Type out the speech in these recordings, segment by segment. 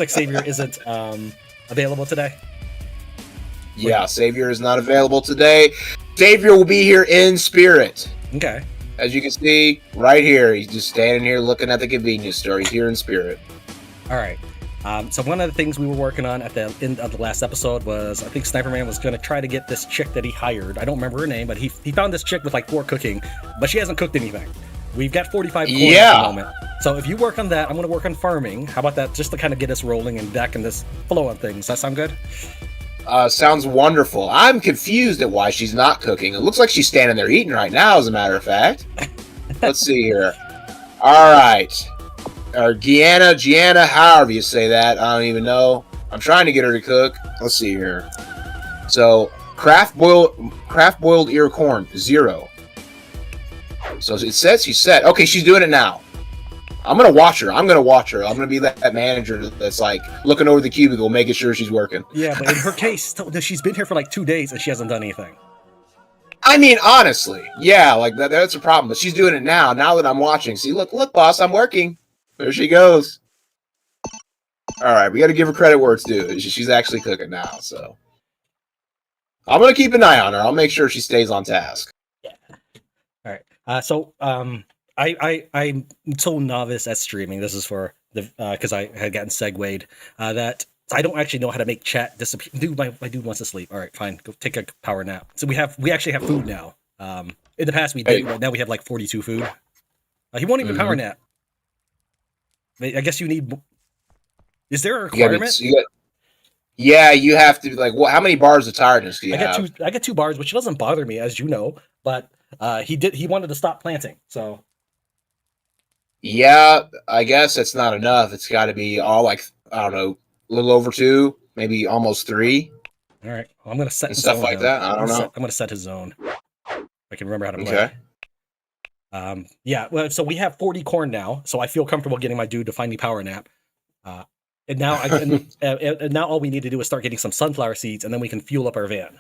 like Savior isn't available today. Yeah, Savior is not available today. Savior will be here in spirit. Okay. As you can see, right here, he's just standing here looking at the convenience store. He's here in spirit. All right. So one of the things we were working on at the end of the last episode was, I think Sniper Man was going to try to get this chick that he hired. I don't remember her name, but he found this chick with like 4 cooking, but she hasn't cooked anything. We've got 45 corn at the moment. So if you work on that, I'm going to work on farming. How about that? Just to kind of get us rolling and back in this flow of things. Does that sound good? Sounds wonderful. I'm confused at why she's not cooking. It looks like she's standing there eating right now, as a matter of fact. Let's see here. All right. Or Gianna, however you say that. I don't even know. I'm trying to get her to cook. Let's see here. So, craft boiled ear corn, 0. So it says she's set. Okay, she's doing it now. I'm going to watch her. I'm going to be that manager that's like looking over the cubicle, making sure she's working. Yeah, but in her case, she's been here for like 2 days and she hasn't done anything. I mean, honestly, yeah, like that's a problem. But she's doing it now that I'm watching. See, look, boss, I'm working. There she goes. All right, we got to give her credit where it's due. She's actually cooking now, so I'm going to keep an eye on her. I'll make sure she stays on task. Yeah. All right. So I'm so novice at streaming. This is for the because I had gotten segued that I don't actually know how to make chat disappear. Dude, my dude wants to sleep. All right, fine. Go take a power nap. So we actually have food now. In the past we did, but now we have like 42 food. He won't even power nap. I guess you need. Is there a requirement? Yeah, you have to like. How many bars of tiredness do you have? I got 2 bars, which doesn't bother me, as you know. But he wanted to stop planting, so. Yeah, I guess that's not enough. It's got to be all like, I don't know, a little over 2, maybe almost 3. All right, well, I'm gonna set his stuff zone like that. I don't know. I'm gonna set his zone. I can remember how to play. Okay. Yeah. Well, so we have 40 corn now, so I feel comfortable getting my dude to find me power nap. And now and now all we need to do is start getting some sunflower seeds, and then we can fuel up our van.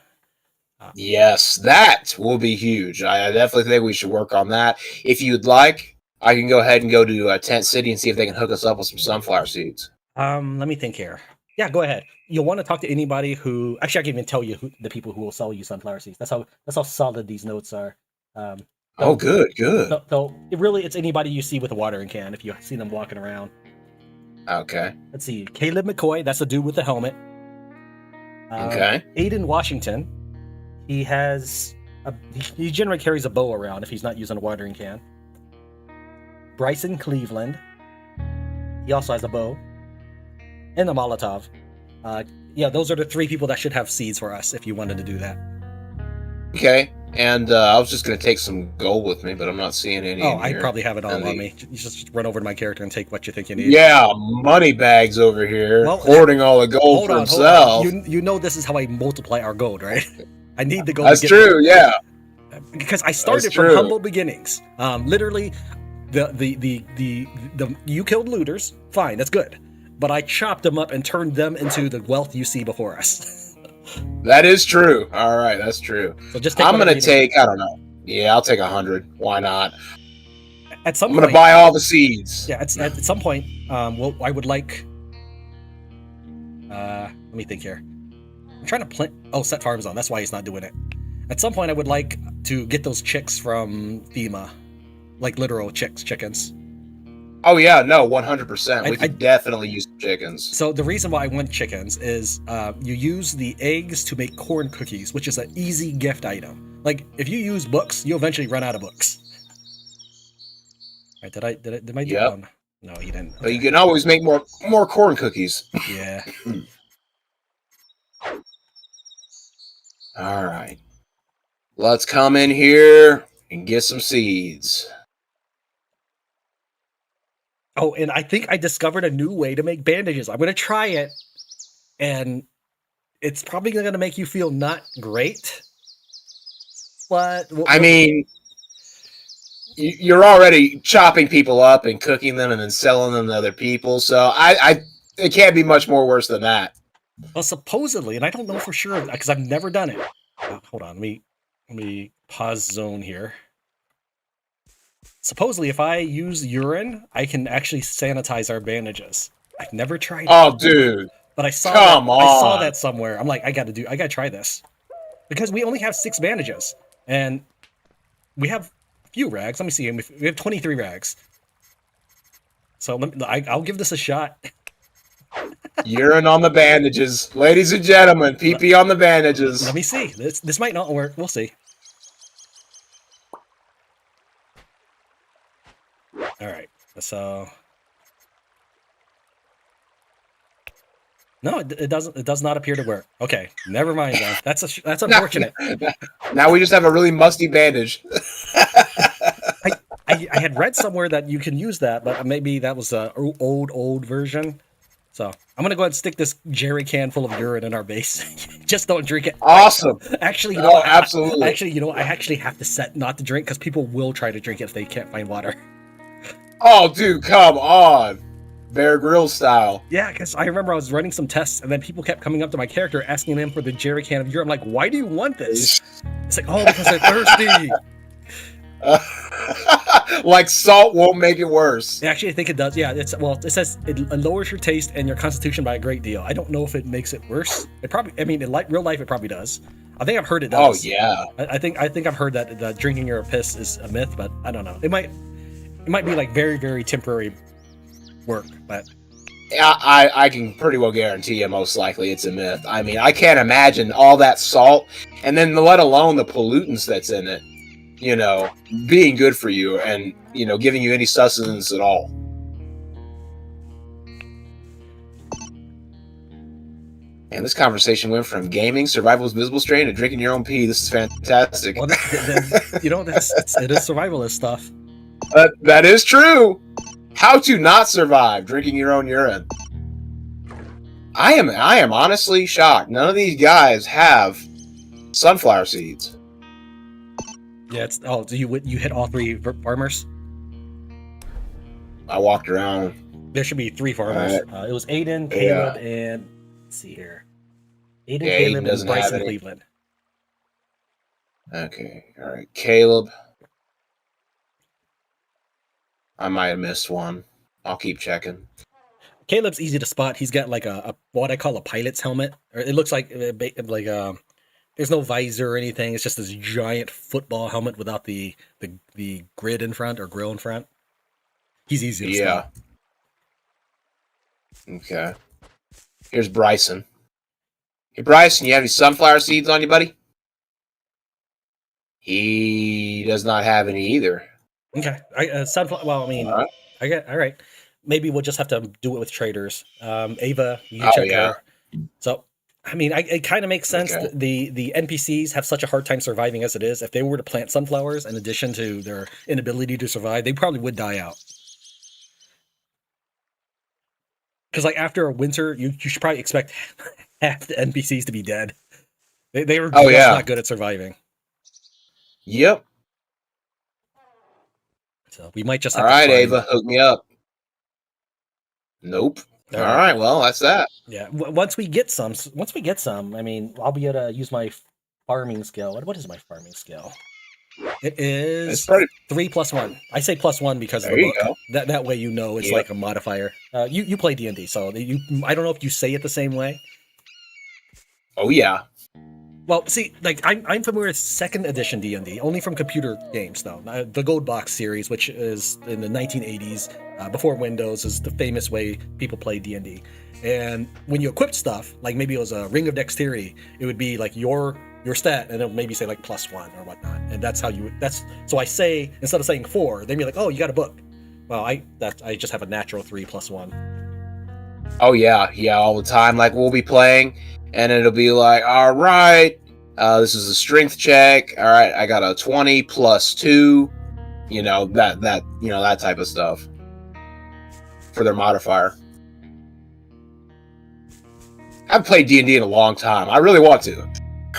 Yes, that will be huge. I definitely think we should work on that. If you'd like, I can go ahead and go to Tent City and see if they can hook us up with some sunflower seeds. Let me think here. Yeah, go ahead. You'll want to talk to anybody who. Actually, I can even tell you the people who will sell you sunflower seeds. That's how solid these notes are. Good. So it's anybody you see with a watering can if you see them walking around. Okay. Let's see. Caleb McCoy, that's the dude with the helmet. Okay. Aiden Washington, he generally carries a bow around if he's not using a watering can. Bryson Cleveland, he also has a bow. And a Molotov. Yeah, those are the 3 people that should have seeds for us if you wanted to do that. Okay. And I was just going to take some gold with me, but I'm not seeing any. Oh, I probably have it all on me. You just run over to my character and take what you think you need. Yeah, money bags over here, hoarding all the gold for himself. You know this is how I multiply our gold, right? I need the gold. That's true, yeah. Because I started from humble beginnings. Literally, you killed looters, fine, that's good. But I chopped them up and turned them into the wealth you see before us. That is true. All right, that's true. So just I'm going to take, I don't know. Yeah, I'll take 100. Why not? At some I'm point, going to buy all the seeds. Yeah, at some point, well, I would like... let me think here. I'm trying to plant... Oh, set farm zone. That's why he's not doing it. At some point, I would like to get those chicks from FEMA. Like literal chickens. Oh, yeah, no, 100%. We could definitely use chickens. So the reason why I want chickens is you use the eggs to make corn cookies, which is an easy gift item. Like, if you use books, you'll eventually run out of books. All right, did I do one? No, you didn't. Okay. But you can always make more corn cookies. Yeah. All right. Let's come in here and get some seeds. Oh, and I think I discovered a new way to make bandages. I'm going to try it, and it's probably going to make you feel not great. But I mean, you're already chopping people up and cooking them and then selling them to other people, so it can't be much more worse than that. Well, supposedly, and I don't know for sure because I've never done it. Hold on, let me pause zone here. Supposedly, if I use urine, I can actually sanitize our bandages. I've never tried it. Oh, dude. But I saw Come that. I saw on. that somewhere. I'm like, I gotta try this. Because we only have 6 bandages. And we have a few rags. Let me see. We have 23 rags. So I'll give this a shot. Urine on the bandages. Ladies and gentlemen, pee-pee on the bandages. Let me see. This might not work. We'll see. All right. So no, it doesn't. It does not appear to work. Okay, never mind then. That's unfortunate. Now we just have a really musty bandage. I had read somewhere that you can use that, but maybe that was a old version. So I'm gonna go ahead and stick this jerry can full of urine in our base. Just don't drink it. Awesome. Actually, you know, absolutely. I actually have to set not to drink because people will try to drink it if they can't find water. Oh, dude, come on. Bear Grylls style. Yeah, because I remember I was running some tests and then people kept coming up to my character asking them for the jerry can of urine. I'm like, why do you want this? It's like, oh, because they're thirsty. Like salt won't make it worse. Actually, I think it does. Yeah, it says it lowers your taste and your constitution by a great deal. I don't know if it makes it worse. It probably, I mean, in real life, it probably does. I think I've heard it does. Oh yeah. I think I've heard that drinking your piss is a myth, but I don't know. It might be like very, very temporary work, but Yeah, I can pretty well guarantee you most likely it's a myth. I mean, I can't imagine all that salt and then let alone the pollutants that's in it, you know, being good for you and, you know, giving you any sustenance at all. And this conversation went from gaming, survival's visible strain, to drinking your own pee. This is fantastic. well, you know, it is survivalist stuff. That is true. How to not survive drinking your own urine. I am honestly shocked. None of these guys have sunflower seeds. Yeah, it's you hit all 3 farmers. I walked around. There should be 3 farmers. It was Aiden, Caleb, and let's see here. Aiden, Yeah, Caleb, Aiden and Bryson Cleveland. Okay, all right, Caleb. I might have missed one. I'll keep checking. Caleb's easy to spot. He's got like a what I call a pilot's helmet. Or it looks like there's no visor or anything. It's just this giant football helmet without the grid in front or grill in front. He's easy to spot. Okay. Here's Bryson. Hey, Bryson, you have any sunflower seeds on you, buddy? He does not have any either. Okay. Sunflower. Well, I mean, All right. I get all right. Maybe we'll just have to do it with traders. Ava, you can check her. So, I mean, it kind of makes sense. Okay. The NPCs have such a hard time surviving as it is. If they were to plant sunflowers, in addition to their inability to survive, they probably would die out. Because like after a winter, you should probably expect half the NPCs to be dead. They were not good at surviving. Yep. So we might just have all right, to find... Ava, hook me up. Nope. All right, well, that's that. Yeah. Once we get some, I mean, I'll be able to use my farming skill. What is my farming skill? It is 3+1. I say +1 because of the book. Go. That way you know it's like a modifier. You play D&D, so I don't know if you say it the same way. Oh yeah. Well, see, like I'm familiar with 2nd edition D&D, only from computer games though. The Gold Box series, which is in the 1980s, before Windows, is the famous way people play D&D. And when you equip stuff, like maybe it was a Ring of Dexterity, it would be like your stat, and it would maybe say like +1 or whatnot. And that's how so I say, instead of saying 4, they'd be like, oh, you got a book. Well, I just have a natural 3+1. Oh yeah, all the time. Like we'll be playing, and it'll be like, all right, this is a strength check. All right, I got a 20 +2. You know that type of stuff for their modifier. I haven't played D&D in a long time. I really want to.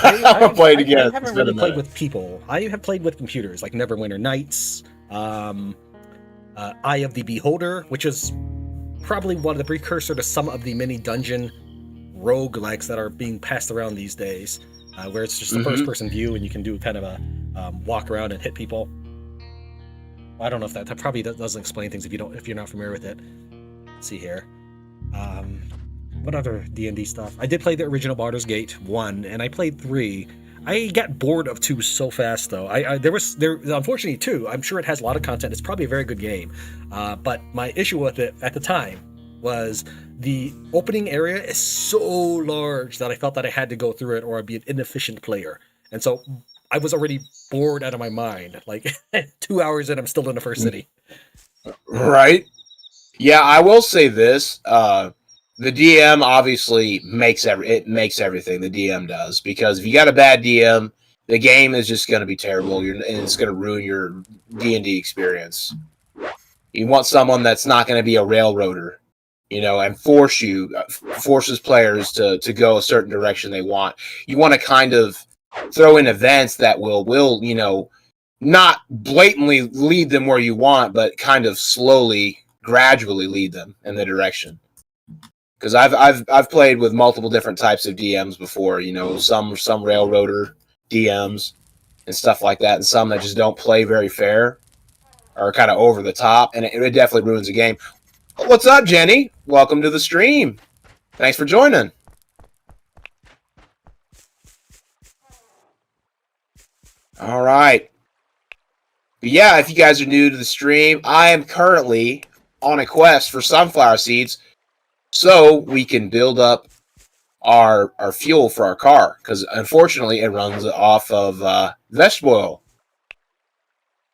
I'm gonna play it again. I haven't really played with people. I have played with computers, like Neverwinter Nights, Eye of the Beholder, which is probably one of the precursor to some of the many dungeon roguelikes that are being passed around these days, where it's just a first-person view and you can do kind of a walk around and hit people. I don't know if that probably doesn't explain things if you're not familiar with it. Let's see here. What other D&D stuff? I did play the original Baldur's Gate 1, and I played 3. I got bored of 2 so fast, though. There unfortunately 2. I'm sure it has a lot of content. It's probably a very good game, but my issue with it at the time was the opening area is so large that I felt that I had to go through it or I'd be an inefficient player. And so I was already bored out of my mind. Like 2 hours in, I'm still in the first city. Right? Yeah, I will say this. The DM obviously makes everything. The DM does, because if you got a bad DM, the game is just going to be terrible. And it's going to ruin your D&D experience. You want someone that's not going to be a railroader, and forces players to go a certain direction they want. You want to kind of throw in events that will not blatantly lead them where you want, but kind of slowly, gradually lead them in the direction. Because I've played with multiple different types of DMs before, some railroader DMs and stuff like that, and some that just don't play very fair or kind of over the top, and it definitely ruins the game. What's up, Jenny? Welcome to the stream. Thanks for joining. All right. But yeah, if you guys are new to the stream, I am currently on a quest for sunflower seeds so we can build up our fuel for our car, because unfortunately it runs off of vegetable oil.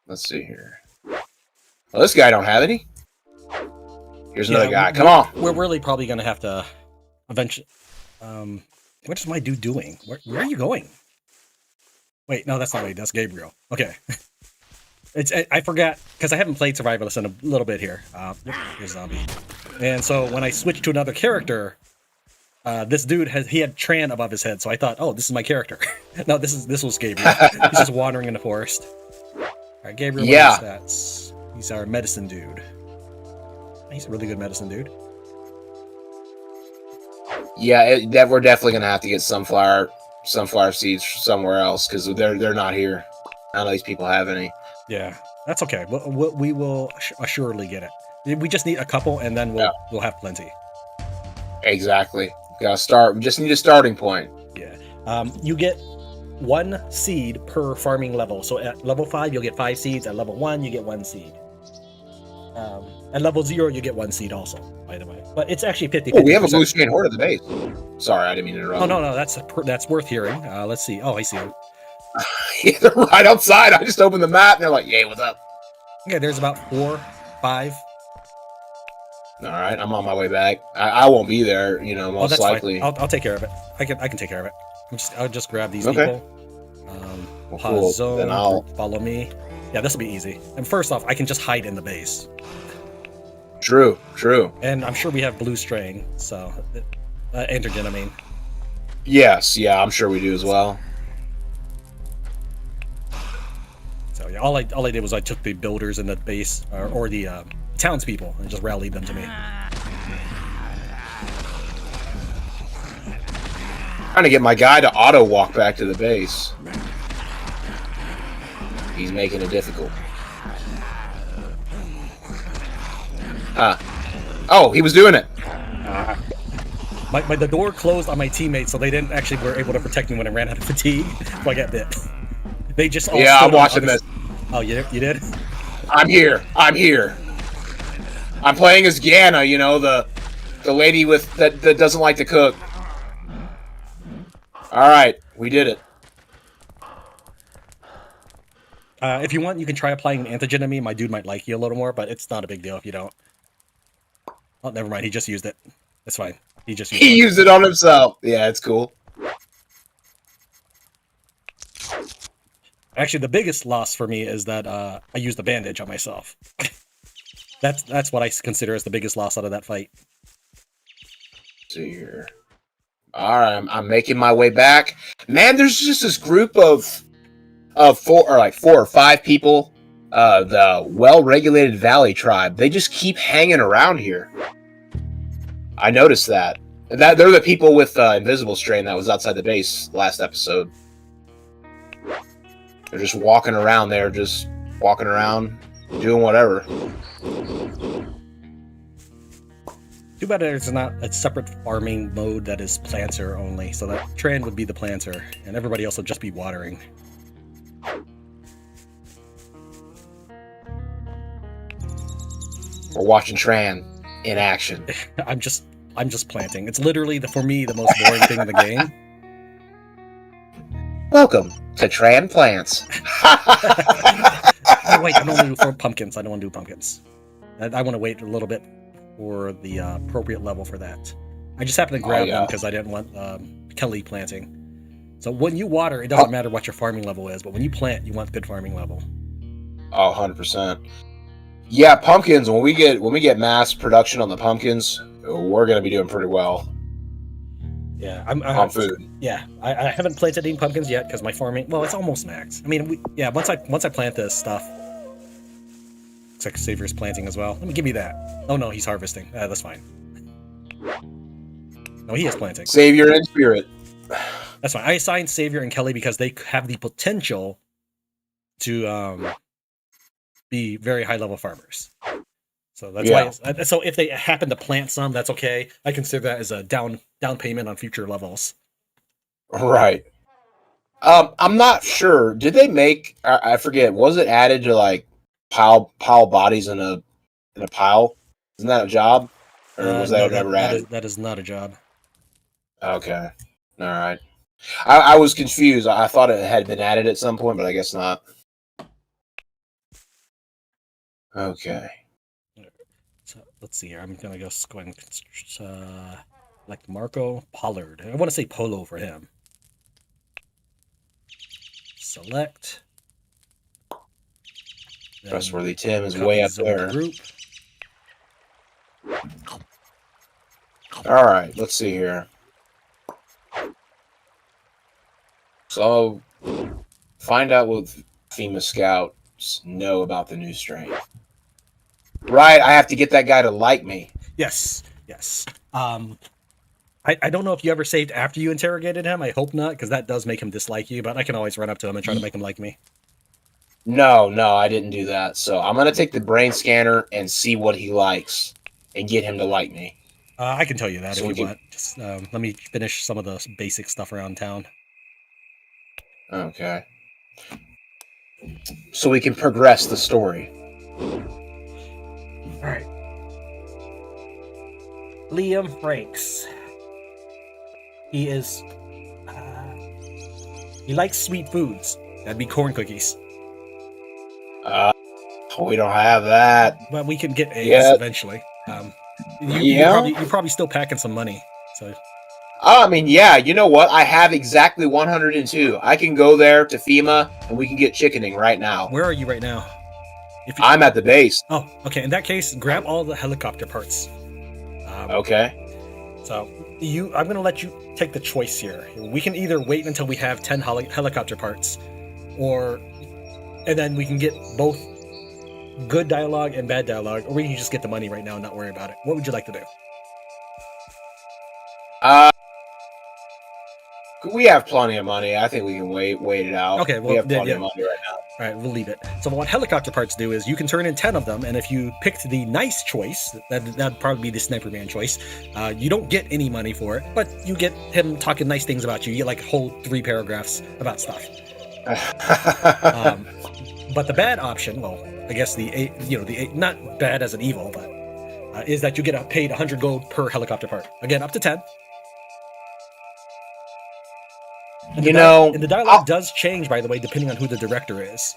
Let's see here. Well, this guy don't have any. Here's another guy. Come on. We're really probably going to have to eventually... what is my dude doing? Where are you going? Wait, no, that's not me. That's Gabriel. Okay. I forgot, because I haven't played Survivalist in a little bit here. Here's zombie. And so when I switched to another character, this dude had Tran above his head, so I thought, oh, this is my character. No, this was Gabriel. He's just wandering in the forest. All right, Gabriel, what are his stats? He's our medicine dude. He's a really good medicine dude. Yeah, we're definitely gonna have to get sunflower seeds somewhere else, because they're not here. None of these people have any. Yeah, that's okay. We will assuredly get it. We just need a couple, and then we'll have plenty. Exactly. Gotta start. We just need a starting point. Yeah. You get 1 seed per farming level. So at level 5, you'll get 5 seeds. At level 1, you get 1 seed. At level 0, you get 1 seed also, by the way. But it's actually 50-50. Oh, we have a blue screen horde at the base. Sorry, I didn't mean to interrupt. Oh, no, that's worth hearing. Let's see. Oh, I see him. Yeah, they're right outside. I just opened the map, and they're like, "Yay, what's up?" Okay, there's about 4, 5. All right, I'm on my way back. I won't be there, most likely. I'll take care of it. I can take care of it. I'll just grab these people. Well, cool. Then I'll follow me. Yeah, this will be easy. And first off, I can just hide in the base. True. And I'm sure we have blue straying, so antigen, I mean. Yes, yeah, I'm sure we do as well. So yeah, all I did was I took the builders in the base or the townspeople and just rallied them to me. Trying to get my guy to auto walk back to the base. He's making it difficult. Oh, he was doing it. The door closed on my teammates, so they didn't actually were able to protect me when I ran out of fatigue. So I got bit. They just all I'm watching this. Oh, you did? I'm here. I'm playing as Gianna, the lady that doesn't like to cook. All right, we did it. If you want, you can try applying an antigen to me. My dude might like you a little more, but it's not a big deal if you don't. Oh, never mind. He just used it. It's fine. He used it on himself. Yeah, it's cool. Actually, the biggest loss for me is that I used a bandage on myself. That's what I consider as the biggest loss out of that fight. Let's see here. All right, I'm making my way back. Man, there's just this group of 4 or 5 people. The well-regulated Valley tribe. They just keep hanging around here. I noticed that. They're the people with invisible strain that was outside the base last episode. They're just walking around there, doing whatever. Dude, Too bad there's not a separate farming mode that is planter only, so that Tran would be the planter, and everybody else would just be watering. We're watching Tran in action. I'm just planting. It's literally for me the most boring thing in the game. Welcome to Tran Plants. Oh, wait, I don't want to do pumpkins. I don't want to do pumpkins. I want to wait a little bit for the appropriate level for that. I just happened to grab them because I didn't want Kelly planting. So when you water, it doesn't matter what your farming level is, but when you plant, you want good farming level. Oh, 100%. Yeah, pumpkins. When we get mass production on the pumpkins, we're gonna be doing pretty well. Yeah, on food. Yeah, I haven't planted any pumpkins yet because my farming. Well, it's almost max. I mean, once I plant this stuff, looks like Savior's planting as well. Let me give you that. Oh no, he's harvesting. That's fine. No, he is planting. Savior and Spirit. That's fine. I assigned Savior and Kelly because they have the potential to be very high level farmers. So that's why. So if they happen to plant some, that's okay. I consider that as a down payment on future levels. Right. I'm not sure. Did they make? I forget. Was it added to like pile bodies in a pile? Isn't that a job? Or was that never added? That is not a job. Okay. All right. I was confused. I thought it had been added at some point, but I guess not. Okay. So let's see here. I'm gonna go and like Marco Pollard. I want to say Polo for him. Select. Trustworthy Tim is way up there. Group. All right. Let's see here. So, find out what FEMA scouts know about the new strain. Right, I have to get that guy to like me. Yes. I don't know if you ever saved after you interrogated him. I hope not, because that does make him dislike you, but I can always run up to him and try to make him like me. No, I didn't do that. So I'm going to take the brain scanner and see what he likes and get him to like me. I can tell you that if you want. Just let me finish some of the basic stuff around town. Okay. So we can progress the story. All right. Liam Franks. He is. He likes sweet foods. That'd be corn cookies. We don't have that. But we can get eggs eventually. You're probably still packing some money. So. I mean, yeah. You know what? I have exactly 102. I can go there to FEMA and we can get chickening right now. Where are you right now? I'm at the base. Oh, okay. In that case, grab all the helicopter parts. Okay. So I'm going to let you take the choice here. We can either wait until we have 10 helicopter parts, and then we can get both good dialogue and bad dialogue, or we can just get the money right now and not worry about it. What would you like to do? We have plenty of money. I think we can wait it out. Okay, well, we have plenty of money right now. All right, we'll leave it. So what helicopter parts do is you can turn in 10 of them, and if you picked the nice choice, that'd probably be the Sniper Man choice, you don't get any money for it, but you get him talking nice things about you. You get like whole 3 paragraphs about stuff. But the bad option, well, I guess not bad as an evil, but is that you get paid 100 gold per helicopter part. Again, up to 10. And the dialogue does change, by the way, depending on who the director is.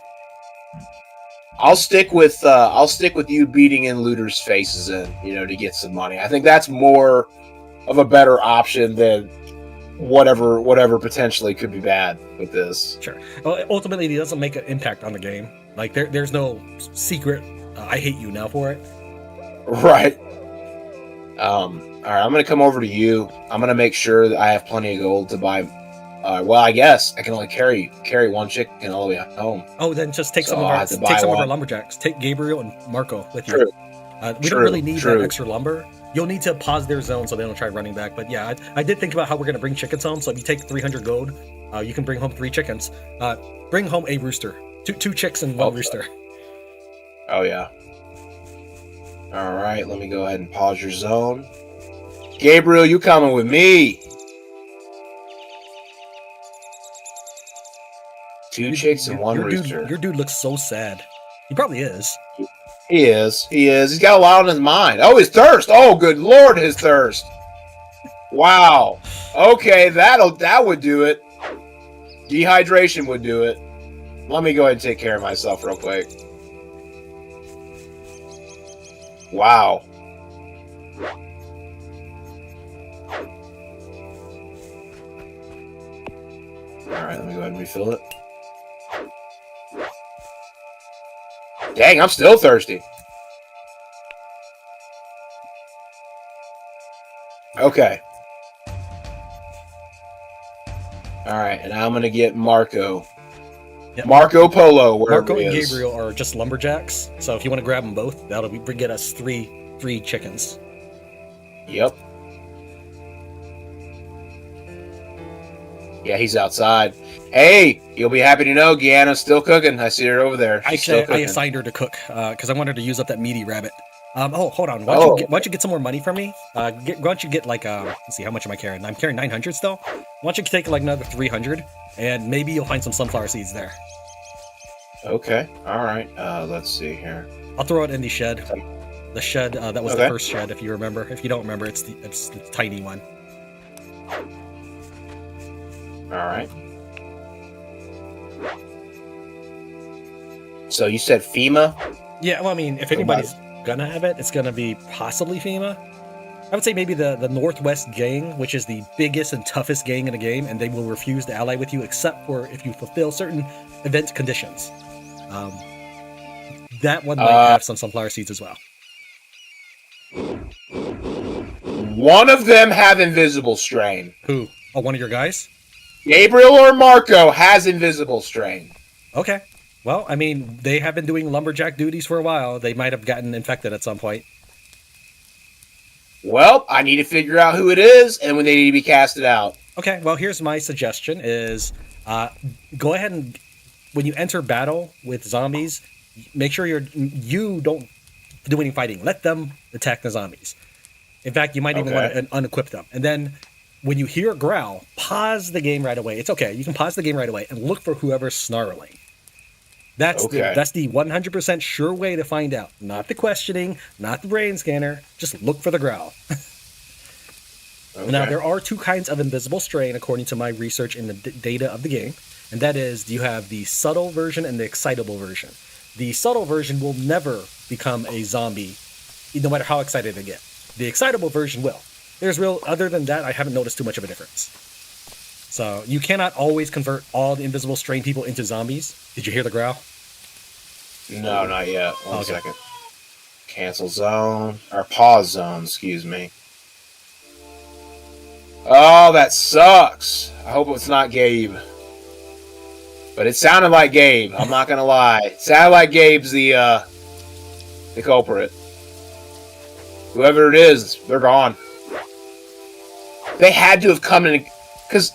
I'll stick with you beating in looters' faces to get some money. I think that's more of a better option than whatever potentially could be bad with this. Sure. Well, ultimately, it doesn't make an impact on the game. Like there's no secret. I hate you now for it. Right. All right. I'm gonna come over to you. I'm gonna make sure that I have plenty of gold to buy. Well, I guess I can only carry 1 chicken all the way home. Oh, then just take some of our lumberjacks. Take Gabriel and Marco with you. We don't really need that extra lumber. You'll need to pause their zone so they don't try running back. But yeah, I did think about how we're going to bring chickens home. So if you take 300 gold, you can bring home 3 chickens. Bring home a rooster. Two chicks and 1 rooster. Oh, yeah. All right, let me go ahead and pause your zone. Gabriel, you coming with me? Two chicks and one rooster. Your dude looks so sad. He probably is. He is. He's got a lot on his mind. Oh, his thirst. Oh, good Lord, his thirst. Wow. Okay, that would do it. Dehydration would do it. Let me go ahead and take care of myself real quick. Wow. Alright, let me go ahead and refill it. Dang, I'm still thirsty. Okay. Alright, and I'm gonna get Marco. Yep. Marco Polo, wherever Marco he and is. Gabriel are just lumberjacks, so if you want to grab them both, that'll get us three chickens. Yep. Yeah, he's outside. Hey, you'll be happy to know Gianna's still cooking. I see her over there. She's Actually, still I cooking. assigned her to cook because I wanted her to use up that meaty rabbit. Oh, hold on. Why don't you get some more money from me? Why don't you get like let's see, how much am I carrying? I'm carrying 900 still. Why don't you take like another 300, and maybe you'll find some sunflower seeds there. Okay. All right. Let's see here. I'll throw it in the shed. The shed that was Okay. the first shed, if you remember. If you don't remember, it's the tiny one. All right. So you said FEMA? Yeah, well, I mean, if anybody's gonna have it, it's gonna be possibly FEMA. I would say maybe the Northwest Gang, which is the biggest and toughest gang in the game, and they will refuse to ally with you except for if you fulfill certain event conditions. That one might have some sunflower seeds as well. One of them have invisible strain. Who? Oh, one of your guys? Gabriel or Marco has invisible strain. Okay. Well, I mean, they have been doing lumberjack duties for a while. They might have gotten infected at some point. Well, I need to figure out who it is and when they need to be casted out. Okay, well, here's my suggestion is go ahead and, when you enter battle with zombies, make sure you don't do any fighting. Let them attack the zombies. In fact, you might even want to unequip them. And then when you hear a growl, pause the game right away. It's okay. You can pause the game right away and look for whoever's snarling. That's the 100% sure way to find out. Not the questioning, not the brain scanner. Just look for the growl. Now, there are two kinds of invisible strain according to my research in the data of the game. And that is, you have the subtle version and the excitable version. The subtle version will never become a zombie, no matter how excited they get. The excitable version will. Other than that, I haven't noticed too much of a difference. So, you cannot always convert all the invisible strain people into zombies. Did you hear the growl? No, not yet. One second. Cancel zone. Or pause zone, excuse me. Oh, that sucks. I hope it's not Gabe. But it sounded like Gabe. I'm not gonna lie. It sounded like Gabe's the culprit. Whoever it is, they're gone. They had to have come in, because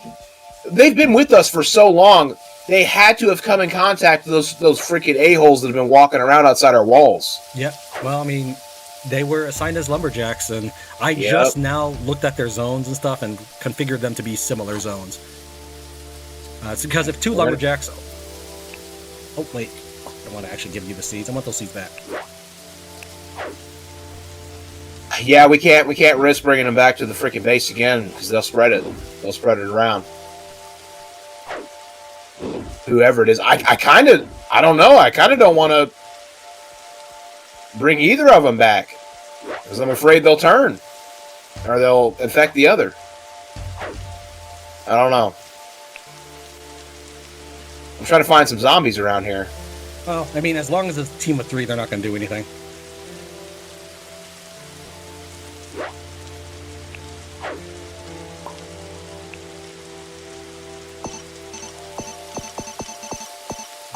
they've been with us for so long. They had to have come in contact with those freaking a-holes that have been walking around outside our walls. Yep. Well, I mean, they were assigned as lumberjacks, and I just now looked at their zones and stuff and configured them to be similar zones. It's because if two lumberjacks... Oh, wait. I don't want to actually give you the seeds. I want those seeds back. Yeah, we can't risk bringing them back to the freaking base again, because they'll spread it. They'll spread it around. Whoever it is. I don't know. I kind of don't want to bring either of them back, because I'm afraid they'll turn. Or they'll infect the other. I don't know. I'm trying to find some zombies around here. Well, I mean, as long as it's a team of three, they're not going to do anything.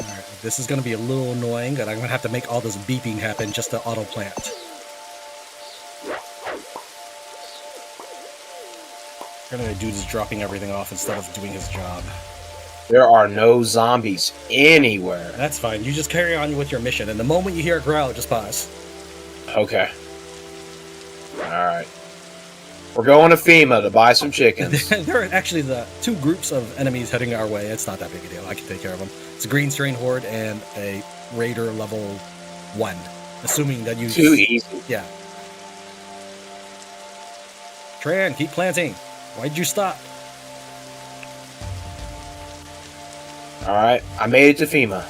Alright, this is going to be a little annoying, but I'm going to have to make all this beeping happen just to auto-plant. Apparently the dude is dropping everything off instead of doing his job. There are no zombies anywhere. That's fine. You just carry on with your mission, and the moment you hear a growl, just pause. Okay. Alright. We're going to FEMA to buy some chickens. There are actually the two groups of enemies heading our way. It's not that big a deal. I can take care of them. It's a green strain horde and a raider level 1. Assuming that you... Too easy. Yeah. Tran, keep planting. Why'd you stop? Alright, I made it to FEMA.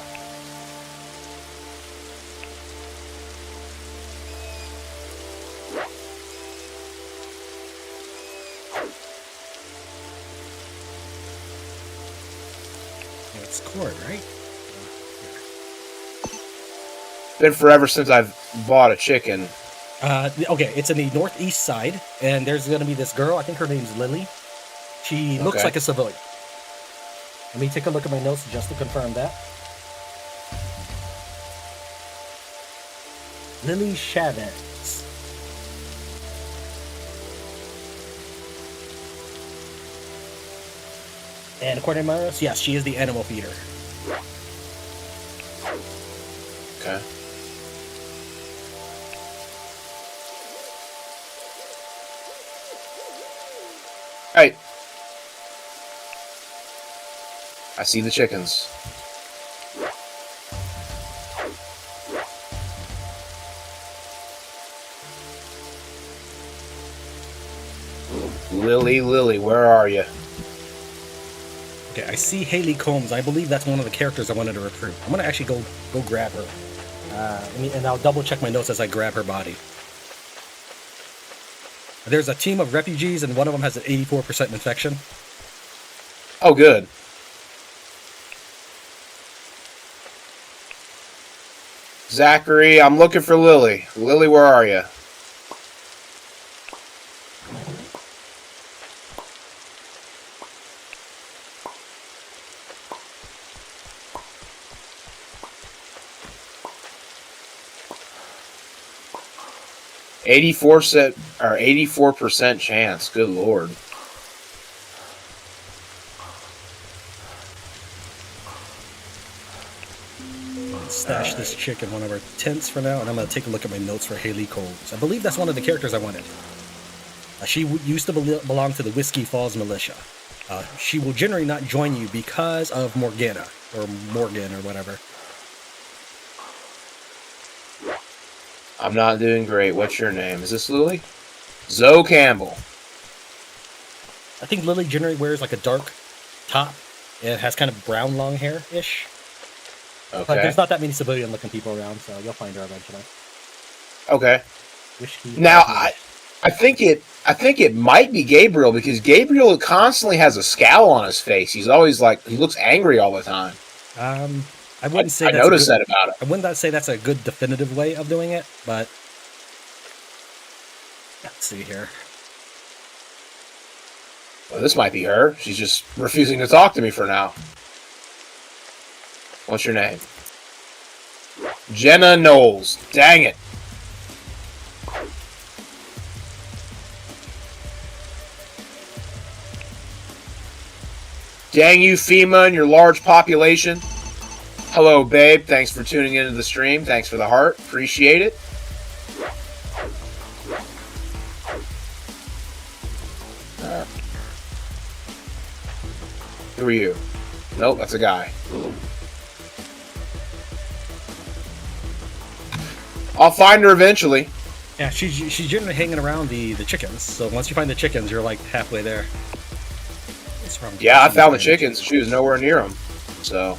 It's cord, right? Been forever since I've bought a chicken. Okay, it's in the northeast side, and there's going to be this girl. I think her name's Lily. She looks like a civilian. Let me take a look at my notes just to confirm that. Lily Chavez. And according to my notes, yes, she is the animal feeder. Okay. Hey. I see the chickens. Lily, where are you? Okay, I see Haley Combs. I believe that's one of the characters I wanted to recruit. I'm gonna actually go grab her. And I'll double check my notes as I grab her body. There's a team of refugees, and one of them has an 84% infection. Oh, good. Zachary, I'm looking for Lily. Lily, where are you? %, or 84% chance. Good lord. Stash this chick in one of our tents for now, and I'm going to take a look at my notes for Haley Combs. I believe that's one of the characters I wanted. She used to belong to the Whiskey Falls Militia. She will generally not join you because of Morgana, or Morgan, or whatever. I'm not doing great. What's your name? Is this Lily? Zoe Campbell. I think Lily generally wears like a dark top. It has kind of brown long hair-ish. Okay. But there's not that many civilian-looking people around, so you'll find her eventually. Okay. Now, I think it might be Gabriel, because Gabriel constantly has a scowl on his face. He's always like, he looks angry all the time. I wouldn't say I noticed that about it. I wouldn't say that's a good definitive way of doing it, but let's see here. Well, this might be her. She's just refusing to talk to me for now. What's your name? Jenna Knowles. Dang it. Dang you, FEMA, and your large population. Hello, babe. Thanks for tuning into the stream. Thanks for the heart. Appreciate it. Who are you? Nope, that's a guy. I'll find her eventually. Yeah, she's generally hanging around the chickens. So once you find the chickens, you're like halfway there. Yeah, I found the chickens. She was nowhere near them. So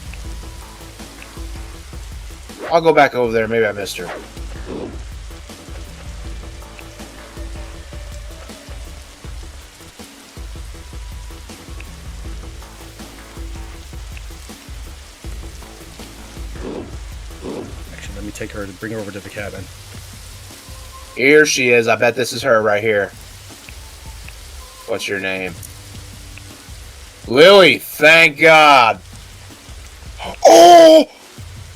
I'll go back over there. Maybe I missed her. Actually, let me take her to bring her over to the cabin. Here she is. I bet this is her right here. What's your name? Lily, thank God. Oh!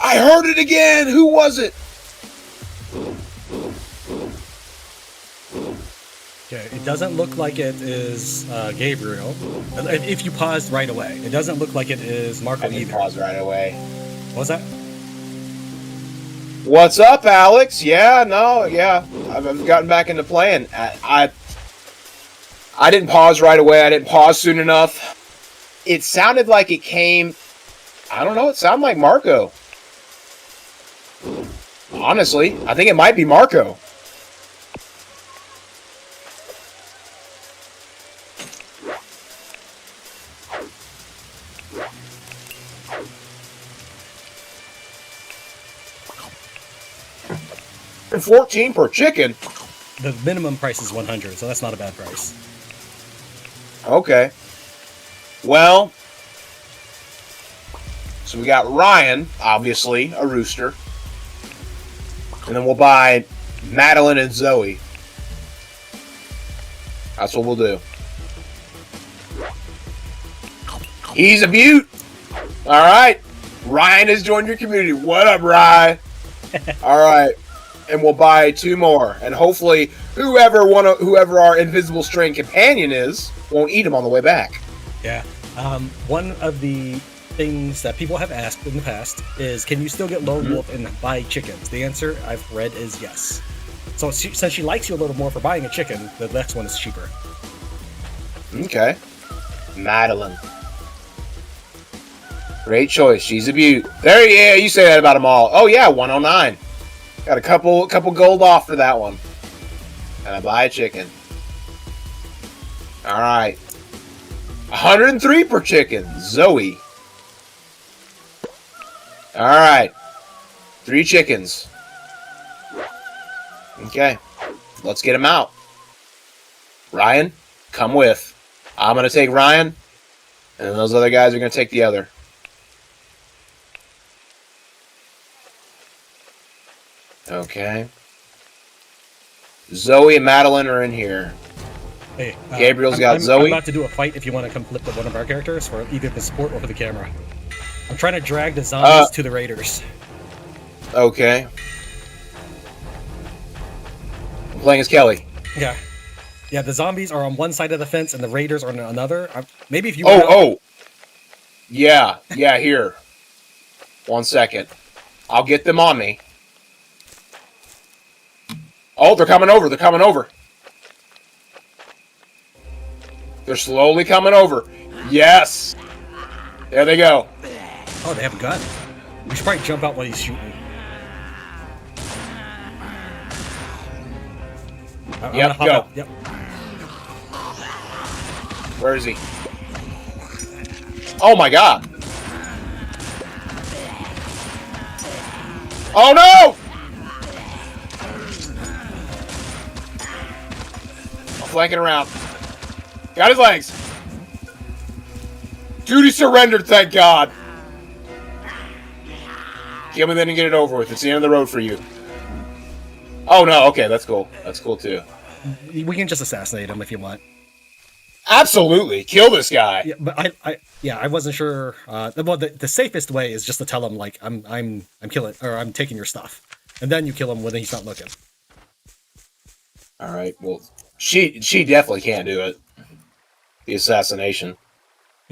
I heard it again! Who was it? Okay, it doesn't look like it is Gabriel. If you paused right away. It doesn't look like it is Marco either. Pause right away. What was that? What's up, Alex? Yeah, no, yeah. I've gotten back into playing. I didn't pause right away. I didn't pause soon enough. It sounded like it came... I don't know. It sounded like Marco. Honestly, I think it might be Marco. $14 per chicken. The minimum price is 100, so that's not a bad price. Okay. Well, so we got Ryan, obviously, a rooster. And then we'll buy Madeline and Zoe. That's what we'll do. He's a beaut. All right. Ryan has joined your community. What up, Ryan? All right. And we'll buy 2 more. And hopefully whoever our invisible string companion is won't eat him on the way back. Yeah. One of the things that people have asked in the past is, can you still get lone wolf and buy chickens? The answer I've read is yes. So since she likes you a little more for buying a chicken, the next one is cheaper. Okay. Madeline. Great choice. She's a beaut. There, yeah, you say that about them all. Oh yeah, 109. Got a couple gold off for that one. And I buy a chicken. All right. 103 per chicken. Zoe. All right. 3 chickens. Okay. Let's get him out. Ryan, come with. I'm going to take Ryan. And then those other guys are going to take the other. Okay. Zoe and Madeline are in here. Hey, Gabriel's got I'm Zoe. about to do a fight if you want to come flip to one of our characters for either the support or for the camera. I'm trying to drag the zombies to the raiders. Okay. I'm playing as Kelly. Yeah. Yeah, the zombies are on one side of the fence and the raiders are on another. Maybe if you... Yeah, here. 1 second. I'll get them on me. Oh, they're coming over. They're slowly coming over. Yes! There they go. Oh, they have a gun. We should probably jump out while he's shooting. Yep, go. Yep. Where is he? Oh my god! Oh no! I'm flanking around. Got his legs. Duty surrendered, thank God. Kill me then and get it over with. It's the end of the road for you. Oh no, okay, that's cool. That's cool too. We can just assassinate him if you want. Absolutely, kill this guy. Yeah, but I wasn't sure. Well, the safest way is just to tell him like I'm killing or I'm taking your stuff, and then you kill him when he's not looking. All right. Well, she definitely can't do it. The assassination.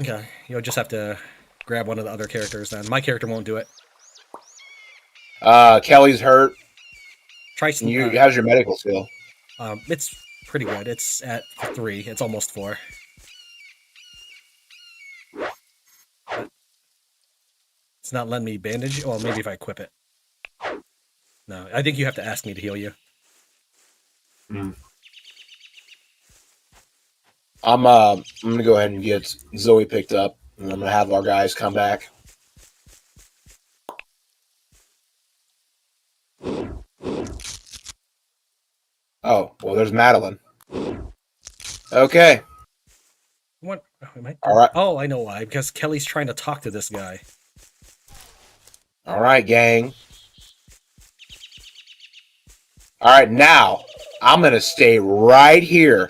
Okay, you'll just have to grab one of the other characters then. My character won't do it. Kelly's hurt. Try some. How's your medical skill? It's pretty good. It's at 3. It's almost 4. It's not letting me bandage. Well, maybe if I equip it. No, I think you have to ask me to heal you. I'm gonna go ahead and get Zoe picked up, and I'm gonna have our guys come back. Oh, well, there's Madeline. Okay. What? All right. Oh, I know why. Because Kelly's trying to talk to this guy. All right, gang. All right, now I'm gonna stay right here.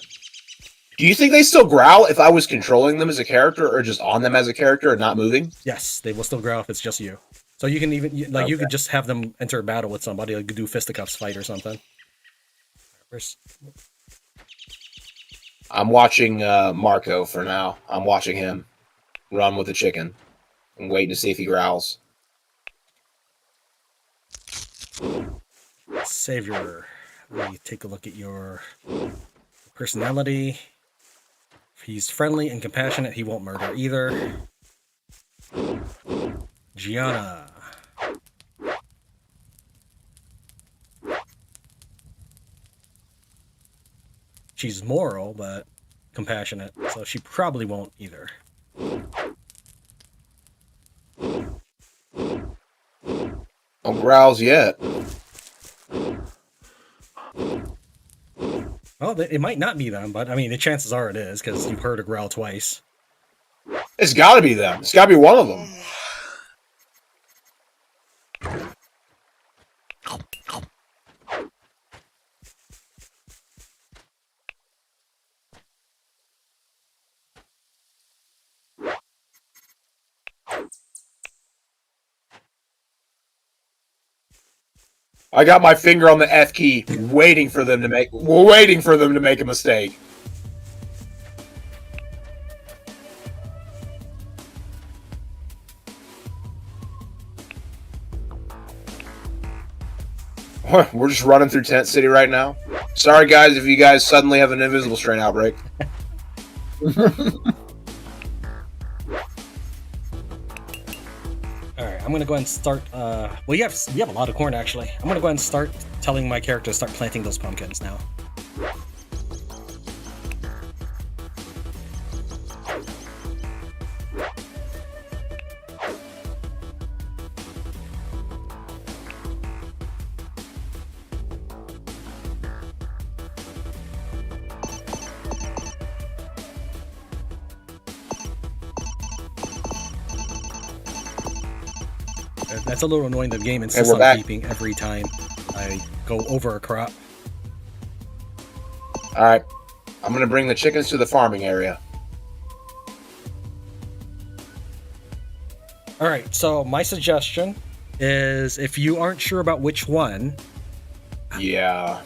Do you think they still growl if I was controlling them as a character, or just on them as a character and not moving? Yes, they will still growl if it's just you. So you can even like you could just have them enter a battle with somebody, like do fisticuffs fight or something. I'm watching Marco for now. I'm watching him run with the chicken. I'm waiting to see if he growls. Savior. Let me take a look at your personality. he's friendly and compassionate, he won't murder either. Gianna. She's moral, but compassionate, so she probably won't either. No growls yet. Well, it might not be them, but I mean, the chances are it is, because you've heard a growl twice. It's got to be them. It's got to be one of them. I got my finger on the F key, waiting for them to make a mistake. We're just running through Tent City right now. Sorry, guys, if you guys suddenly have an invisible strain outbreak. Alright, I'm gonna go ahead and start, well, you have a lot of corn, actually. I'm gonna go ahead and start telling my character to start planting those pumpkins now. That's a little annoying. The game insists on beeping every time I go over a crop. Alright. I'm going to bring the chickens to the farming area. Alright, so my suggestion is, if you aren't sure about which one... Yeah.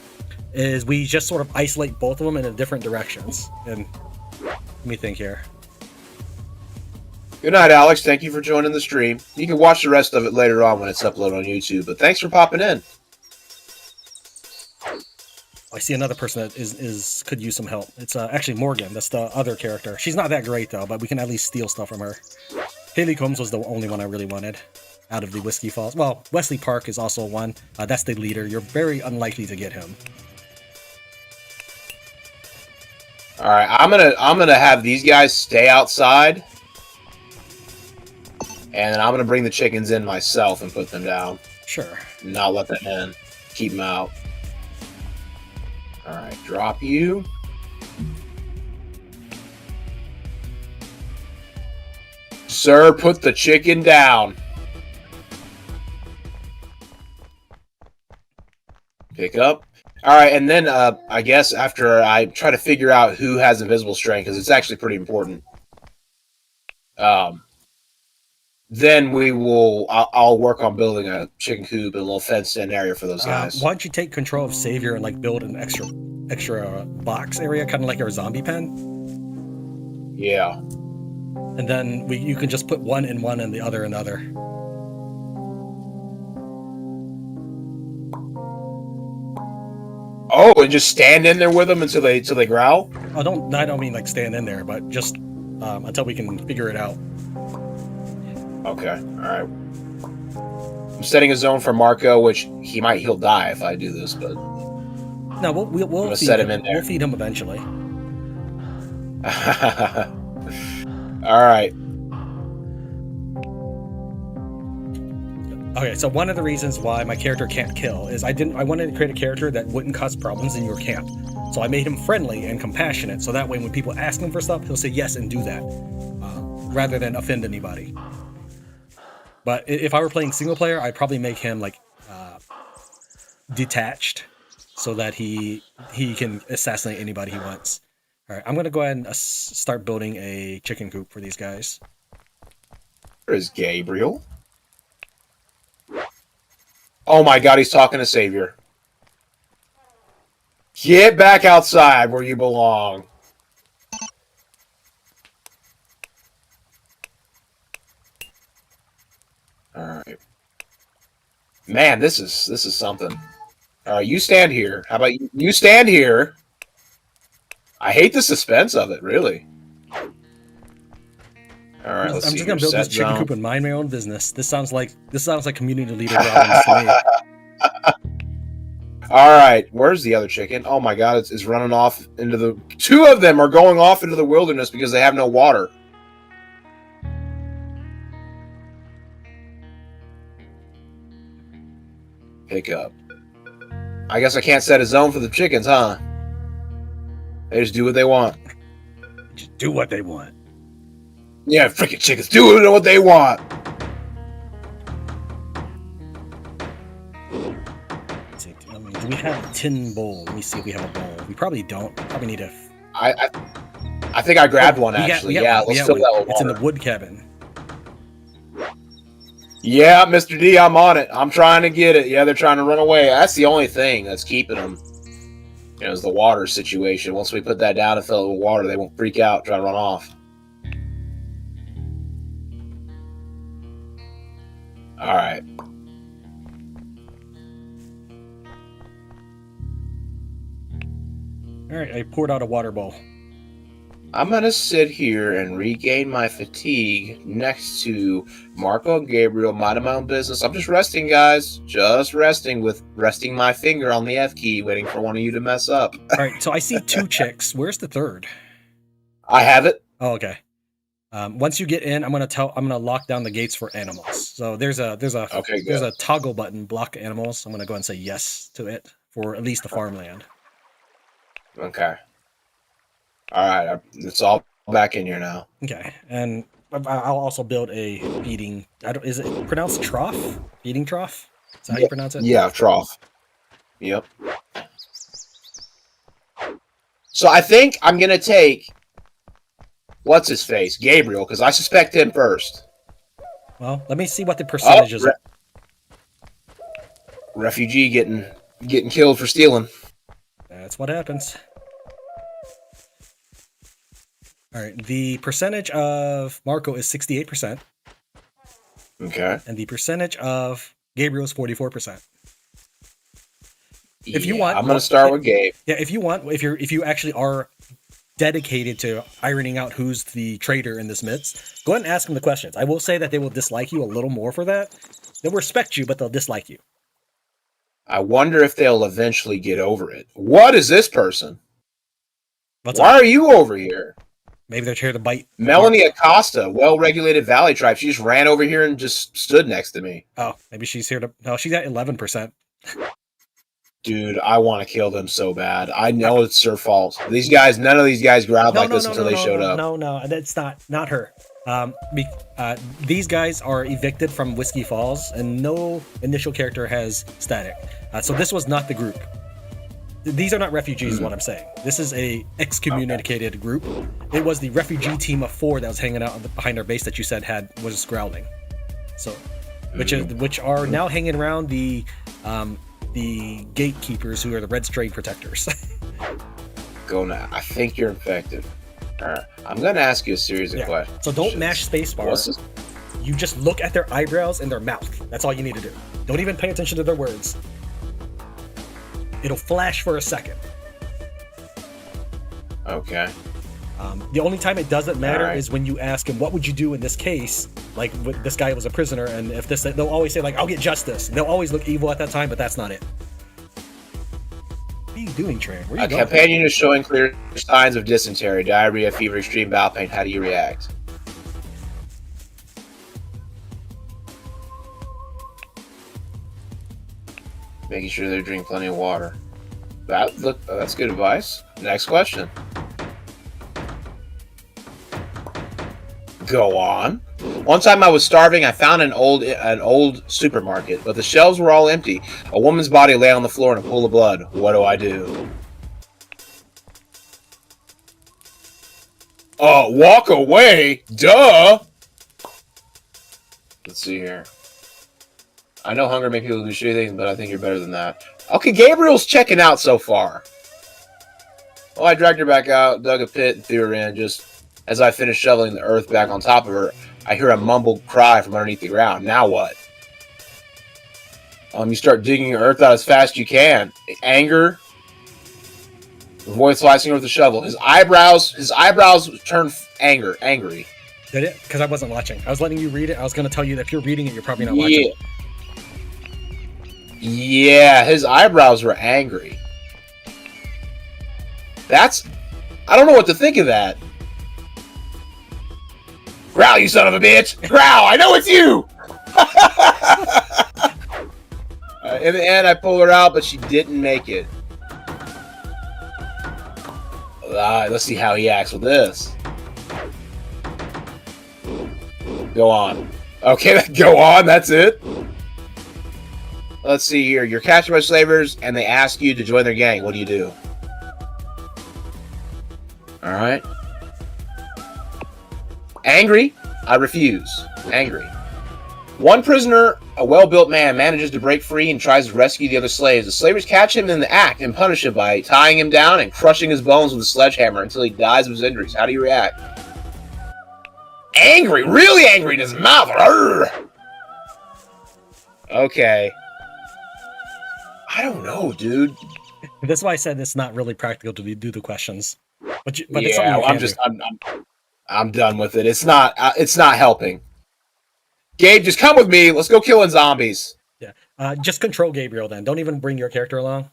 Is we just sort of isolate both of them in different directions. And let me think here. Good night, Alex. Thank you for joining the stream. You can watch the rest of it later on when it's uploaded on YouTube, but thanks for popping in. I see another person that could use some help. It's actually Morgan. That's the other character. She's not that great, though, but we can at least steal stuff from her. Haley Combs was the only one I really wanted out of the Whiskey Falls. Well, Wesley Park is also one. That's the leader. You're very unlikely to get him. All right, I'm gonna have these guys stay outside. And then I'm going to bring the chickens in myself and put them down. Sure. Not let them in. Keep them out. Alright, drop you. Sir, put the chicken down. Pick up. Alright, and then I guess after I try to figure out who has invisible strength, because it's actually pretty important. Then I'll work on building a chicken coop and a little fenced-in area for those guys. Why don't you take control of Savior and like build an extra box area, kind of like our zombie pen? Yeah. And then you can just put one and the other in the other. Oh, and just stand in there with them until they growl? I don't mean like stand in there, but just until we can figure it out. Okay, alright. I'm setting a zone for Marco, which he'll die if I do this, but... No, we'll set him in there. We'll feed him eventually. Alright. Okay, so one of the reasons why my character can't kill is I wanted to create a character that wouldn't cause problems in your camp. So I made him friendly and compassionate, so that way when people ask him for stuff, he'll say yes and do that, rather than offend anybody. But if I were playing single player, I'd probably make him like detached, so that he can assassinate anybody he wants. All right, I'm gonna go ahead and start building a chicken coop for these guys. Where is Gabriel? Oh my God, he's talking to Savior. Get back outside where you belong. Alright. Man, this is something. Alright, you stand here. How about you stand here? I hate the suspense of it, really. All right, let's I'm see just here. gonna build this Set chicken zone. coop and mind my own business. This sounds like community leader problems to me. All right, where's the other chicken? Oh my god, it's running off into the... Two of them are going off into the wilderness because they have no water. Pick up. I guess I can't set a zone for the chickens, huh? They just do what they want. Just do what they want. Yeah, freaking chickens do what they want. I mean, do we have a tin bowl? Let me see if we have a bowl. We probably don't. Probably need a... I think I grabbed one, actually. Yeah, let's fill that with It's in water. the wood cabin. Yeah, Mr. D, I'm on it. I'm trying to get it. Yeah, they're trying to run away. That's the only thing that's keeping them. You know, is the water situation. Once we put that down and fill it with water, they won't freak out, try to run off. All right. All right, I poured out a water bowl. I'm going to sit here and regain my fatigue next to Marco and Gabriel, minding my own business. I'm just resting, guys. Just resting with resting my finger on the F key, waiting for one of you to mess up. All right, so I see 2 chicks. Where's the third? I have it. Oh, okay. Once you get in, I'm gonna lock down the gates for animals. So there's a toggle button, block animals. I'm gonna go and say yes to it for at least the farmland. Okay. All right, it's all back in here now. Okay, and I'll also build a feeding. Is it pronounced trough? Feeding trough? Is that how you pronounce it? Yeah, trough. Yep. So I think I'm gonna take what's his face, Gabriel, because I suspect him first. Well, let me see what the percentage is. Refugee getting killed for stealing. That's what happens. All right, the percentage of Marco is 68%. Okay. And the percentage of Gabriel is 44%. If you want, I'm gonna start with Gabe. Yeah, if you want, if you actually are dedicated to ironing out who's the traitor in this midst, go ahead and ask them the questions. I will say that they will dislike you a little more for that. They'll respect you, but they'll dislike you. I wonder if they'll eventually get over it. What is this person? Why are you over here? Maybe they're here to bite. Melanie Acosta, well-regulated Valley tribe. She just ran over here and just stood next to me. Oh, maybe she's here to... No, she's at 11%. Dude, I want to kill them so bad. I know it's her fault. These guys, none of these guys growled like this until they showed up. No, that's not her. These guys are evicted from Whiskey Falls, and no initial character has static. So this was not the group. These are not refugees, is what I'm saying. This is a excommunicated group. It was the refugee team of 4 that was hanging out behind our base that you said was growling. So, which are now hanging around the gatekeepers, who are the red string protectors. Go now. I think you're infected. All right. I'm going to ask you a series of questions. So don't mash spacebar. You just look at their eyebrows and their mouth. That's all you need to do. Don't even pay attention to their words. It'll flash for a second. Okay. The only time it doesn't matter is when you ask him, what would you do in this case? Like, this guy was a prisoner, and if this, they'll always say, like, I'll get justice. And they'll always look evil at that time, but that's not it. What are you doing, Trey? Where are you going? A companion is showing clear signs of dysentery, diarrhea, fever, extreme bowel pain. How do you react? Making sure they drink plenty of water. That's good advice. Next question. Go on. One time I was starving. I found an old supermarket, but the shelves were all empty. A woman's body lay on the floor in a pool of blood. What do I do? Walk away. Duh. Let's see here. I know hunger makes people do shitty things, but I think you're better than that. Okay, Gabriel's checking out so far. Well, I dragged her back out, dug a pit, and threw her in. Just as I finished shoveling the earth back on top of her, I hear a mumbled cry from underneath the ground. Now what? You start digging your earth out as fast as you can. Anger. Avoid slicing her with the shovel. His eyebrows turn angry. Did it? Because I wasn't watching. I was letting you read it. I was going to tell you that if you're reading it, you're probably not watching. Yeah, his eyebrows were angry. I don't know what to think of that. Growl, you son of a bitch! Growl, I know it's you! In the end, I pulled her out, but she didn't make it. Let's see how he acts with this. Go on. Okay, go on, that's it. Let's see here. You're captured by slavers, and they ask you to join their gang. What do you do? Alright. Angry? I refuse. Angry. One prisoner, a well-built man, manages to break free and tries to rescue the other slaves. The slavers catch him in the act and punish him by tying him down and crushing his bones with a sledgehammer until he dies of his injuries. How do you react? Angry! Really angry in his mouth! Arrgh! Okay. I don't know, dude. That's why I said it's not really practical to do the questions. But Yeah, it's something you can do. I'm done with it. It's not helping. Gabe, just come with me. Let's go killing zombies. Yeah. Just control Gabriel then. Don't even bring your character along.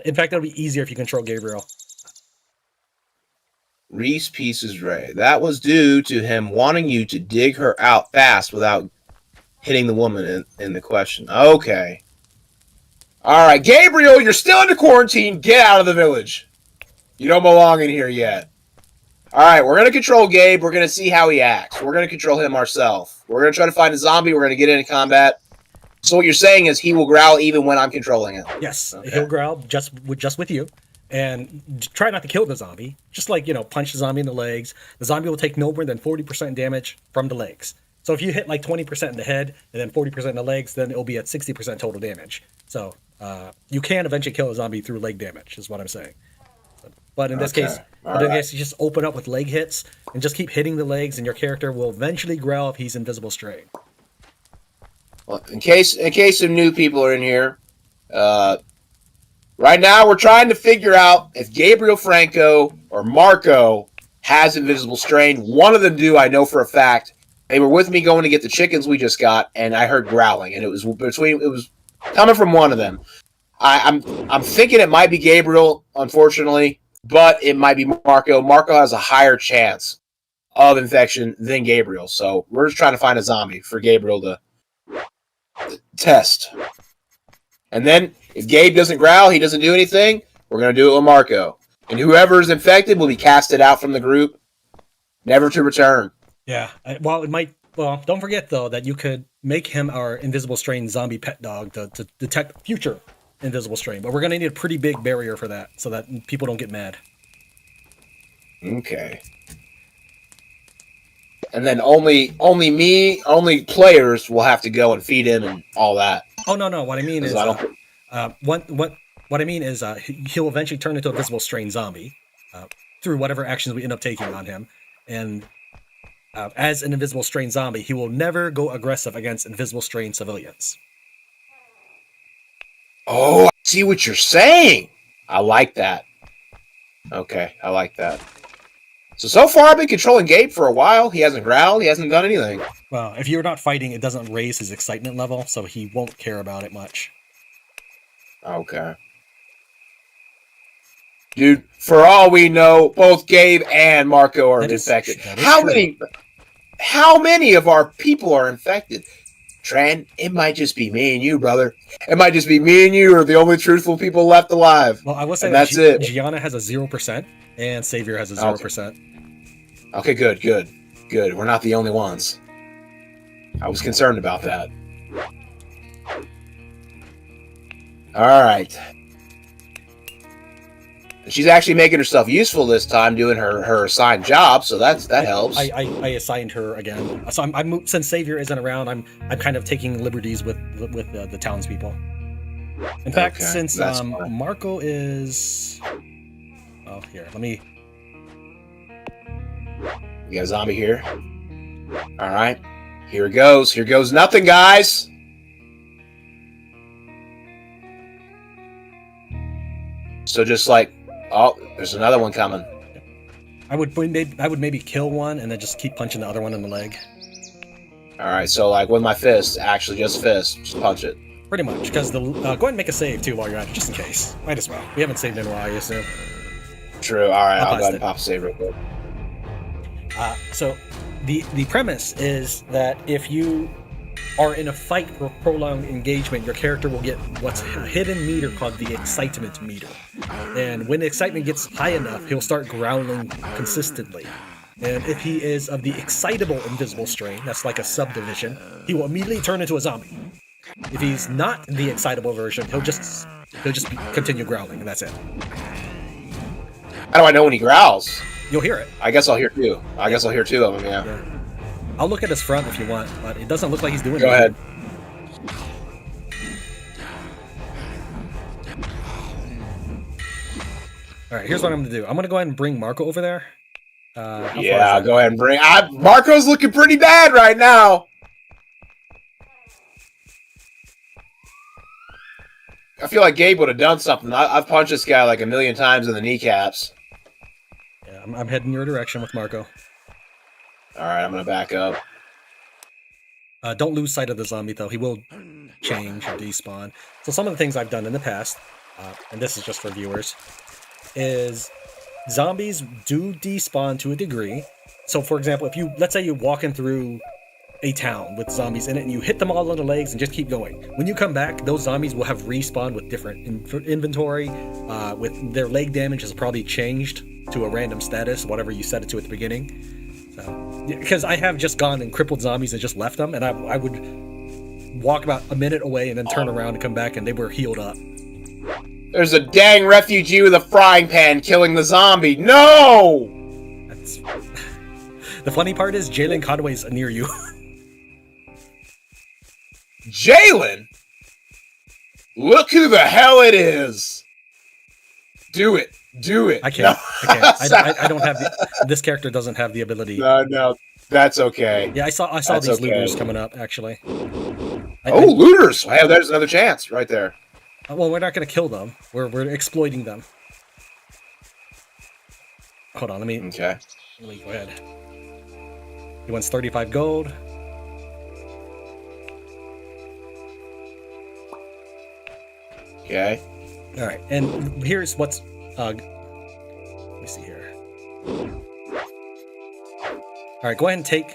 In fact, it'll be easier if you control Gabriel. Reese Pieces Ray. That was due to him wanting you to dig her out fast without hitting the woman in the question. Okay. All right, Gabriel, you're still under quarantine. Get out of the village. You don't belong in here yet. All right, we're going to control Gabe. We're going to see how he acts. We're going to control him ourselves. We're going to try to find a zombie. We're going to get into combat. So what you're saying is he will growl even when I'm controlling him. Yes, okay. He'll growl just with you. And try not to kill the zombie. Just like, punch the zombie in the legs. The zombie will take no more than 40% damage from the legs. So if you hit like 20% in the head and then 40% in the legs, then it'll be at 60% total damage. So you can eventually kill a zombie through leg damage, is what I'm saying. But in this case, you just open up with leg hits and just keep hitting the legs, and your character will eventually growl if he's invisible strain. Well, in case some new people are in here, right now we're trying to figure out if Gabriel Franco or Marco has invisible strain. One of them do, I know for a fact. They were with me going to get the chickens we just got, and I heard growling, and it was coming from one of them. I'm thinking it might be Gabriel, unfortunately, but it might be Marco. Marco has a higher chance of infection than Gabriel, so we're just trying to find a zombie for Gabriel to test. And then, if Gabe doesn't growl, he doesn't do anything, we're going to do it with Marco. And whoever is infected will be casted out from the group, never to return. Yeah, well, don't forget, though, that you could make him our invisible strain zombie pet dog to detect future invisible strain. But we're going to need a pretty big barrier for that so that people don't get mad. Okay. And then only players will have to go and feed him and all that. Oh, no. What I mean is... What I mean is he'll eventually turn into a visible strain zombie through whatever actions we end up taking on him. And as an invisible strain zombie, he will never go aggressive against invisible strain civilians. Oh, I see what you're saying. I like that. Okay, I like that. So far I've been controlling Gabe for a while. He hasn't growled. He hasn't done anything. Well, if you're not fighting, it doesn't raise his excitement level, so he won't care about it much. Okay. Dude, for all we know, both Gabe and Marco are infected. How many of our people are infected? Tran, it might just be me and you, brother. It might just be me and you are the only truthful people left alive. Well, I will say that's it. Gianna has a 0% and Savior has a 0%. Okay, good. We're not the only ones. I was concerned about that. All right. She's actually making herself useful this time, doing her assigned job, so that helps. I assigned her again. So I'm since Savior isn't around, I'm kind of taking liberties with the townspeople. In fact, since Marco is, here, let me. We got a zombie here. All right, here it goes. Here goes nothing, guys. So just like, oh, there's another one coming. I would maybe kill one and then just keep punching the other one in the leg. All right, so like with my fist, actually just fist, just punch it. Pretty much, because the go ahead and make a save too while you're at it, just in case. Might as well. We haven't saved in a while, I assume. True. All right, I'll go ahead it. and pop a save real quick. So the premise is that if you are in a fight for prolonged engagement, your character will get what's a hidden meter called the excitement meter. And when the excitement gets high enough, he'll start growling consistently. And if he is of the excitable invisible strain, that's like a subdivision, he will immediately turn into a zombie. If he's not the excitable version, he'll just continue growling, and that's it. How do I know when he growls? You'll hear it. I guess I'll hear two. I guess I'll hear two of them, yeah. I'll look at his front if you want, but it doesn't look like he's doing Go ahead. Alright, here's what I'm going to do. I'm going to go ahead and bring Marco over there. Yeah, go ahead and bring... Marco's looking pretty bad right now! I feel like Gabe would have done something. I've punched this guy like a million times in the kneecaps. Yeah, I'm heading your direction with Marco. Alright, I'm going to back up. Don't lose sight of the zombie, though. He will change or despawn. So some of the things I've done in the past, and this is just for viewers, is zombies do despawn to a degree. So, for example, if let's say you're walking through a town with zombies in it and you hit them all on the legs and just keep going. When you come back, those zombies will have respawned with different inventory, with their leg damage has probably changed to a random status, whatever you set it to at the beginning. So, because I have just gone and crippled zombies and just left them, and I would walk about a minute away and then turn around and come back and they were healed up. There's a dang refugee with a frying pan killing the zombie. No! That's... The funny part is Jalen Conway's near you. Jalen? Look who the hell it is! Do it. Do it. I can't. No. I can't. I don't have this character doesn't have the ability. No, that's okay. Yeah, I saw That's these okay. looters coming up, actually. Looters! Hey, there's another chance right there. Well, we're not going to kill them. We're exploiting them. Hold on, let me go ahead. He wants 35 gold. Okay. All right, and here's what's... let me see here. All right, go ahead and take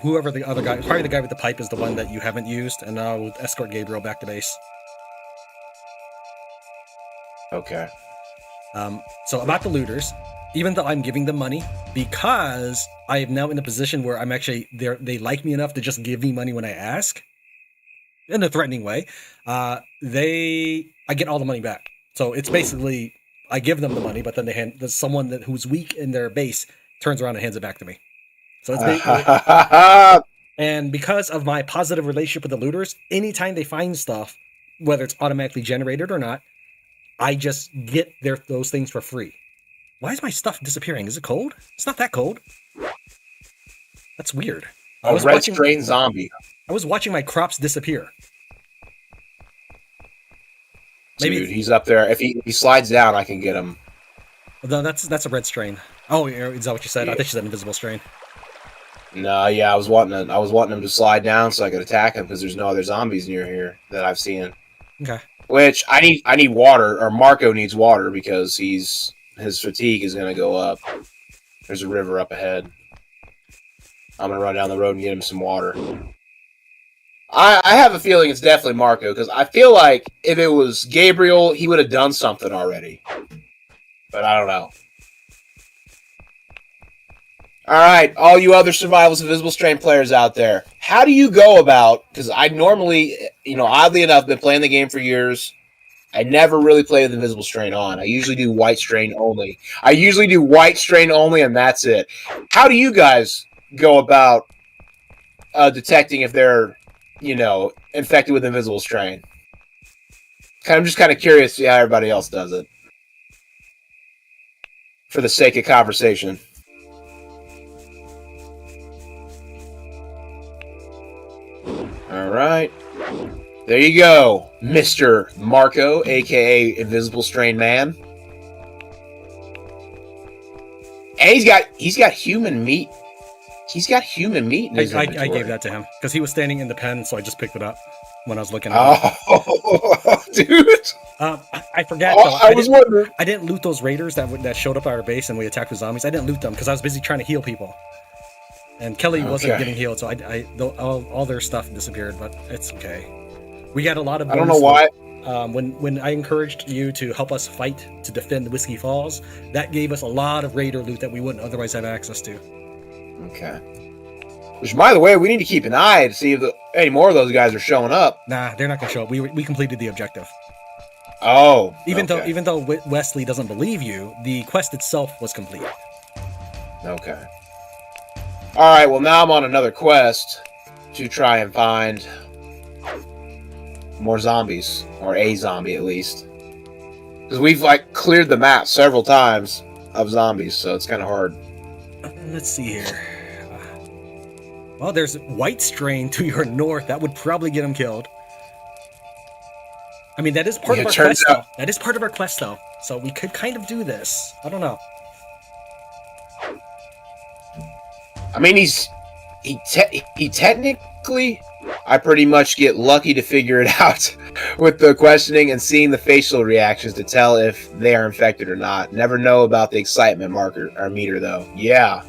whoever the other guy... Probably the guy with the pipe is the one that you haven't used, and I'll escort Gabriel back to base. Okay. So about the looters, even though I'm giving them money, because I am now in a position where I'm actually... They like me enough to just give me money when I ask, in a threatening way, I get all the money back. So it's basically, I give them the money, but then someone who's weak in their base turns around and hands it back to me. So it's basically, and because of my positive relationship with the looters, anytime they find stuff, whether it's automatically generated or not, I just get those things for free. Why is my stuff disappearing? Is it cold? It's not that cold. That's weird. A red strain zombie. I was watching my crops disappear. Dude, he's up there. If he slides down, I can get him. No, that's a red strain. Oh, is that what you said? Yeah. I thought you said invisible strain. No, yeah, I was wanting him to slide down so I could attack him because there's no other zombies near here that I've seen. Okay. Which I need water, or Marco needs water because his fatigue is gonna go up. There's a river up ahead. I'm gonna run down the road and get him some water. I have a feeling it's definitely Marco, because I feel like if it was Gabriel, he would have done something already. But I don't know. Alright, all you other Survivalist Invisible Strain players out there, how do you go about, because I normally, oddly enough, been playing the game for years. I never really play with Invisible Strain on. I usually do White Strain only. And that's it. How do you guys go about detecting if they're infected with invisible strain? I'm just kind of curious to see how everybody else does it. For the sake of conversation. Alright. There you go, Mr. Marco, aka Invisible Strain Man. And he's got human meat. He's got human meat in his inventory. I gave that to him because he was standing in the pen, so I just picked it up when I was looking at dude. I forgot. Oh, I was wondering. I didn't loot those raiders that showed up at our base and we attacked with zombies. I didn't loot them because I was busy trying to heal people. And Kelly wasn't getting healed, so all their stuff disappeared, but it's okay. We got a lot of. I don't know why. When I encouraged you to help us fight to defend Whiskey Falls, that gave us a lot of raider loot that we wouldn't otherwise have access to. Okay. Which, by the way, we need to keep an eye to see if any more of those guys are showing up. Nah, they're not gonna show up. We completed the objective. Oh. Even though Wesley doesn't believe you, the quest itself was complete. Okay. All right. Well, now I'm on another quest to try and find more zombies, or a zombie at least, because we've cleared the map several times of zombies, so it's kind of hard. Let's see here. Well, there's White Strain to your north. That would probably get him killed. I mean, that is part of our quest, though. That is part of our quest, though. So we could kind of do this. I don't know. I mean, he technically, I pretty much get lucky to figure it out with the questioning and seeing the facial reactions to tell if they are infected or not. Never know about the excitement marker or meter, though. Yeah.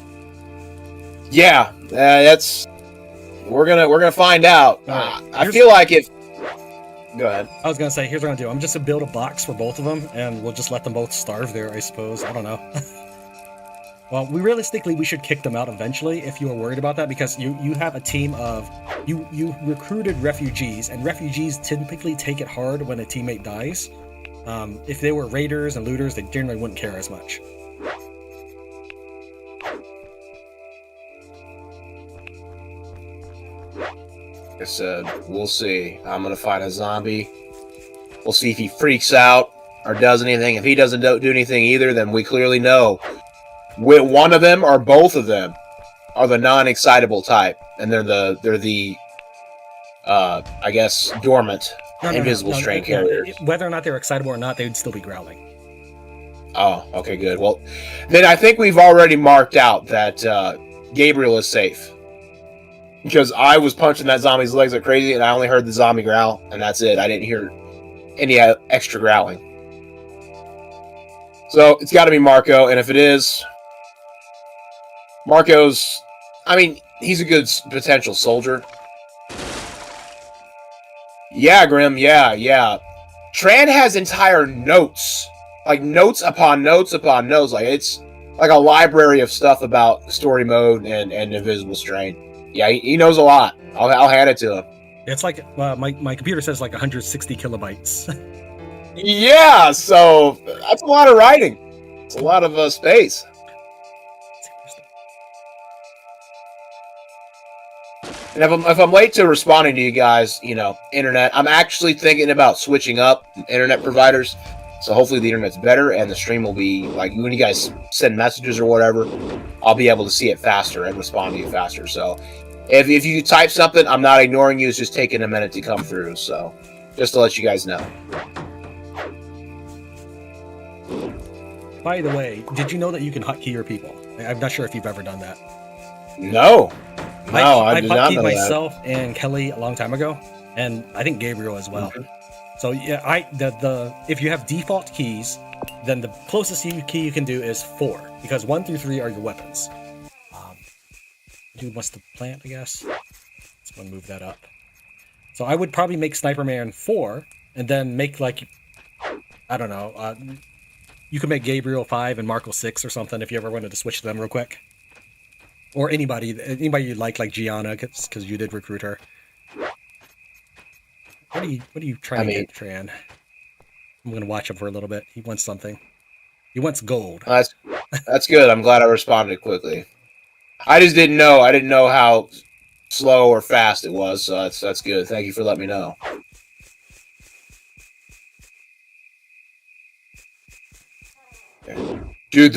That's we're gonna find out. I feel like if. Go ahead. I was gonna say, here's what I'm gonna do. I'm just gonna build a box for both of them, and we'll just let them both starve there, I suppose. I don't know. Well, realistically, we should kick them out eventually if you are worried about that, because you have a team of you recruited refugees, and refugees typically take it hard when a teammate dies. If they were raiders and looters, they generally wouldn't care as much. Like I said, we'll see. I'm gonna find a zombie. We'll see if he freaks out or does anything. If he doesn't do anything either, then we clearly know one of them or both of them are the non-excitable type, and they're the I guess dormant, invisible strain carriers. Whether or not they're excitable or not, they would still be growling. Oh, okay, good. Well, then I think we've already marked out that Gabriel is safe. Because I was punching that zombie's legs like crazy, and I only heard the zombie growl, and that's it. I didn't hear any extra growling. So it's got to be Marco, and if it is, Marco's, I mean, he's a good potential soldier. Yeah, Grim, yeah. Tran has entire notes, like notes upon notes upon notes. Like it's like a library of stuff about story mode and invisible strain. Yeah, he knows a lot. I'll hand it to him. It's like my computer says like 160 kilobytes. Yeah, so that's a lot of writing. It's a lot of space. And if I'm late to responding to you guys, internet, I'm actually thinking about switching up internet providers. So hopefully the internet's better and the stream will be like when you guys send messages or whatever, I'll be able to see it faster and respond to you faster. So if you type something, I'm not ignoring you. It's just taking a minute to come through. So just to let you guys know. By the way, did you know that you can hotkey your people? I'm not sure if you've ever done that. No, I did not know myself and Kelly a long time ago, and I think Gabriel as well. Mm-hmm. So yeah, if you have default keys, then the closest key you can do is 4, because 1 through 3 are your weapons. Dude wants to plant, I guess. Let's go and move that up. So I would probably make Sniper Man 4, and then make I don't know. You could make Gabriel 5 and Marco 6 or something if you ever wanted to switch them real quick. Or anybody you like Gianna, because you did recruit her. What are you trying to get, Tran? I'm gonna watch him for a little bit. He wants something. He wants gold. That's good. I'm glad I responded quickly. I just didn't know. I didn't know how slow or fast it was, so that's good. Thank you for letting me know. Dude,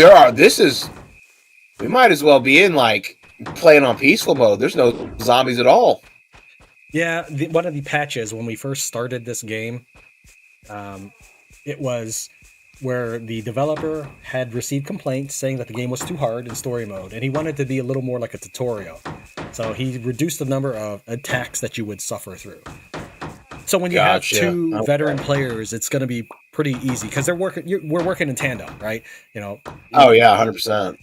we might as well be in playing on peaceful mode. There's no zombies at all. Yeah, one of the patches when we first started this game, it was where the developer had received complaints saying that the game was too hard in story mode, and he wanted to be a little more like a tutorial. So he reduced the number of attacks that you would suffer through. So when you have Gotcha. two Okay. veteran players, it's going to be pretty easy because we're working in tandem, right? You know. Oh yeah, 100%.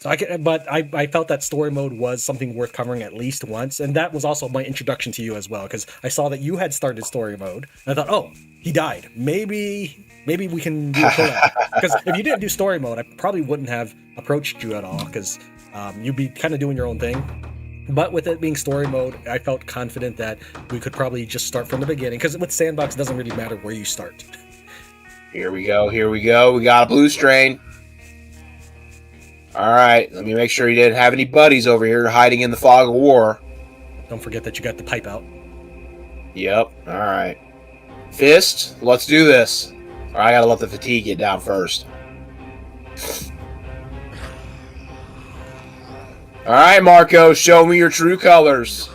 So I felt that story mode was something worth covering at least once, and that was also my introduction to you as well, because I saw that you had started story mode, and I thought, oh, he died. Maybe we can do a collab. Because if you didn't do story mode, I probably wouldn't have approached you at all, because you'd be kind of doing your own thing. But with it being story mode, I felt confident that we could probably just start from the beginning, because with sandbox, it doesn't really matter where you start. Here we go. Here we go. We got a blue strain. All right. Let me make sure he didn't have any buddies over here hiding in the fog of war. Don't forget that you got the pipe out. Yep. All right. Fist. Let's do this. All right, I gotta let the fatigue get down first. All right, Marco. Show me your true colors.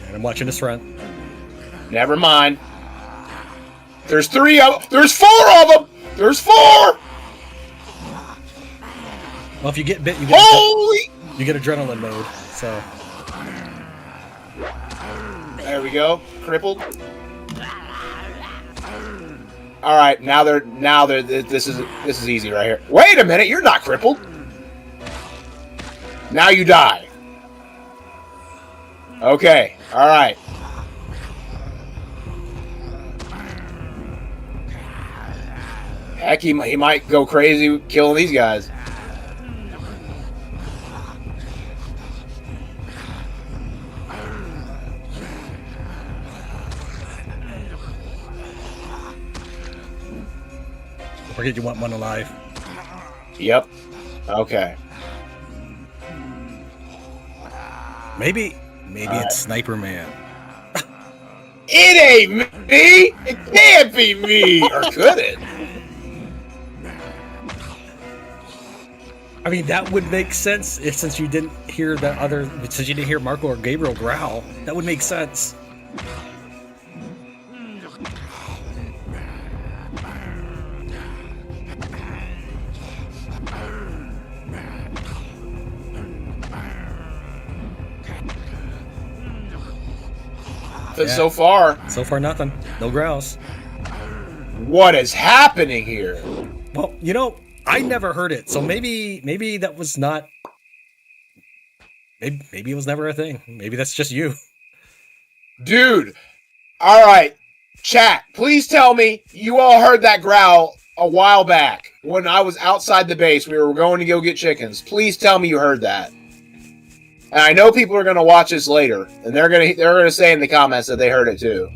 And I'm watching this front. Never mind. There's 3 of them. There's 4 of them. There's 4. Well, if you get bit, you get adrenaline mode. So there we go. Crippled. All right, now they're. This is easy right here. Wait a minute, you're not crippled. Now you die. Okay. All right. Heck, he might go crazy killing these guys. forget you want one alive. Yep. Okay. Maybe it's Sniper Man. It ain't me! It can't be me! Or could it? I mean, that would make sense since you didn't hear since you didn't hear Marco or Gabriel growl. That would make sense. But so far, nothing. No growls. What is happening here? Well, I never heard it, so maybe that was not. Maybe it was never a thing. Maybe that's just you. Dude. All right. Chat, please tell me you all heard that growl a while back when I was outside the base. We were going to go get chickens. Please tell me you heard that. And I know people are going to watch this later, and they're going to say in the comments that they heard it too.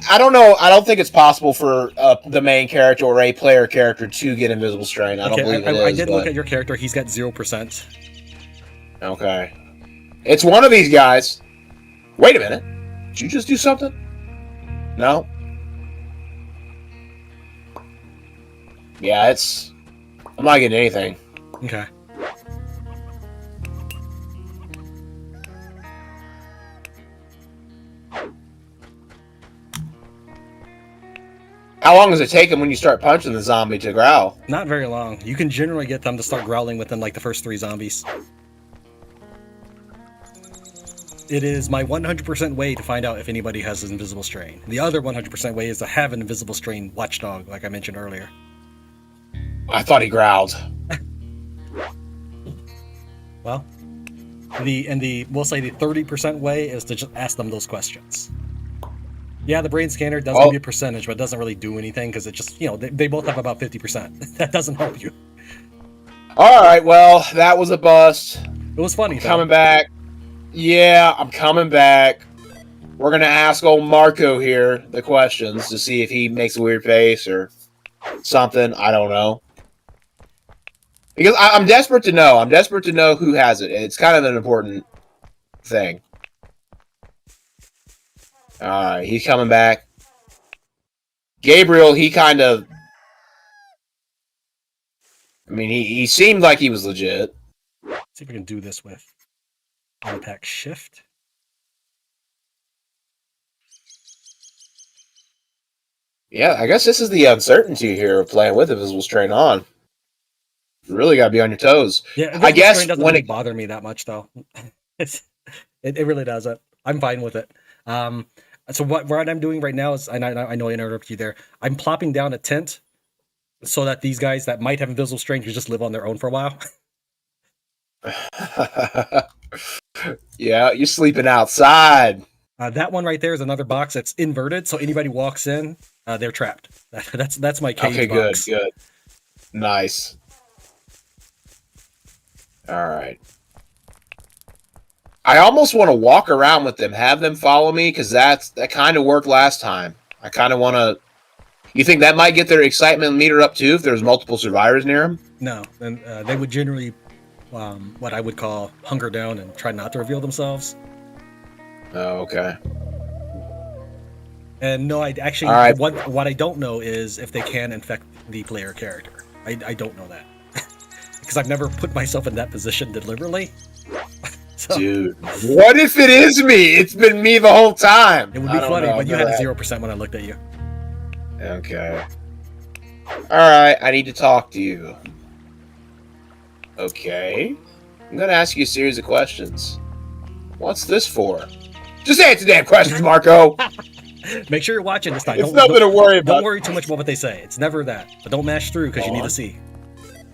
I don't know. I don't think it's possible for the main character or a player character to get invisible strain. I don't believe it is. I did look at your character. He's got 0%. Okay. It's one of these guys. Wait a minute. Did you just do something? No? Yeah, I'm not getting anything. Okay. How long does it take them when you start punching the zombie to growl? Not very long. You can generally get them to start growling within like the first 3 zombies. It is my 100% way to find out if anybody has an invisible strain. The other 100% way is to have an invisible strain watchdog, like I mentioned earlier. I thought he growled. Well, we'll say the 30% way is to just ask them those questions. Yeah, the brain scanner does give you a percentage, but it doesn't really do anything because it just, they both have about 50%. That doesn't help you. All right, well, that was a bust. It was funny. Coming back. Yeah, I'm coming back. We're going to ask old Marco here the questions to see if he makes a weird face or something. I don't know. Because I'm desperate to know. I'm desperate to know who has it. It's kind of an important thing. Alright, he's coming back. Gabriel, he kind of... I mean, he seemed like he was legit. Let's see if we can do this with attack shift. Yeah, I guess this is the uncertainty here of playing with Invisible Strain on. You really gotta be on your toes. Yeah, I Invisible guess Strain doesn't when really it bother me that much though. It really doesn't. I'm fine with it. So what I'm doing right now is, and I know I interrupted you there. I'm plopping down a tent so that these guys that might have invisible strength can just live on their own for a while. yeah, you're sleeping outside. That one right there is another box that's inverted, so anybody walks in, they're trapped. That's my cage Okay, good, box. good. Nice. Alright. I almost want to walk around with them, have them follow me, because that kind of worked last time. I kind of want to... You think that might get their excitement meter up too, if there's multiple survivors near them? No, and they would generally, what I would call hunker down and try not to reveal themselves. Oh, okay. And no, I actually, right. what I don't know is if they can infect the player character. I don't know that. Because I've never put myself in that position deliberately. So, dude, what if it is me? It's been me the whole time. It would be funny, but you had a 0% when I looked at you. Okay. Alright, I need to talk to you. Okay. I'm gonna ask you a series of questions. What's this for? Just answer damn questions, Marco! Make sure you're watching this time. It's nothing to worry about. Don't worry too much about what they say. It's never that. But don't mash through because you need to see.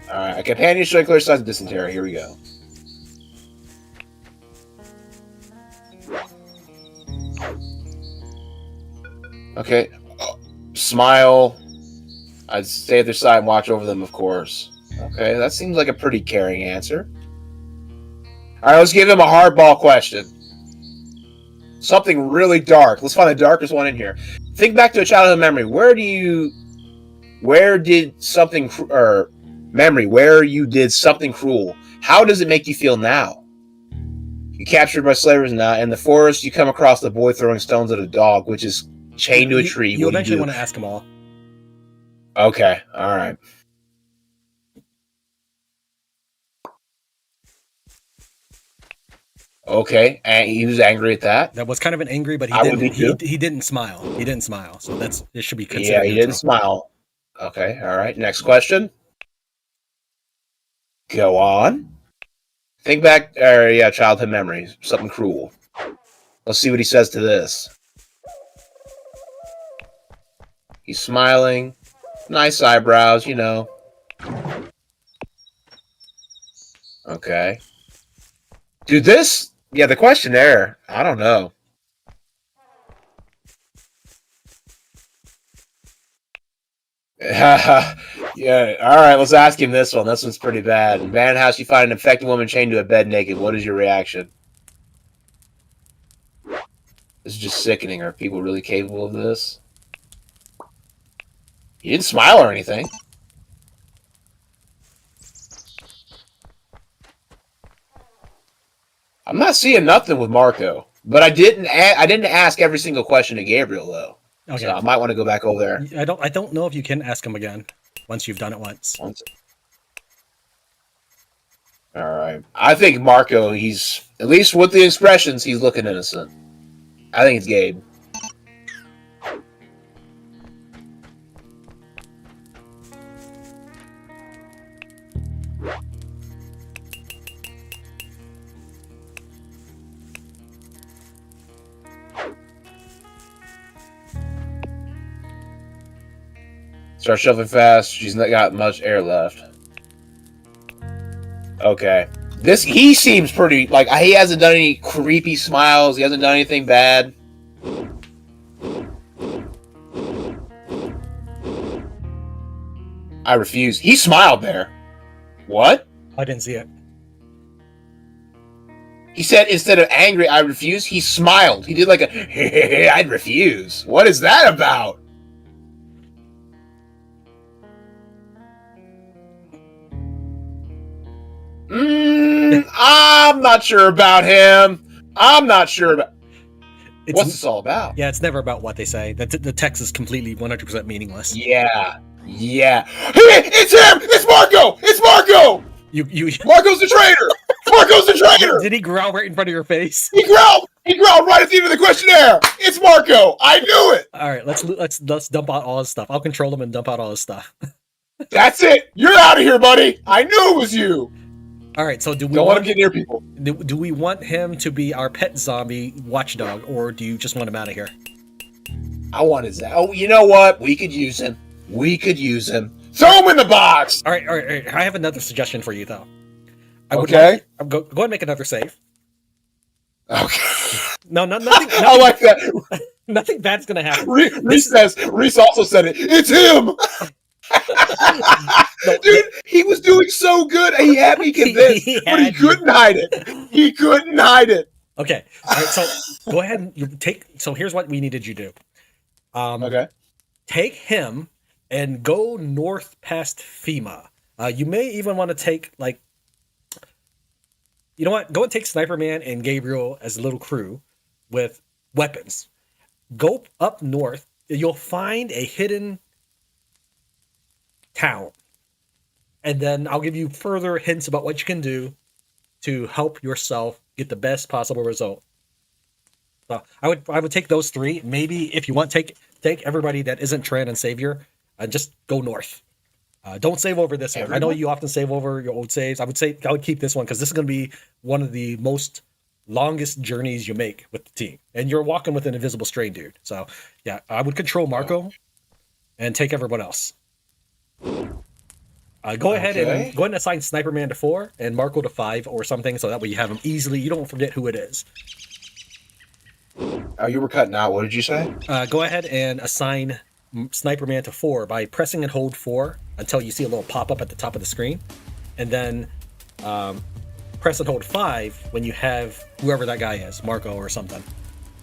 Alright, a companion strickler signs of dysentery. Here we go. Okay. Smile. I'd stay at their side and watch over them, of course. Okay, that seems like a pretty caring answer. Alright, let's give him a hardball question. Something really dark. Let's find the darkest one in here. Think back to a childhood memory. Where you did something cruel? How does it make you feel now? You captured by slavers now. In the forest, you come across the boy throwing stones at a dog, which is chained to a tree. You eventually want to ask them all. Okay, all right. Okay, and he was angry at that. That was kind of an angry, but he didn't smile. He didn't smile, so it should be considered. Yeah, he didn't smile. Okay, all right. Next question. Go on. Think back, childhood memories, something cruel. Let's see what he says to this. He's smiling. Nice eyebrows, you know. Okay. Dude, the questionnaire, I don't know. Yeah, alright, let's ask him this one. This one's pretty bad. In abandoned house, you find an infected woman chained to a bed naked. What is your reaction? This is just sickening. Are people really capable of this? He didn't smile or anything. I'm not seeing nothing with Marco, but I didn't ask every single question to Gabriel though. Okay. So I might want to go back over there. I don't know if you can ask him again once you've done it once. All right. I think Marco, he's at least with the expressions, he's looking innocent. I think it's Gabe. Start shuffling fast. She's not got much air left. Okay. He seems pretty, like, he hasn't done any creepy smiles. He hasn't done anything bad. I refuse. He smiled there. What? I didn't see it. He said instead of angry, I refuse, he smiled. He did like a, I'd refuse. What is that about? I'm not sure about him. I'm not sure about... What's this all about? Yeah, it's never about what they say. The text is completely 100% meaningless. Yeah. Yeah. Hey, it's him! It's Marco! It's Marco! You Marco's the traitor! Marco's the traitor! Did he growl right in front of your face? He growled! He growled right at the end of the questionnaire. It's Marco. I knew it. All right, let's dump out all his stuff. I'll control him and dump out all his stuff. That's it. You're out of here, buddy. I knew it was you. All right, so Don't let him get near people. Do we want him to be our pet zombie watchdog, or do you just want him out of here? I want his. Oh, you know what? We could use him. We could use him. Throw him in the box. All right. I have another suggestion for you, though. Go ahead and make another save. Okay. No, nothing. I like that. Nothing bad's gonna happen. Reese also said it. It's him. No, dude, he was doing so good. He had me convinced, but he couldn't hide it. He couldn't hide it. Okay. All right. So go ahead and you take. So here's what we needed you to do. Okay. Take him and go north past FEMA. You may even want to take you know what? Go and take Sniper Man and Gabriel as a little crew with weapons. Go up north. You'll find a hidden town. And then I'll give you further hints about what you can do to help yourself get the best possible result. So I would take those three. Maybe if you want, take everybody that isn't Tran and Savior and just go north. Don't save over this one. I know you often save over your old saves. I would keep this one because this is going to be one of the most longest journeys you make with the team. And you're walking with an invisible strain, dude. So yeah, I would control Marco and take everyone else. Go ahead and assign Sniper Man to 4 and Marco to 5 or something, so that way you have him easily. You don't forget who it is. Oh, you were cutting out. What did you say? Go ahead and assign Sniper Man to 4 by pressing and hold 4 until you see a little pop up at the top of the screen, and then press and hold 5 when you have whoever that guy is, Marco or something.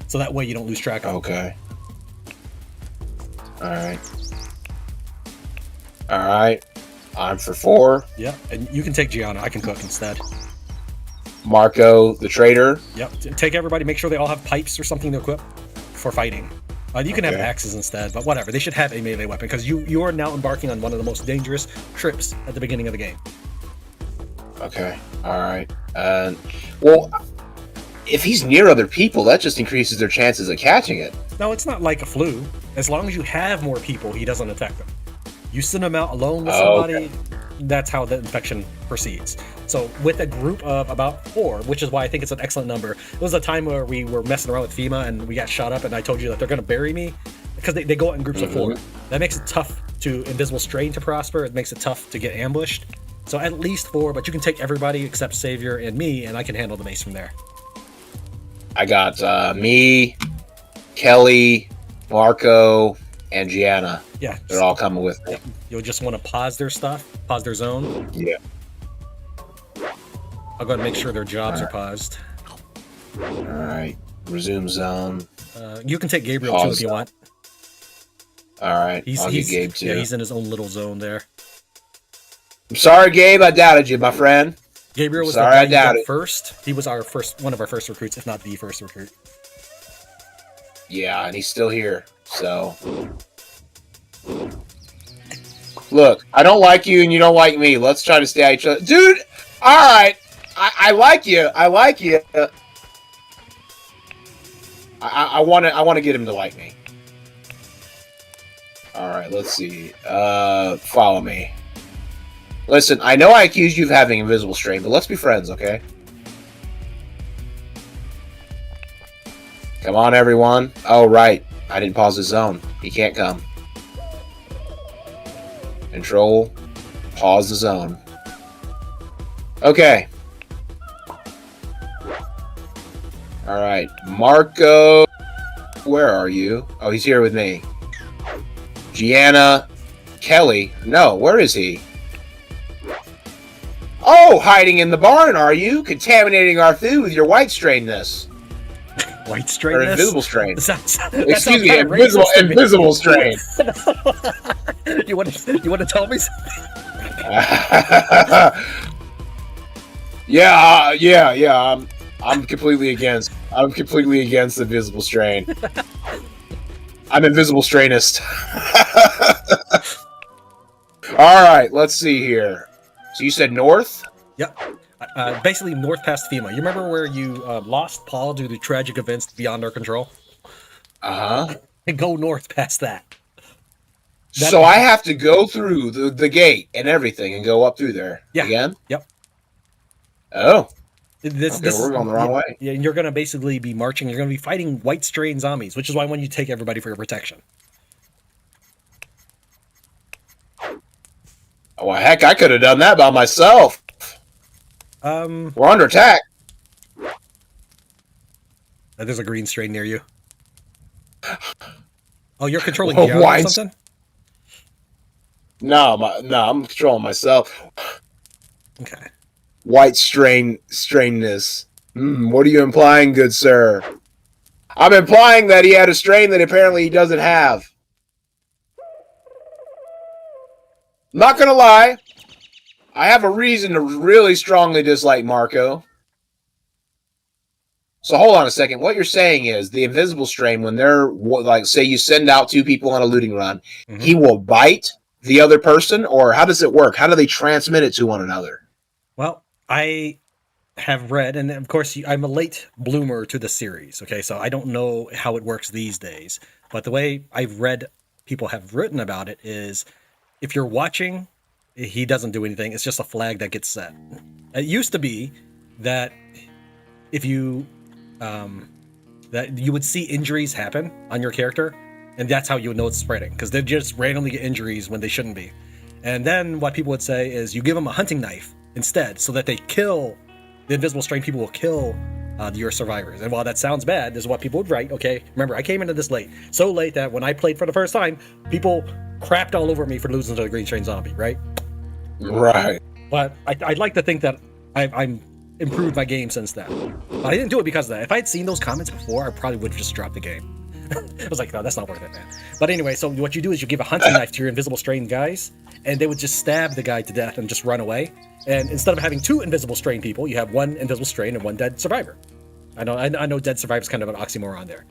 So that way you don't lose track of him. Okay. All right. I'm for 4. Yep, and you can take Gianna. I can cook instead. Marco, the traitor. Yep, take everybody. Make sure they all have pipes or something to equip for fighting. You can have axes instead, but whatever. They should have a melee weapon because you are now embarking on one of the most dangerous trips at the beginning of the game. Okay. All right. Well, if he's near other people, that just increases their chances of catching it. No, it's not like a flu. As long as you have more people, he doesn't attack them. You send him out alone with somebody, that's how the infection proceeds. So with a group of about 4, which is why I think it's an excellent number. It was a time where we were messing around with FEMA and we got shot up and I told you that they're going to bury me because they go out in groups of 4. That makes it tough to Invisible Strain to prosper. It makes it tough to get ambushed. So at least 4, but you can take everybody except Savior and me, and I can handle the base from there. I got me, Kelly, Marco, and Gianna. Yeah. They're all coming with me. You'll just want to pause their stuff, pause their zone. Yeah. I'll go ahead and make sure their jobs are paused. All right. Resume zone. You can take Gabriel too if you want. All right. I'll get Gabe too. Yeah, he's in his own little zone there. I'm sorry, Gabe. I doubted you, my friend. Gabriel was the guy you got first. He was one of our first recruits, if not the first recruit. Yeah, and he's still here. So, look, I don't like you and you don't like me. Let's try to stay at each other. Dude, all right. I like you. I like you. I want to get him to like me. All right, let's see. Follow me. Listen, I know I accused you of having invisible strain, but let's be friends, okay? Come on, everyone. Oh, right. I didn't pause the zone. He can't come. Control. Pause the zone. Okay. Alright. Marco. Where are you? Oh, he's here with me. Gianna. Kelly. No, where is he? Oh, hiding in the barn, are you? Contaminating our food with your white strainness. White strain? Or invisible strain. Excuse me, invisible strain. You want to tell me something? Yeah. I'm completely against the invisible strain. I'm invisible strainist. All right, let's see here. So you said north? Yep. basically north past FEMA. You remember where you lost Paul due to tragic events beyond our control? Uh-huh. And go north past that. So I have to go through the gate and everything and go up through there again? Yep. Oh. This we're going the wrong way. Yeah, and you're going to basically be marching. You're going to be fighting white strain zombies, which is why I want you to take everybody for your protection. Oh, well, heck, I could have done that by myself. We're under attack. There's a green strain near you. Oh, you're controlling Oh, Young or something? No, I'm controlling myself. Okay. White strainness. What are you implying, good sir? I'm implying that he had a strain that apparently he doesn't have. Not gonna lie, I have a reason to really strongly dislike Marco. So hold on a second. What you're saying is the invisible strain, when they're, like, say you send out 2 people on a looting run, he will bite the other person, or how does it work? How do they transmit it to one another? Well, I have read, and of course, I'm a late bloomer to the series, okay? So I don't know how it works these days. But the way I've read people have written about it is if you're watching, he doesn't do anything. It's just a flag that gets set. It used to be that if you that you would see injuries happen on your character, and that's how you would know it's spreading, because they just randomly get injuries when they shouldn't be. And then what people would say is you give them a hunting knife instead, so that they kill the invisible strain. People will kill your survivors. And while that sounds bad, this is what people would write. Okay, remember, I came into this late, so late that when I played for the first time, people crapped all over me for losing to the green strain zombie, right? Right. But I'd like to think that I'm improved my game since then. But I didn't do it because of that. If I had seen those comments before, I probably would have just dropped the game. I was like, no, that's not worth it, man. But anyway, so what you do is you give a hunting knife to your invisible strain guys, and they would just stab the guy to death and just run away. And instead of having 2 invisible strain people, you have 1 invisible strain and 1 dead survivor. I know dead survivor is kind of an oxymoron there.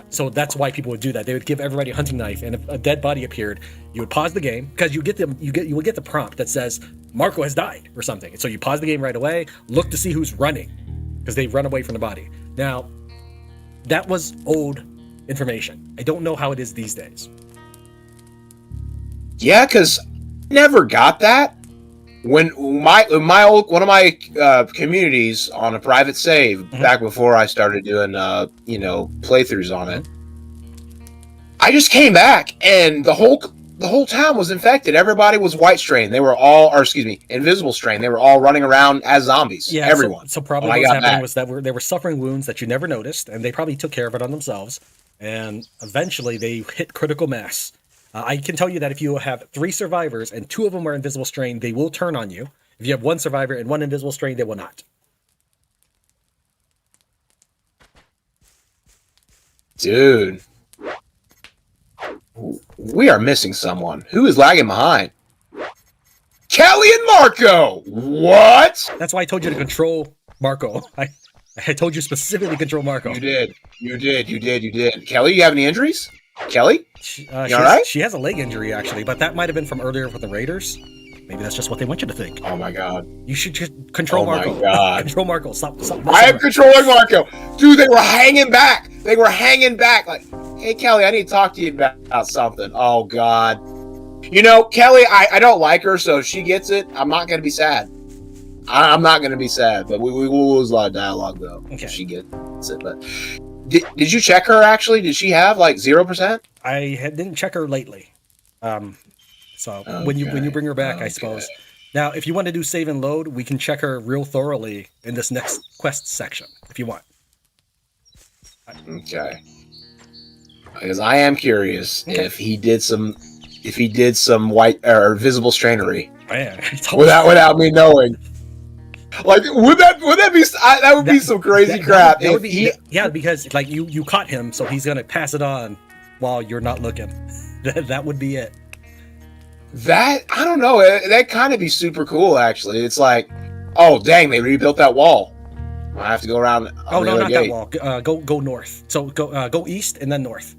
So that's why people would do that. They would give everybody a hunting knife, and if a dead body appeared, you would pause the game, because you will get the prompt that says Marco has died or something. So you pause the game right away, look to see who's running, because they run away from the body. Now, that was old information. I don't know how it is these days. Yeah, because never got that. When one of my communities on a private save back before I started doing playthroughs on it, I just came back and the whole town was infected. Everybody was white strain. They were all, invisible strain. They were all running around as zombies. Yeah, everyone. So probably what was happening was that they were suffering wounds that you never noticed, and they probably took care of it on themselves. And eventually they hit critical mass. I can tell you that if you have 3 survivors and 2 of them are invisible strain, they will turn on you. If you have 1 survivor and 1 invisible strain, they will not. Dude. We are missing someone. Who is lagging behind? Kelly and Marco! What? That's why I told you to control Marco. I told you specifically to control Marco. You did. Kelly, you have any injuries? Kelly? You all right? She has a leg injury, actually, but that might have been from earlier with the Raiders. Maybe that's just what they want you to think. Oh my god. You should just control Marco. Oh my god. Control Marco. Stop. I am controlling Marco. Dude, they were hanging back. Like, hey, Kelly, I need to talk to you about something. Oh god. You know, Kelly, I don't like her, so if she gets it, I'm not going to be sad. I'm not going to be sad, but we will lose a lot of dialogue, though, if she gets it. But did you check her, actually? Did she have, 0%? I didn't check her lately. So when you bring her back, I suppose. Now, if you want to do save and load, we can check her real thoroughly in this next quest section, if you want. Okay. Because I am curious if he did some white or visible strainery. Man, without me knowing. Like, would that be that would be some crazy crap. That would be, because you caught him, so he's gonna pass it on while you're not looking. That would be it. That, I don't know, that kind of be super cool, actually. It's like, oh dang, they rebuilt that wall. I have to go around. Oh no, not that wall. Go north. So go east and then north.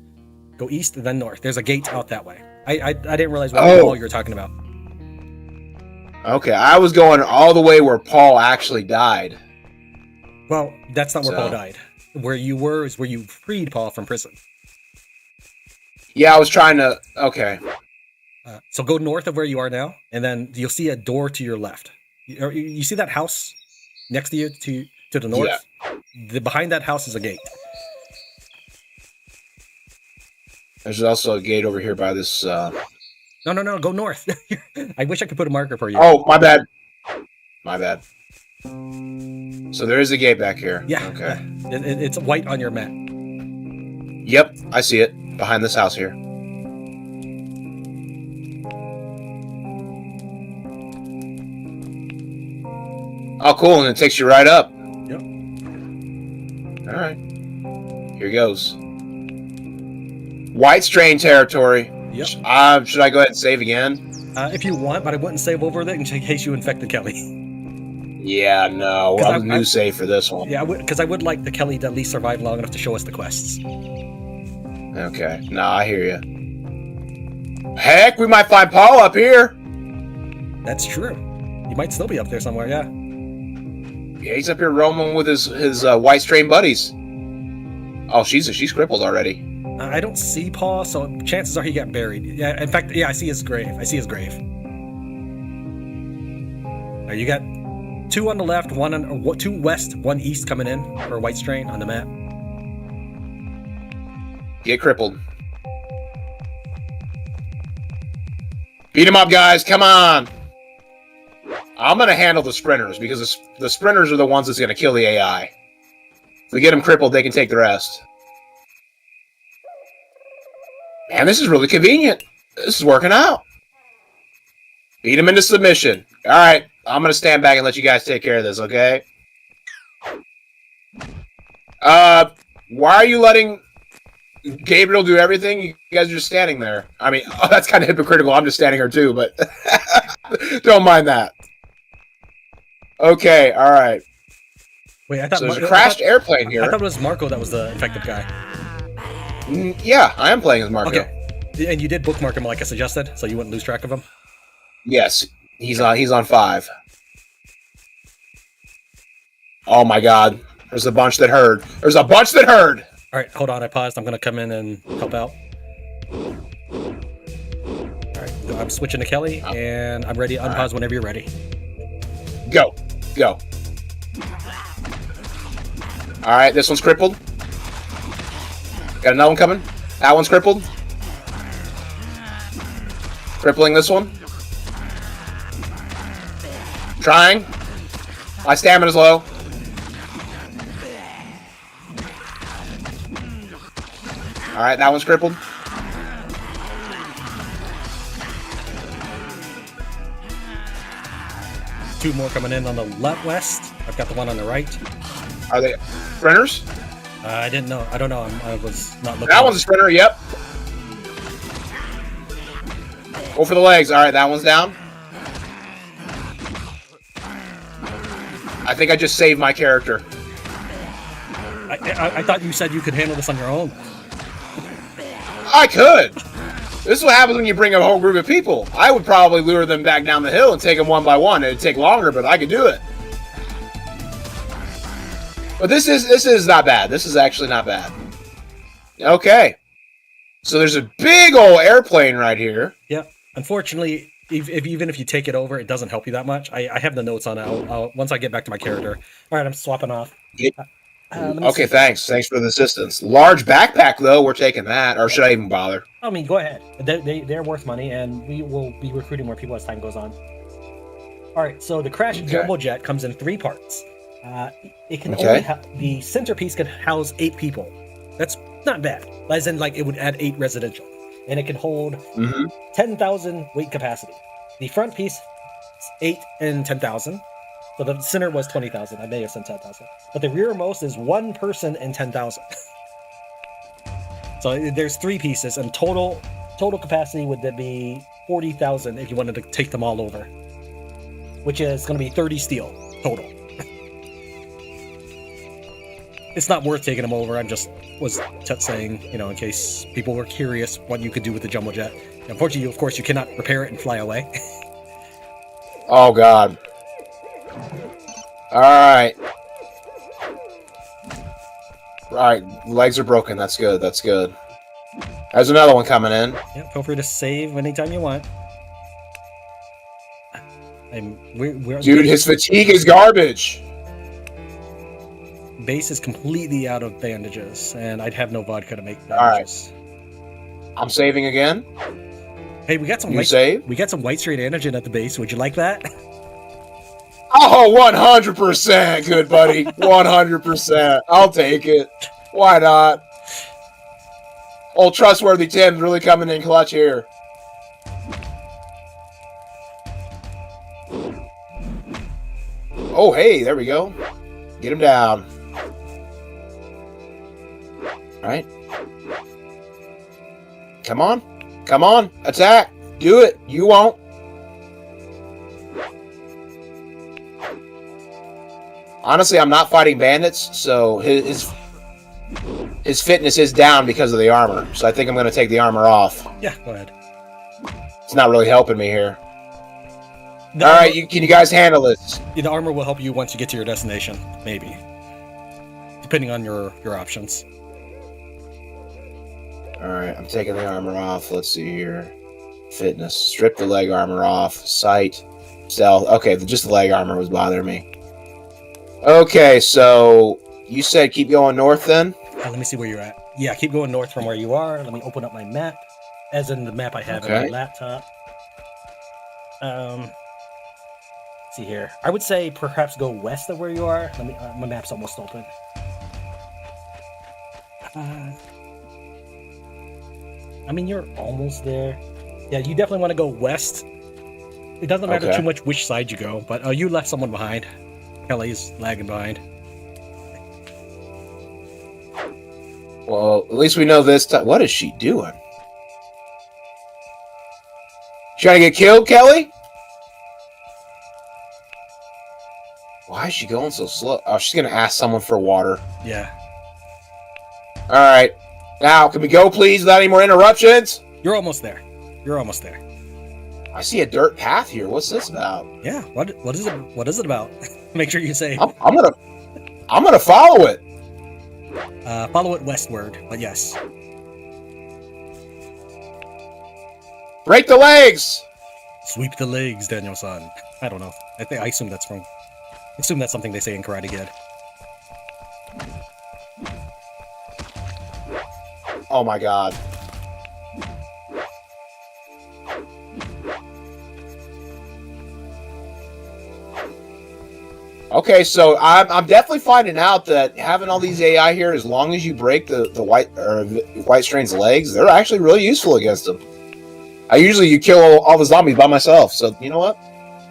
Go east and then north. There's a gate out that way. I didn't realize what wall you were talking about. Okay, I was going all the way where Paul actually died. Well, that's not where So- Paul died. Where you were is where you freed Paul from prison. Yeah, I was trying to... Okay. So go north of where you are now, and then you'll see a door to your left. You see that house next to you to the north? Yeah. Behind that house is a gate. There's also a gate over here by this... No, go north. I wish I could put a marker for you. Oh, my bad. My bad. So there is a gate back here. Yeah. Okay. It's white on your map. Yep, I see it. Behind this house here. Oh, cool, and it takes you right up. Yep. Alright. Here goes. White strain territory. Yep. Should I go ahead and save again? If you want, but I wouldn't save over there in case you infected Kelly. Yeah, no. I'm new save for this one. Yeah, because I would like the Kelly to at least survive long enough to show us the quests. Okay. Nah, I hear you. Heck, we might find Paul up here. That's true. He might still be up there somewhere, yeah. Yeah, he's up here roaming with his white strain buddies. Oh, she's crippled already. I don't see Paul, so chances are he got buried. Yeah, in fact, yeah, I see his grave. You got 2 on the left, 2 west, 1 east coming in for white strain on the map. Get crippled. Beat him up, guys. Come on. I'm going to handle the sprinters because the sprinters are the ones that's going to kill the AI. If we get them crippled, they can take the rest. Man, this is really convenient. This is working out. Beat him into submission. All right, I'm going to stand back and let you guys take care of this, okay? Why are you letting Gabriel do everything? You guys are just standing there. I mean, that's kind of hypocritical. I'm just standing here too, but don't mind that. Okay, all right. Wait, I thought so there's a crashed airplane here. I thought it was Marco that was the infected guy. Yeah, I am playing as Marco. Okay, and you did bookmark him like I suggested, so you wouldn't lose track of him. Yes, he's on 5. Oh my God, there's a bunch that heard. All right, hold on. I paused. I'm going to come in and help out. All right, I'm switching to Kelly, and I'm ready to unpause whenever you're ready. Go. All right, this one's crippled. Got another one coming. That one's crippled. Crippling this one. Trying. My stamina's low. All right, that one's crippled. Two more coming in on the left west. I've got the one on the right. Are they sprinters? I didn't know. I don't know. I was not looking. That one's a sprinter. Yep. Go for the legs. All right, that one's down. I think I just saved my character. I thought you said you could handle this on your own. I could. This is what happens when you bring a whole group of people. I would probably lure them back down the hill and take them one by one. It'd take longer, but I could do it. But this is not bad. This is actually not bad. Okay. So there's a big old airplane right here. Yeah. Unfortunately, even if you take it over, it doesn't help you that much. I have the notes on it. Once I get back to my character. All right, I'm swapping off. Yeah. Okay, thanks. Thanks for the assistance. Large backpack, though. We're taking that. Or should I even bother? I mean, go ahead. They're worth money, and we will be recruiting more people as time goes on. All right, so the crash jumbo jet comes in 3 parts. It can only the centerpiece can house 8 people. That's not bad. As in, like, it would add 8 residential. And it can hold 10,000 weight capacity. The front piece, 8 and 10,000. So the center was 20,000. I may have said 10,000. But the rearmost is 1 person and 10,000. So there's 3 pieces, and total capacity would be 40,000 if you wanted to take them all over. Which is going to be 30 steel total. It's not worth taking them over. I just was saying, in case people were curious what you could do with the jumbo jet. Unfortunately, of course, you cannot repair it and fly away. Oh, God. Alright. Alright, legs are broken. That's good, that's good. There's another one coming in. Yeah, feel free to save anytime you want. Dude, his fatigue is garbage! Base is completely out of bandages, and I'd have no vodka to make bandages. Alright. I'm saving again. Hey, we got some save? We got some white straight antigen at the base. Would you like that? Oh, 100%, good buddy. 100%. I'll take it. Why not? Old trustworthy Tim's really coming in clutch here. Oh, hey, there we go. Get him down. All right. Come on. Come on. Attack. Do it. You won't. Honestly, I'm not fighting bandits, so his fitness is down because of the armor. So I think I'm going to take the armor off. Yeah, go ahead. It's not really helping me here. All right, can you guys handle this? The armor will help you once you get to your destination, maybe. Depending on your options. All right, I'm taking the armor off. Let's see here. Fitness. Strip the leg armor off. Sight. Stealth. Okay, just the leg armor was bothering me. Okay, so you said keep going north then? Let me see where you're at. Yeah, keep going north from where you are. Let me open up my map. As in the map I have on my laptop. Let's see here. I would say perhaps go west of where you are. Let me. My map's almost open. I mean, you're almost there. Yeah, you definitely want to go west. It doesn't matter too much which side you go, but you left someone behind. Kelly's lagging behind. Well, at least we know this time. What is she doing? Trying to get killed, Kelly? Why is she going so slow? Oh, she's going to ask someone for water. Yeah. All right. Now, can we go, please, without any more interruptions? You're almost there. You're almost there. I see a dirt path here. What's this about? Yeah. What is it? What is it about? Make sure you say. I'm gonna follow it. Follow it westward, but yes. Break the legs. Sweep the legs, Daniel-san. I don't know. I assume that's from. I assume that's something they say in Karate Kid. Oh my god. Okay, so I'm definitely finding out that having all these AI here, as long as you break the white strain's legs, they're actually really useful against them. You kill all the zombies by myself, so you know what?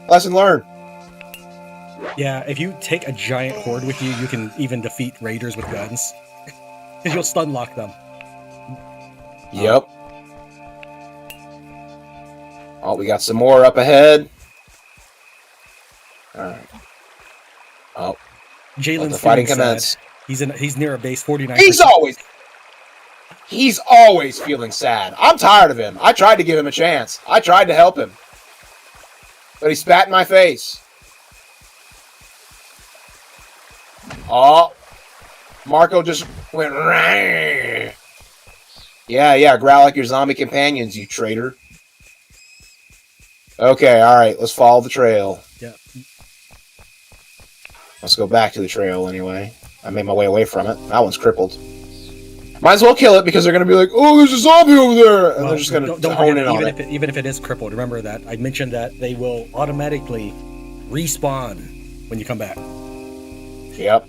Lesson learned. Yeah, if you take a giant horde with you, you can even defeat raiders with guns. Because you'll stun lock them. Yep. Oh, we got some more up ahead. Alright. Oh. Jalen's fighting feeling commence. Sad. He's near a base 49%. He's always feeling sad. I'm tired of him. I tried to give him a chance. I tried to help him. But he spat in my face. Oh. Marco just went. Rah. Yeah, growl like your zombie companions, you traitor. Okay, alright, let's follow the trail. Yeah. Let's go back to the trail anyway. I made my way away from it. That one's crippled. Might as well kill it because they're going to be like, oh, there's a zombie over there! And they're just going to hone in on it. Even if it is crippled, remember that I mentioned that they will automatically respawn when you come back. Yep.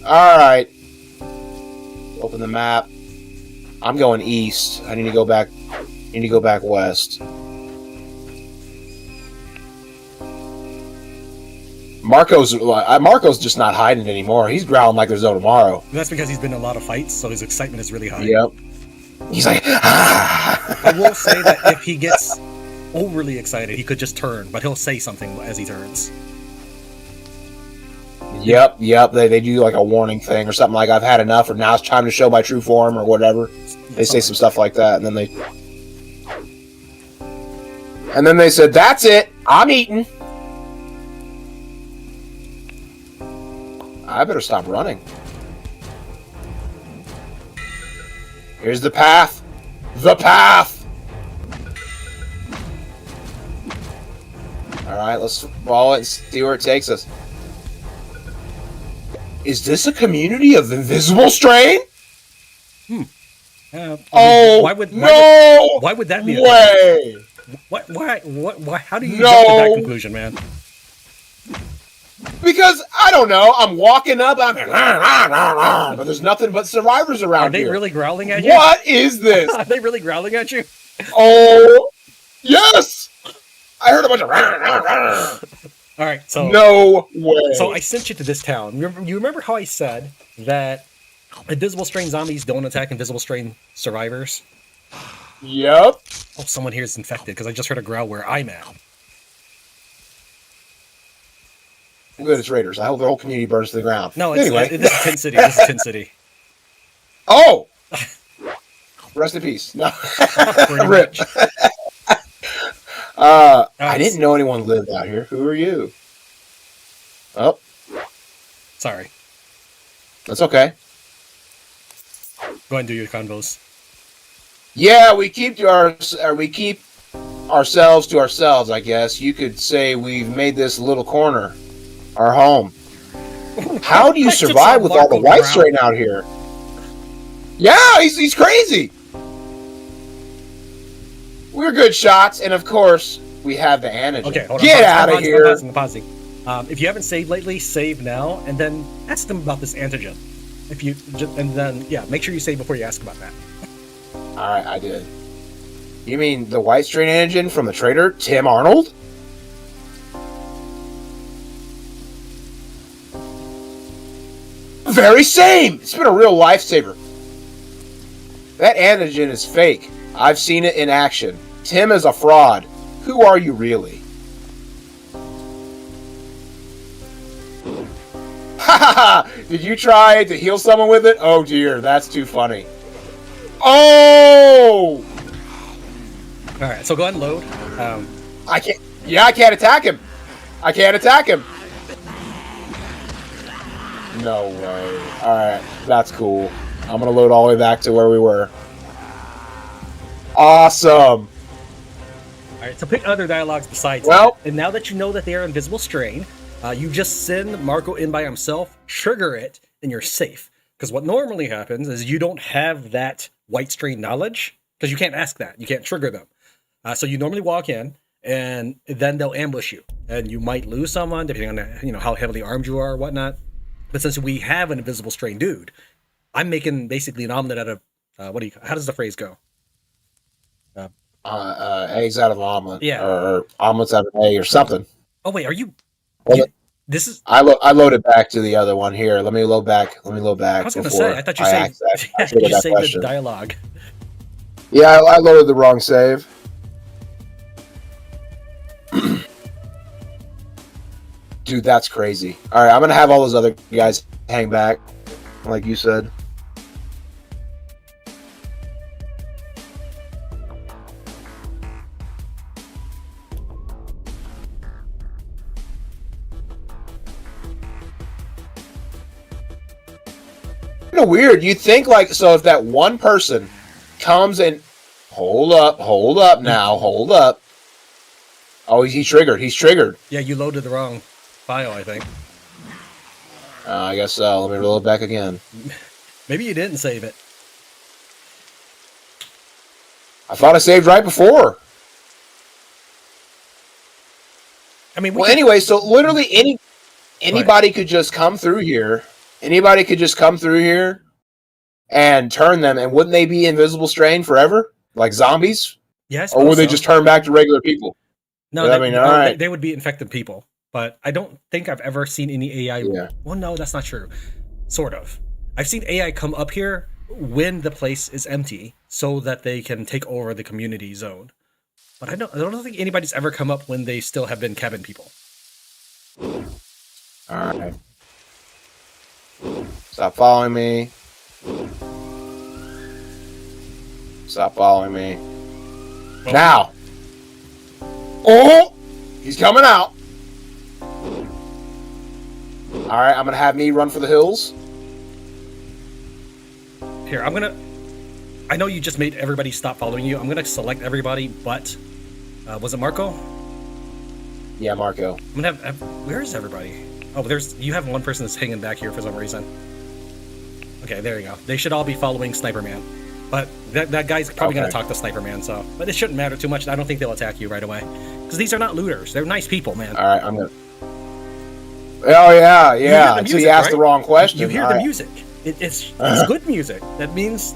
Alright. Open the map. I'm going east. I need to go back. West. Marco's just not hiding anymore. He's growling like there's no tomorrow. And that's because he's been in a lot of fights, so his excitement is really high. Yep. He's like, ah. I will say that if he gets overly excited, he could just turn, but he'll say something as he turns. Yep. They do like a warning thing or something like I've had enough, or now it's time to show my true form or whatever. They say some stuff like that, and then they. And then they said, "That's it. I'm eating." I better stop running. Here's the path. The path! Alright, let's follow it and see where it takes us. Is this a community of invisible strain? Why would that be? Way! Why? How do you get to that conclusion, man? Because, I don't know, I'm walking up, but there's nothing but survivors around here. Are they really growling at you? What is this? Are they really growling at you? Oh, yes! I heard a bunch of... Alright, so... No way. So I sent you to this town. You remember how I said that invisible strain zombies don't attack invisible strain survivors? Yep. Oh, someone here is infected, because I just heard a growl where I'm at. Good, it's raiders. I hope the whole community burns to the ground. No, it's, anyway. This is Tin City. This is Tin City. Oh! Rest in peace. No. Rip. I didn't know anyone lived out here. Who are you? Oh. Sorry. That's okay. Go ahead and do your convos. Yeah, we keep ourselves to ourselves, I guess. You could say we've made this little corner our home. How do you survive with all the white strain out here? Yeah, he's crazy. We're good shots, and of course, we have the antigen. Okay, hold on. Get out of here. I'm pausing. If you haven't saved lately, save now, and then ask them about this antigen. Make sure you save before you ask about that. All right, I did. You mean the white strain antigen from the traitor, Tim Arnold? Very same! It's been a real lifesaver. That antigen is fake. I've seen it in action. Tim is a fraud. Who are you really? Ha ha ha! Did you try to heal someone with it? Oh dear, that's too funny. Oh! Alright, so go ahead and load. I can't attack him. I can't attack him. No way. Alright, that's cool. I'm gonna load all the way back to where we were. Awesome! Alright, so pick other dialogues besides that. And now that you know that they are invisible strain, you just send Marco in by himself, trigger it, and you're safe. Because what normally happens is you don't have that white strain knowledge, because you can't ask that. You can't trigger them. So you normally walk in, and then they'll ambush you. And you might lose someone, depending on how heavily armed you are or whatnot. But since we have an invisible strain dude, I'm making basically an omelet out of, how does the phrase go? Eggs out of an omelet. Yeah. Or omelets out of an egg or something. Oh, wait, are you... this is... I loaded back to the other one here. Let me load back. I was going to say, I thought you saved the dialogue. Yeah, I loaded the wrong save. Dude, that's crazy. Alright, I'm going to have all those other guys hang back, like you said. Kind of weird. You'd think so if that one person comes and hold up now. Oh, he's triggered. Yeah, you loaded the wrong file, I think. I guess so. Let me roll it back again. Maybe you didn't save it. I thought I saved right before. I mean, anyway, so literally anybody could just come through here. Anybody could just come through here and turn them, and wouldn't they be invisible strain forever? Like zombies? Yes. Or would they just turn back to regular people? No, they would be infected people. But I don't think I've ever seen any AI. Yeah. Well, no, that's not true. Sort of. I've seen AI come up here when the place is empty so that they can take over the community zone. But I don't think anybody's ever come up when they still have been cabin people. Alright. Stop following me. Stop following me. Now! Oh! He's coming out. Alright, I'm gonna have me run for the hills. Here, I know you just made everybody stop following you. I'm gonna select everybody, but was it Marco? Yeah, Marco. I'm gonna have where is everybody? Oh, you have one person that's hanging back here for some reason. Okay, there you go. They should all be following Sniper Man, but that guy's probably gonna talk to Sniper Man. So, but it shouldn't matter too much. I don't think they'll attack you right away because these are not looters. They're nice people, man. All right, I'm gonna. Oh yeah. Until you ask the wrong question. You hear the music. It's good music. That means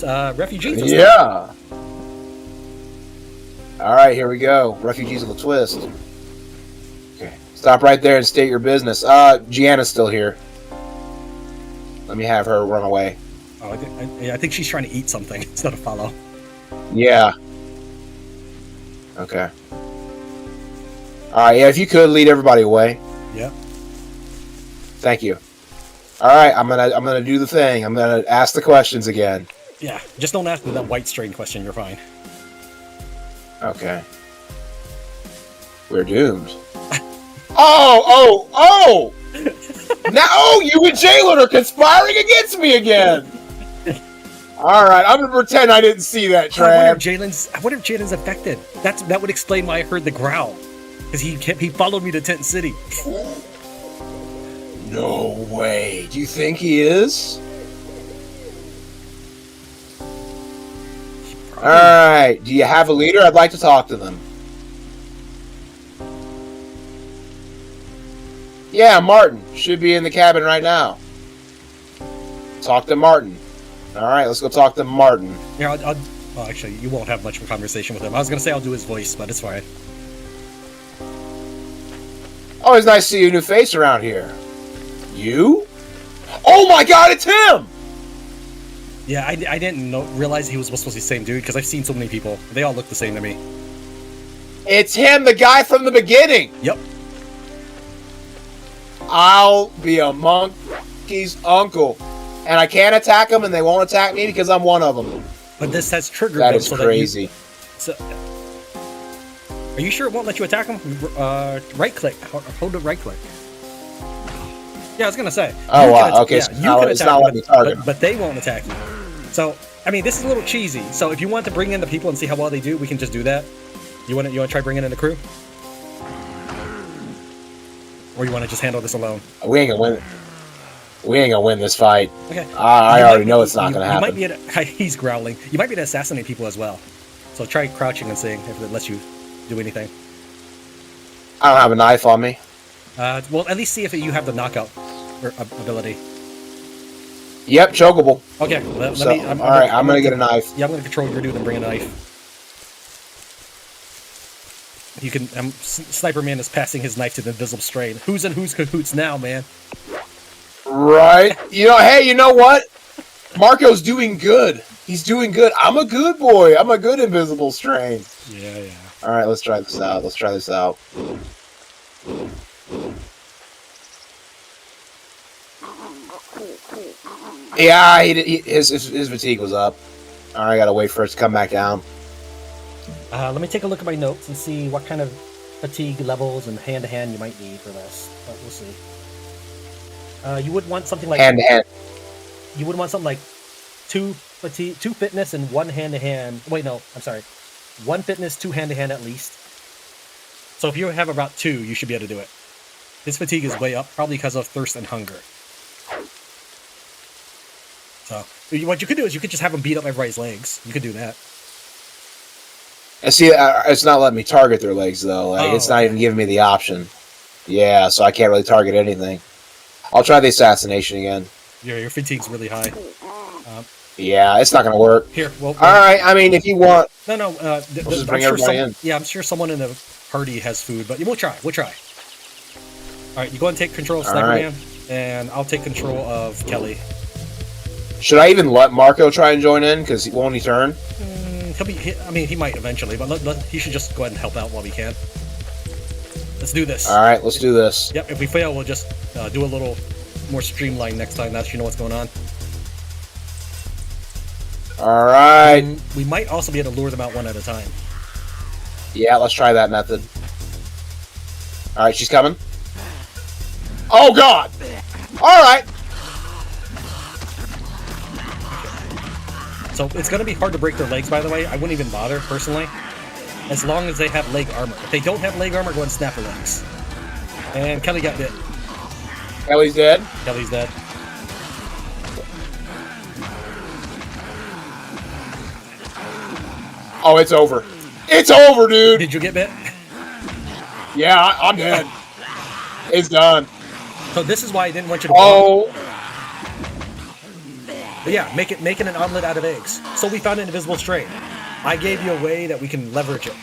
refugees. Yeah. All right, here we go. Refugees with a twist. Okay, stop right there and state your business. Gianna's still here. Let me have her run away. Oh, I think she's trying to eat something instead of follow. Yeah. Okay. All right. Yeah, if you could lead everybody away. Yeah. Thank you. All right, I'm gonna do the thing. I'm gonna ask the questions again. Yeah, just don't ask me that white strain question. You're fine. Okay. We're doomed. Oh! Now, you and Jalen are conspiring against me again. All right, I'm gonna pretend I didn't see that, Trav. I wonder if Jalen's affected. That would explain why I heard the growl, because he followed me to Tent City. No way. Do you think he is? Alright. Do you have a leader? I'd like to talk to them. Yeah, Martin. Should be in the cabin right now. Talk to Martin. Alright, let's go talk to Martin. Yeah, well, actually, you won't have much of a conversation with him. I was going to say I'll do his voice, but it's fine. Always nice to see a new face around here. You? Oh my god, it's him! Yeah, I didn't realize he was supposed to be the same dude, because I've seen so many people. They all look the same to me. It's him, the guy from the beginning! Yep. I'll be a monkey's uncle. And I can't attack them, and they won't attack me because I'm one of them. But this has triggered that them. Is so crazy. Are you sure it won't let you attack them? Right click. Hold the right click. Yeah, I was gonna say. Oh, wow. Okay, so it's not letting me target them. But they won't attack you. So, I mean, this is a little cheesy. So, if you want to bring in the people and see how well they do, we can just do that. You want to try bringing in the crew, or you want to just handle this alone? We ain't gonna win. We ain't gonna win this fight. Okay. I already know it's not gonna happen. You might be he's growling. You might be able to assassinate people as well. So try crouching and seeing if it lets you do anything. I don't have a knife on me. Well, at least see if you have the knockout ability. Yep, chokeable. Okay, I'm gonna get a knife. Yeah, I'm gonna control your dude and bring a knife. You can. Sniper Man is passing his knife to the invisible strain. Who's in who's cahoots now, man? Right. Hey, you know what? Marco's doing good. He's doing good. I'm a good boy. I'm a good invisible strain. Yeah. All right, let's try this out. Yeah, his fatigue was up. All right, I gotta wait for it to come back down. Let me take a look at my notes and see what kind of fatigue levels and hand-to-hand you might need for this. But we'll see. You would want something like hand-to-hand. You would want something like 2 fitness, and 1 hand-to-hand. Wait, no, I'm sorry. 1 fitness, 2 hand-to-hand at least. So if you have about 2, you should be able to do it. His fatigue is way up, probably because of thirst and hunger. So what you could do is you could just have him beat up everybody's legs. You could do that. And see, it's not letting me target their legs though. It's not even giving me the option. Yeah, so I can't really target anything. I'll try the assassination again. Your fatigue's really high. Yeah, it's not gonna work. Here, well. All right. I mean, if you want. No. Just bring everybody in. Yeah, I'm sure someone in the party has food, but we'll try. All right, you go ahead and take control of Sniper Man, and I'll take control of Kelly. Should I even let Marco try and join in? Because won't he turn? He might eventually, but he should just go ahead and help out while we can. Let's do this. All right, let's do this. Yep, if we fail, we'll just do a little more streamlined next time. Now that you know what's going on. All right. And we might also be able to lure them out one at a time. Yeah, let's try that method. All right, she's coming. Oh God! All right. So it's going to be hard to break their legs, by the way. I wouldn't even bother, personally. As long as they have leg armor. If they don't have leg armor, go ahead and snap their legs. And Kelly got bit. Kelly's dead. Kelly's dead. Oh, it's over. It's over, dude. Did you get bit? Yeah, I'm dead. It's done. So this is why I didn't want you to. Oh. But yeah, making an omelet out of eggs. So we found an invisible strain. I gave you a way that we can leverage it.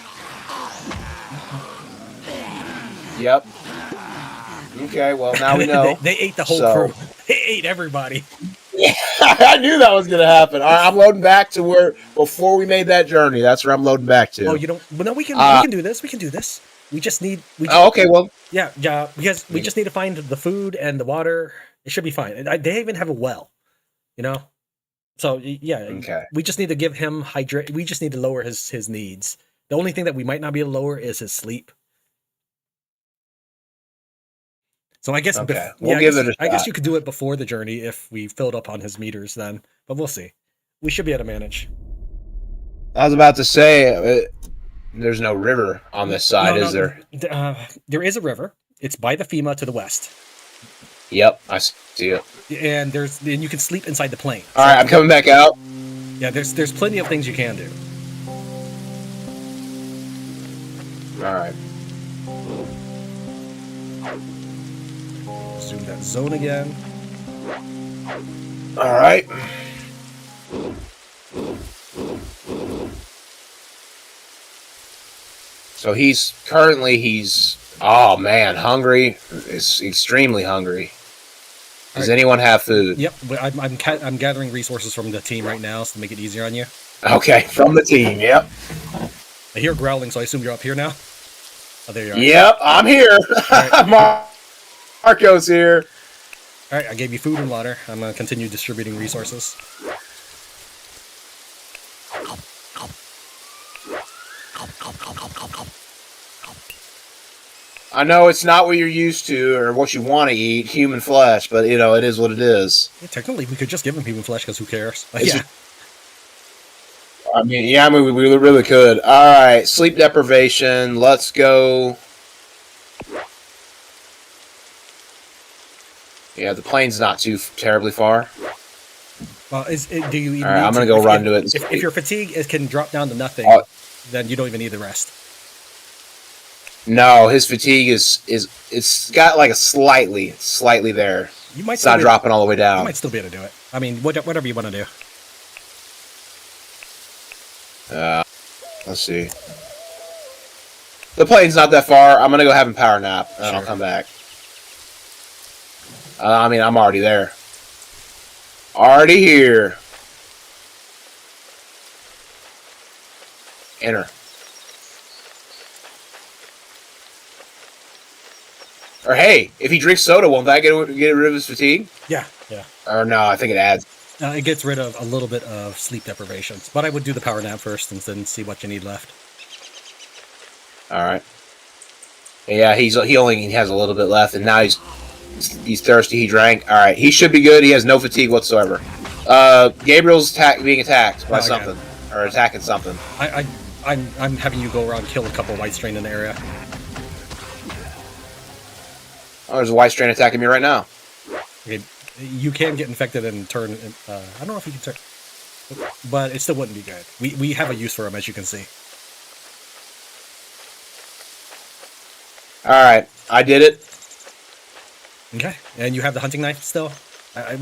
Yep. Okay, well, now we know. they ate the whole crew. They ate everybody. Yeah, I knew that was going to happen. All right, I'm loading back to where, before we made that journey, that's where I'm loading back to. Oh, you don't? Well, no, we can do this. We can do this. We just need. Okay, well. Yeah, because we just need to find the food and the water. It should be fine. They even have a well, you know? So, yeah. Okay. We just need to give him hydrate. We just need to lower his needs. The only thing that we might not be able to lower is his sleep. So I guess we'll give it a shot. I guess you could do it before the journey if we filled up on his meters then, but we'll see. We should be able to manage. I was about to say, there's no river on this side, is there? There is a river. It's by the FEMA to the west. Yep, I see it. And you can sleep inside the plane. All right, I'm coming back out. Yeah, there's plenty of things you can do. All right. Zoom that zone again. All right. So he's oh man, hungry. Is extremely hungry. Does anyone have food? Yep, I'm gathering resources from the team right now to make it easier on you. Okay, from the team. Yep. I hear growling, so I assume you're up here now. Oh, there you are. Yep, I'm here. Right. Marco's here. All right, I gave you food and water. I'm gonna continue distributing resources. I know it's not what you're used to or what you want to eat, human flesh, but you know it is what it is. Yeah, technically, we could just give him human flesh because who cares? Yeah. I mean, we really could. All right, sleep deprivation. Let's go. Yeah, the plane's not too terribly far. Well, do you even? All right, I'm gonna go run to it. If your fatigue can drop down to nothing, then you don't even need the rest. No, his fatigue it's got like a slightly there. You might it's not dropping all the way down. You might still be able to do it. I mean, whatever you want to do. Let's see. The plane's not that far. I'm gonna go have a power nap, and I'll come back. I mean, I'm already there. Already here. Enter. Or hey, if he drinks soda, won't that get rid of his fatigue? Yeah. Or no, I think it adds. It gets rid of a little bit of sleep deprivation. But I would do the power nap first and then see what you need left. All right. Yeah, he only has a little bit left, and now he's thirsty. He drank. All right, he should be good. He has no fatigue whatsoever. Gabriel's being attacked by something or attacking something. I'm having you go around and kill a couple of white strain in the area. Oh, there's a white strain attacking me right now. Okay, you can get infected and turn. I don't know if you can turn, but it still wouldn't be good. We have a use for him, as you can see. All right, I did it. Okay, and you have the hunting knife still?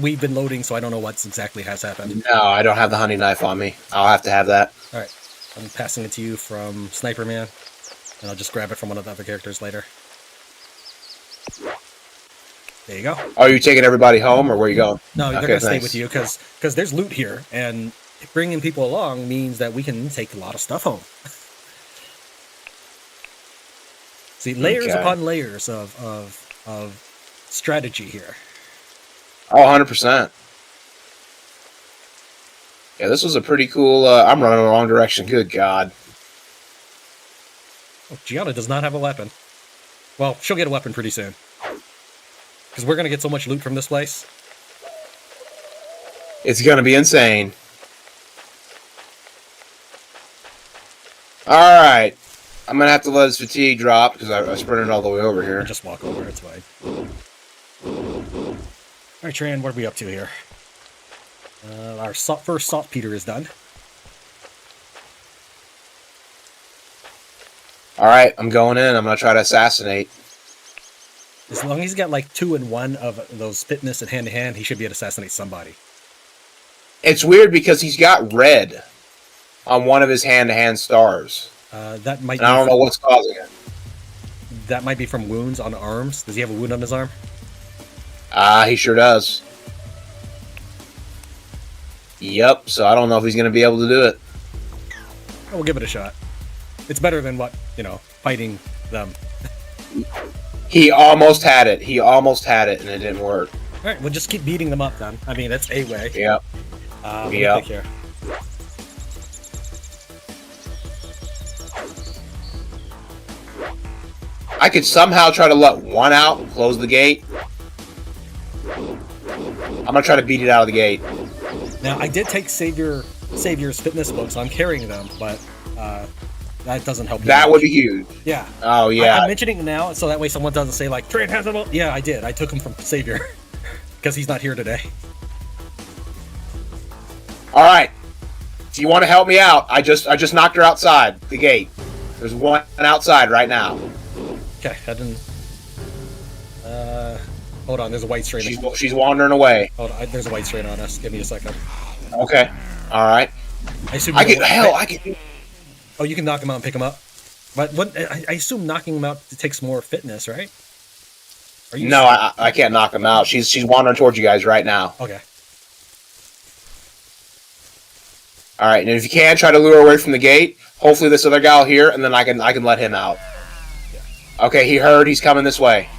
We've been loading, so I don't know what exactly has happened. No, I don't have the hunting knife on me. I'll have to have that. All right, I'm passing it to you from Sniper Man, and I'll just grab it from one of the other characters later. There you go. Oh, are you taking everybody home, or where are you going? No, they're going to stay with you, because there's loot here, and bringing people along means that we can take a lot of stuff home. See, layers upon layers of strategy here. Oh, 100%. Yeah, this was a pretty cool... I'm running in the wrong direction. Good God. Oh, Gianna does not have a weapon. Well, she'll get a weapon pretty soon. Because we're going to get so much loot from this place. It's gonna be insane. Alright. I'm gonna have to let his fatigue drop because I sprinted all the way over here. Just walk over, it's fine. Alright, Tran, what are we up to here? Our first saltpeter is done. Alright, I'm going in. I'm gonna try to assassinate. As long as he's got like 2 and 1 of those fitness and hand-to-hand, he should be able to assassinate somebody. It's weird because he's got red on one of his hand-to-hand stars. That might. And I don't know what's causing it. That might be from wounds on arms. Does he have a wound on his arm? He sure does. Yep. So I don't know if he's going to be able to do it. We'll give it a shot. It's better than fighting them. He almost had it. He almost had it, and it didn't work. All right, we'll just keep beating them up then. I mean, that's a way. Yep. Yep. Here. I could somehow try to let one out and close the gate. I'm gonna try to beat it out of the gate. Now, I did take Savior's fitness book, so I'm carrying them, but that doesn't help. That would be huge. Yeah. Oh yeah. I'm mentioning it now, so that way someone doesn't say like, "Tran has them." Yeah, I did. I took him from Savior because he's not here today. All right. Do you want to help me out? I just knocked her outside the gate. There's one outside right now. Okay, heading. Hold on. There's a white strain. She's wandering away. Hold on. There's a white strain on us. Give me a second. Okay. All right. I assume. I can. Oh, you can knock him out and pick him up. But what? I assume knocking him out takes more fitness, right? Are you? No, I can't knock him out. She's wandering towards you guys right now. Okay. All right, and if you can, try to lure her away from the gate. Hopefully, this other guy will hear, and then I can let him out. Yeah. Okay, he heard. He's coming this way.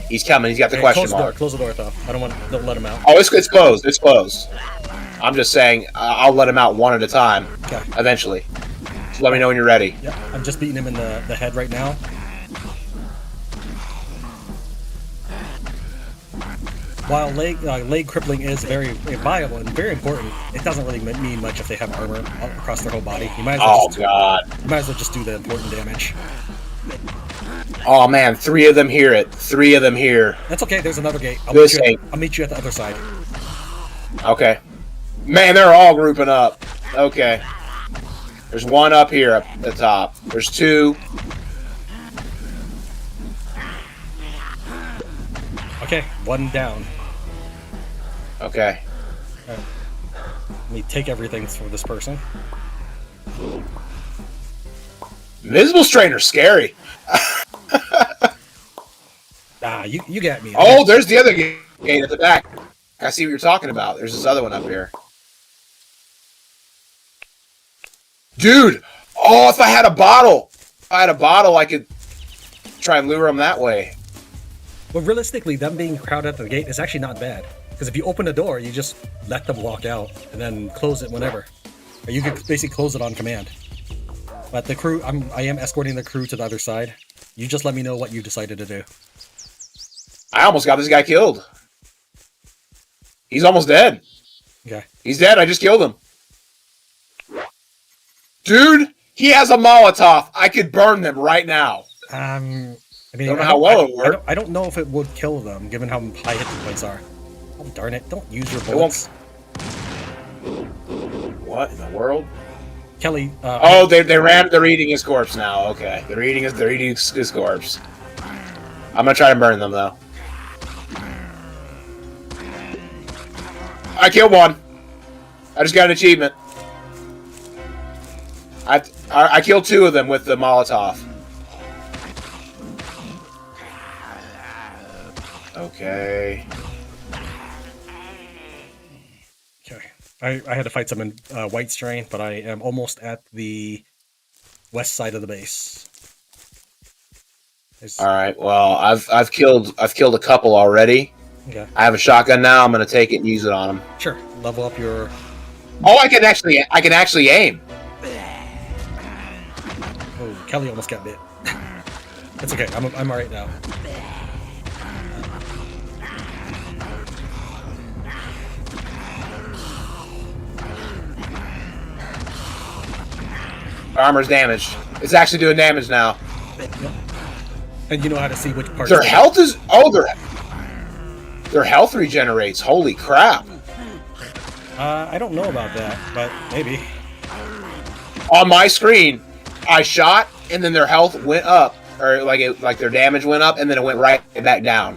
He's coming. He's got the question mark. Close the door, though. Don't let him out. Oh, it's closed. It's closed. I'm just saying, I'll let him out one at a time. Okay. Eventually. So let me know when you're ready. Yeah, I'm just beating him in the head right now. While leg crippling is very viable and very important, it doesn't really mean much if they have armor across their whole body. You might as well You might as well just do the important damage. Oh man, 3 of them hear it. 3 of them here. That's okay. There's another gate. I'll meet you at the other side. Okay. Man, they're all grouping up. Okay. There's 1 up here at the top. There's 2. Okay, 1 down. Okay. Right. Let me take everything for this person. Invisible strainer's scary. You got me. Oh, there's the other gate at the back. I see what you're talking about. There's this other one up here. Dude! Oh, if I had a bottle! I could try and lure them that way. Well, realistically, them being crowded at the gate is actually not bad. Because if you open the door, you just let them walk out and then close it whenever. Or you could basically close it on command. But the crew, I am escorting the crew to the other side. You just let me know what you decided to do. I almost got this guy killed. He's almost dead. Okay. He's dead. I just killed him. Dude, he has a Molotov. I could burn them right now. I mean, don't know how well it worked. I don't know if it would kill them, given how high hit points are. Oh, darn it. Don't use your bullets. What in the world? Kelly, they're eating his corpse now. Okay. They're eating his corpse. I'm gonna try to burn them though. I killed 1. I just got an achievement. I killed 2 of them with the Molotov. Okay. I had to fight some in White Strain, but I am almost at the west side of the base. All right. Well, I've killed a couple already. Okay. I have a shotgun now. I'm gonna take it and use it on them. Sure. Level up your. Oh, I can actually aim. Oh, Kelly almost got bit. It's okay. I'm alright now. Armor's damaged. It's actually doing damage now. And you know how to see which parts. Their health is... Oh, their health regenerates. Holy crap. I don't know about that, but maybe. On my screen, I shot, and then their health went up. Or, like their damage went up, and then it went right back down.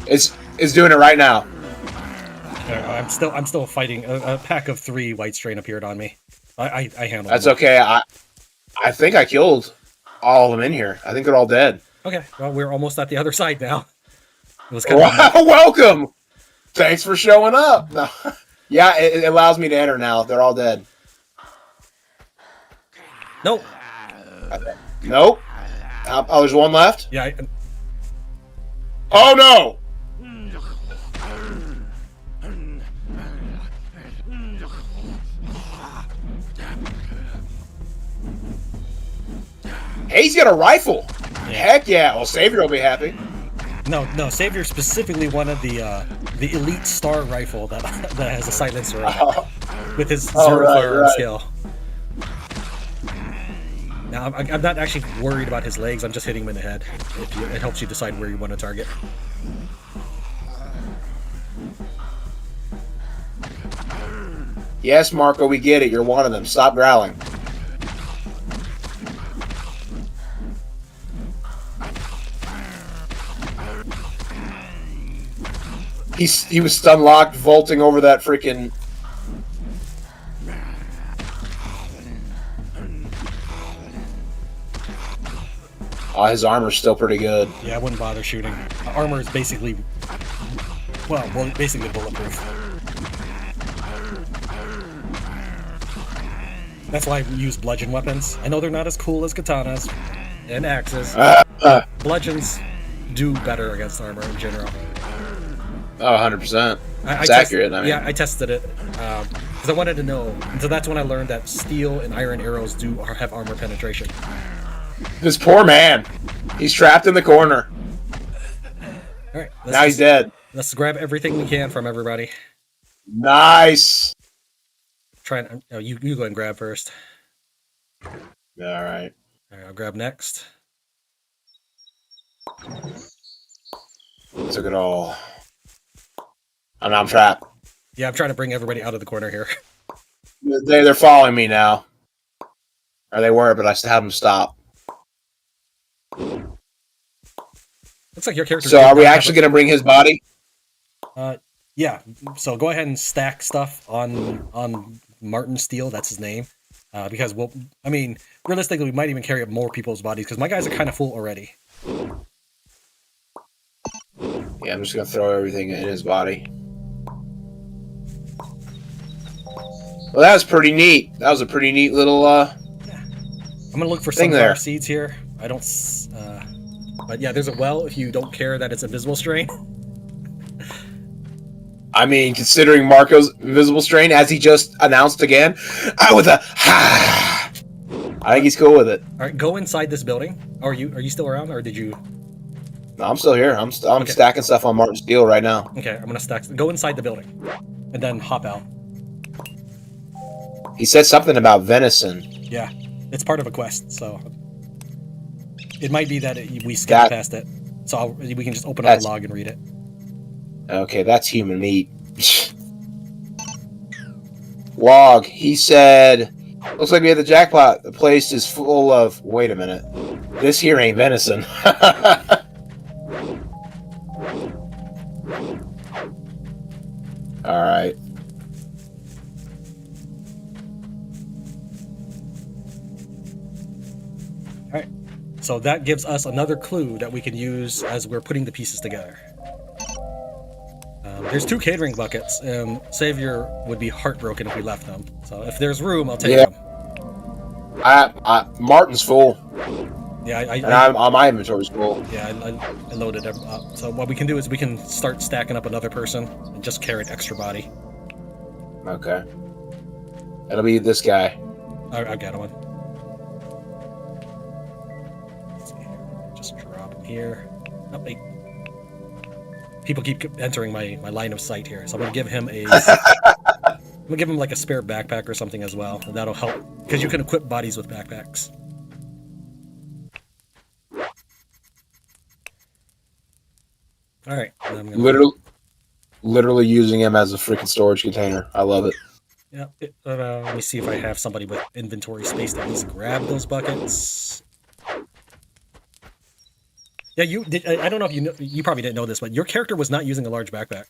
It's doing it right now. I'm still fighting. A pack of 3 white strain appeared on me. I handled. That's them. okay. I think I killed all of them in here. I think they're all dead. Okay. Well, we're almost at the other side now. It was kind of welcome. Thanks for showing up. No. Yeah, it allows me to enter now. They're all dead. Nope. Nope. Oh, there's one left? Yeah. Oh, no! Hey, he's got a rifle. Yeah. Heck yeah. Well, Savior will be happy. No. Savior specifically wanted the elite star rifle that has a silencer in it, with his 0 firearm skill. Now, I'm not actually worried about his legs. I'm just hitting him in the head. It helps you decide where you want to target. Yes, Marco, we get it. You're one of them. Stop growling. He was stun locked, vaulting over that freaking... Oh, his armor's still pretty good. Yeah, I wouldn't bother shooting. Armor is basically... Well, basically bulletproof. That's why I use bludgeon weapons. I know they're not as cool as katanas and axes. Bludgeons do better against armor in general. Oh, 100%. It's accurate. I mean. Yeah, I tested it because I wanted to know. And so that's when I learned that steel and iron arrows do have armor penetration. This poor man. He's trapped in the corner. All right. Now he's dead. Let's grab everything we can from everybody. Nice. Try and you go ahead and grab first. All right. All right, I'll grab next. Took it all. I'm trapped. Yeah, I'm trying to bring everybody out of the corner here. They're following me now. Or they were, but I still have them stop. Looks like your character. So are we actually going to bring his body? Yeah. So go ahead and stack stuff on Martin Steele. That's his name. Because realistically, we might even carry up more people's bodies because my guys are kind of full already. Yeah, I'm just going to throw everything in his body. Well, that was pretty neat. That was a pretty neat little Yeah. I'm gonna look for sunflower seeds here. I don't. But yeah, there's a well if you don't care that it's invisible strain. I mean, considering Marco's invisible strain, as he just announced again, with a ha, I think he's cool with it. All right, go inside this building. Are you still around, or did you? No, I'm still here. I'm stacking stuff on Martin Steele right now. Okay, I'm gonna stack. Go inside the building, and then hop out. He said something about venison. Yeah, it's part of a quest, so it might be that we skipped past it. So we can just open up the log and read it. Okay, that's human meat. Log. He said, looks like we had the jackpot. The place is full of... Wait a minute. This here ain't venison. Alright. Alright. So that gives us another clue that we can use as we're putting the pieces together. There's 2 catering buckets. Savior would be heartbroken if we left them. So if there's room, I'll take them. Martin's full. Yeah, my inventory's full. Yeah, I loaded them up. So what we can do is we can start stacking up another person and just carry an extra body. Okay. It'll be this guy. I got one. Just drop him here. Oh, wait. People keep entering my line of sight here, so I'm gonna give him a. I'm gonna give him like a spare backpack or something as well, and that'll help because you can equip bodies with backpacks. All right. I'm gonna... Literally using him as a freaking storage container. I love it. Yeah. Let me see if I have somebody with inventory space to at least grab those buckets. Yeah, you did. I don't know if you know, you probably didn't know this, but your character was not using a large backpack.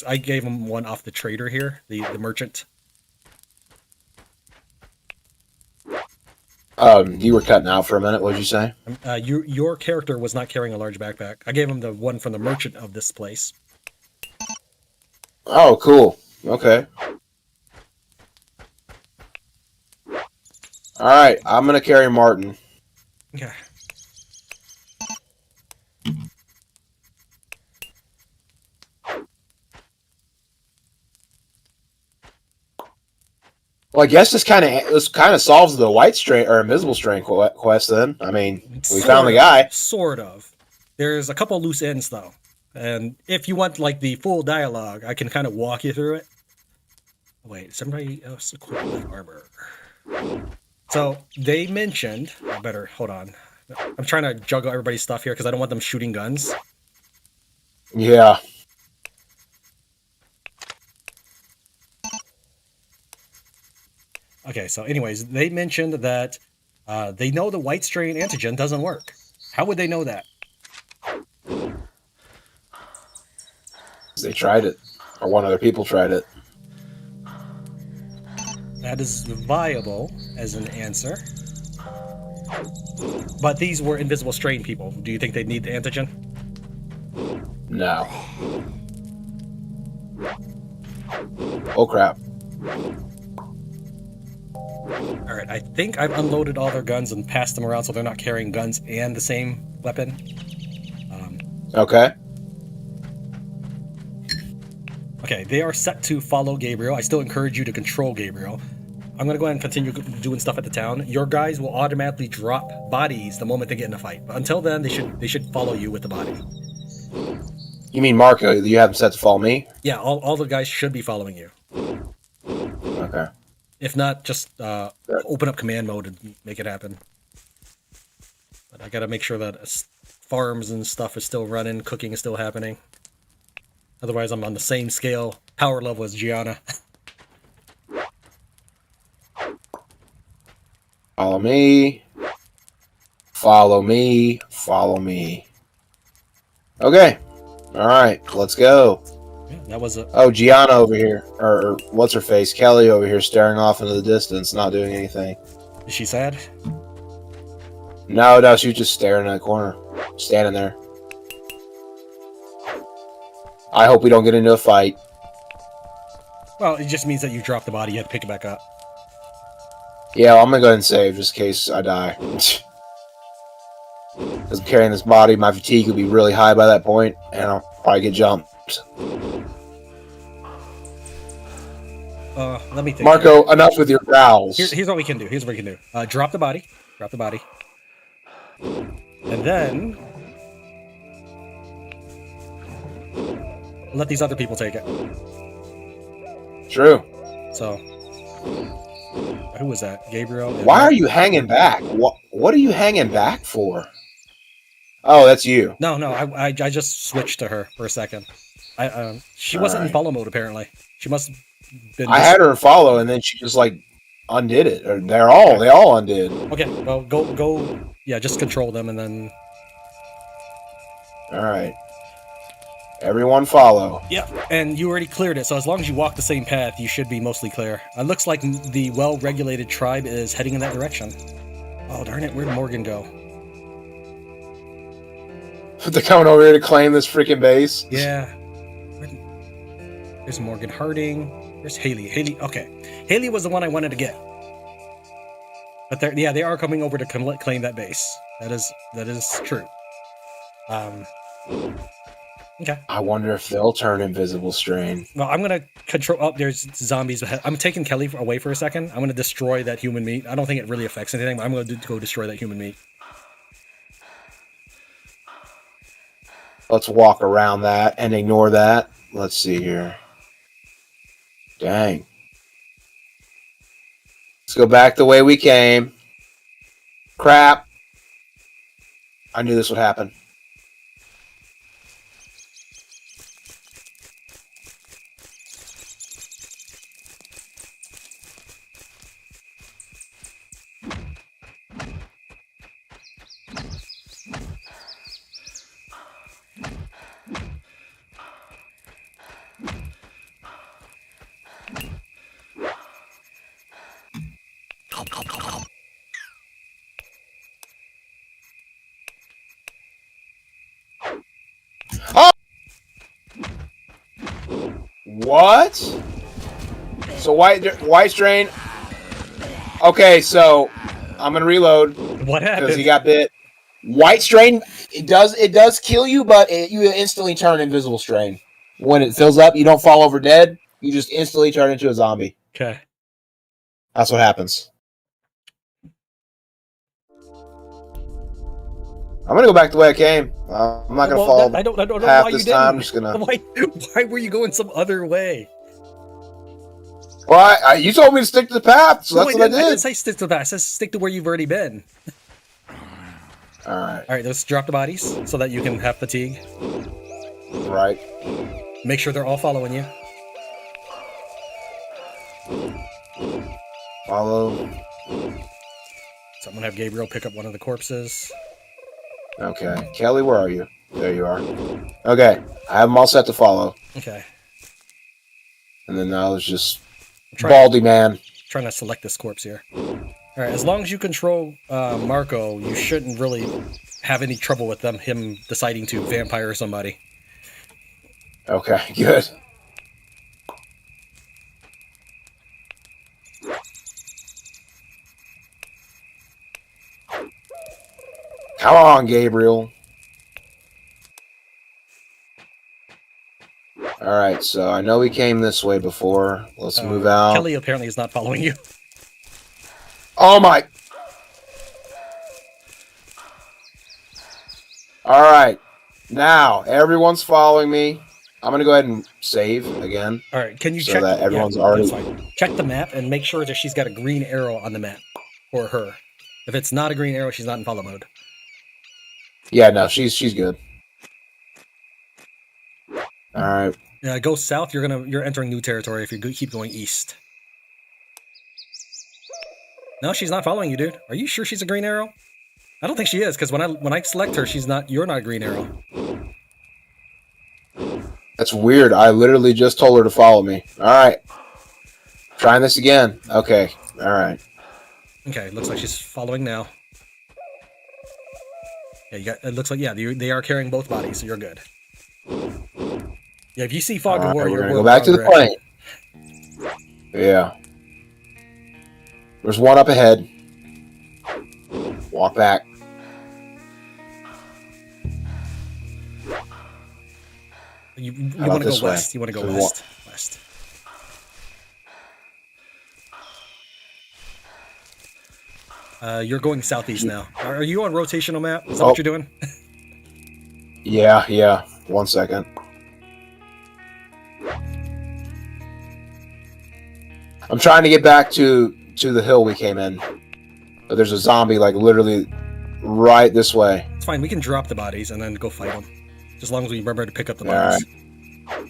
I gave him one off the trader here, the merchant. You were cutting out for a minute. What did you say? Your character was not carrying a large backpack. I gave him the one from the merchant of this place. Oh, cool. Okay. All right, I'm gonna carry Martin. Okay. Well, I guess this kind of solves the white strain or invisible strain quest. Then, I mean, we found the guy. Sort of. There's a couple loose ends though, and if you want like the full dialogue, I can kind of walk you through it. Wait, somebody else equipped with armor. So they mentioned. I better hold on. I'm trying to juggle everybody's stuff here because I don't want them shooting guns. Yeah. Okay, so anyways, they mentioned that they know the white strain antigen doesn't work. How would they know that? They tried it, or one other people tried it. That is viable as an answer. But these were invisible strain people. Do you think they'd need the antigen? No. Oh crap. Alright, I think I've unloaded all their guns and passed them around so they're not carrying guns and the same weapon. Okay. Okay, they are set to follow Gabriel. I still encourage you to control Gabriel. I'm going to go ahead and continue doing stuff at the town. Your guys will automatically drop bodies the moment they get in a fight. But until then, they should follow you with the body. You mean Marco? You have them set to follow me? Yeah, all the guys should be following you. Okay. If not, just open up command mode and make it happen. But I gotta make sure that farms and stuff is still running, cooking is still happening. Otherwise, I'm on the same scale, power level as Gianna. Follow me. Follow me. Follow me. Okay. All right. Let's go. Yeah, that was a... Oh, Gianna over here, or what's her face? Kelly over here, staring off into the distance, not doing anything. Is she sad? No, she was just staring in the corner, standing there. I hope we don't get into a fight. Well, it just means that you dropped the body, you have to pick it back up. Yeah, well, I'm gonna go ahead and save just in case I die. Because I'm carrying this body, my fatigue will be really high by that point, and I'll probably get jumped. Let me think. Marco, enough with your growls. Here's what we can do. Here's what we can do. Drop the body. Drop the body. And then... let these other people take it. True. So... who was that? Gabriel? Why are you hanging back? What are you hanging back for? Oh, that's you. No, I just switched to her for a second. She wasn't in follow mode, apparently. She must have been... I had her follow, and then she just, like, undid it. Or they all undid. Okay, well, go... yeah, just control them, and then... Alright. Everyone follow. Yeah, and you already cleared it, so as long as you walk the same path, you should be mostly clear. It looks like the well-regulated tribe is heading in that direction. Oh, darn it, where'd Morgan go? They're coming over here to claim this freaking base. Yeah. There's Morgan Harding. There's Haley. Okay. Haley was the one I wanted to get. But they are coming over to claim that base. That is true. Okay. I wonder if they'll turn invisible strain. Well, I'm gonna control... oh, there's zombies. I'm taking Kelly away for a second. I'm gonna destroy that human meat. I don't think it really affects anything, but I'm gonna go destroy that human meat. Let's walk around that and ignore that. Let's see here. Dang. Let's go back the way we came. Crap. I knew this would happen. Oh! What? So white strain. Okay, so I'm gonna reload What happened? because he got bit. White strain. It does kill you, but you instantly turn invisible strain. When it fills up, you don't fall over dead. You just instantly turn into a zombie. Okay. That's what happens. I'm gonna go back the way I came. I'm not gonna fall. I don't know half why this you time. didn't. I'm just gonna. Why were you going some other way? Well, you told me to stick to the path, so that's what I did. I didn't say stick to the path. I said stick to where you've already been. All right. All right, let's drop the bodies so that you can have fatigue. Right. Make sure they're all following you. Follow. So I'm gonna have Gabriel pick up one of the corpses. Okay. Kelly, where are you? There you are. Okay. I have them all set to follow. Okay. And then now it's just Baldy Man. Trying to select this corpse here. All right, as long as you control Marco, you shouldn't really have any trouble with him deciding to vampire somebody. Okay, good. Come on, Gabriel. Alright, so I know we came this way before. Let's move out. Kelly apparently is not following you. Oh my... Alright. Now, everyone's following me. I'm gonna go ahead and save again. Alright, can you so check... that everyone's already... That's fine. Check the map and make sure that she's got a green arrow on the map. Or her. If it's not a green arrow, she's not in follow mode. Yeah, no, she's good. Alright. Go south, you're entering new territory if you keep going east. No, she's not following you, dude. Are you sure she's a green arrow? I don't think she is, because when I select her, you're not a green arrow. That's weird. I literally just told her to follow me. Alright. Trying this again. Okay. Alright. Okay, looks like she's following now. Yeah, it looks like, yeah, they are carrying both bodies, so you're good. Yeah, if you see Fog of War, we're you're gonna go back to the plane. Yeah. There's one up ahead. Walk back. You want to go west. You want to go west. West. You're going southeast now. Are you on rotational map? Is that what you're doing? Yeah. 1 second. I'm trying to get back to the hill we came in. But there's a zombie, like, literally right this way. It's fine. We can drop the bodies and then go fight them. Just as long as we remember to pick up the bodies. Right.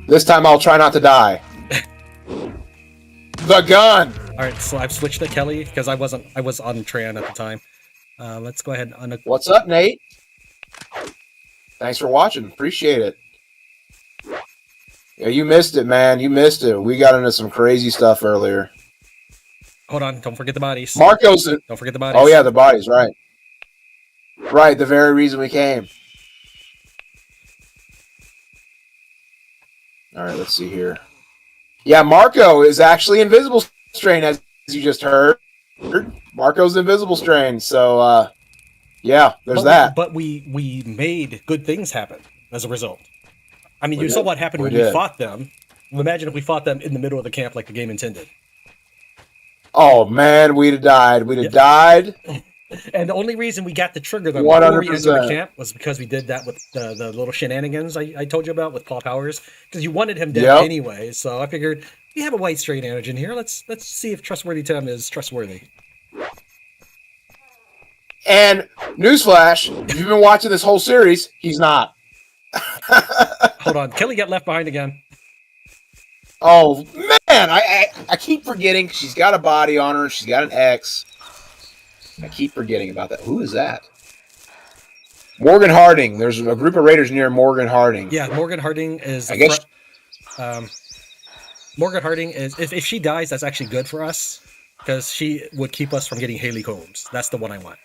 This time I'll try not to die. The gun! Alright, so I've switched to Kelly because I was on Tran at the time. Let's go ahead and... What's up, Nate? Thanks for watching. Appreciate it. Yeah, you missed it, man. You missed it. We got into some crazy stuff earlier. Hold on. Don't forget the bodies. Marco's... Don't forget the bodies. Oh, yeah, the bodies, right. Right, the very reason we came. Alright, let's see here. Yeah, Marco is actually invisible strain, as you just heard. Marco's invisible strain, so, yeah, there's that. But we made good things happen as a result. I mean, you saw what happened when we fought them. Imagine if we fought them in the middle of the camp like the game intended. Oh, man, we'd have died. We'd have died. And the only reason we got to trigger them before we entered the 100%. camp was because we did that with the little shenanigans I told you about with Paul Powers. Because you wanted him dead Yep. anyway, so I figured we have a white strain antigen here. Let's see if trustworthy Tim is trustworthy. And newsflash, if you've been watching this whole series, he's not. Hold on, Kelly got left behind again. Oh man, I keep forgetting she's got a body on her. She's got an X. I keep forgetting about that. Who is that? Morgan Harding. There's a group of raiders near Morgan Harding. Yeah, Morgan Harding is. I guess. Morgan Harding is. If she dies, that's actually good for us because she would keep us from getting Haley Combs. That's the one I want.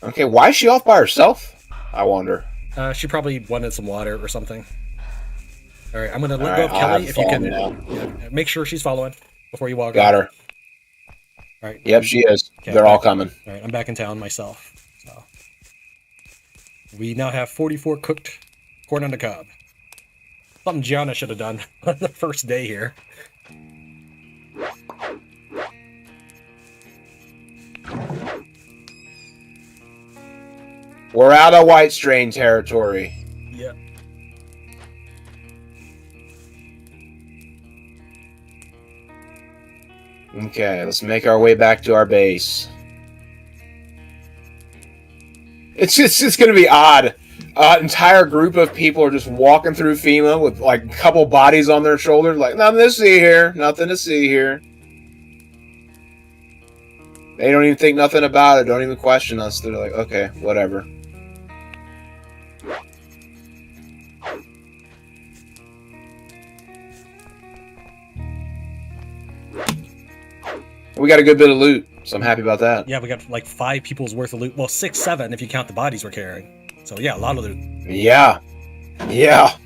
Okay, why is she off by herself? I wonder. She probably wanted some water or something. All right, I'm gonna let All go right, of I'll Kelly have if to you follow can. me now. Yeah, make sure she's following before you walk. Got out. her. All right. Yep, she is. Okay, They're all coming. All right, I'm back in town myself. So we now have 44 cooked corn on the cob. Something Gianna should have done on the first day here. We're out of white strain territory. Yeah. Okay, let's make our way back to our base. It's going to be odd. Entire group of people are just walking through FEMA with like a couple bodies on their shoulders, like nothing to see here, nothing to see here. They don't even think nothing about it. Don't even question us. They're like, okay, whatever. We got a good bit of loot, so I'm happy about that. Yeah, we got like 5 people's worth of loot. Well, 6, 7 if you count the bodies we're carrying. So yeah, a lot of loot. Yeah. Yeah.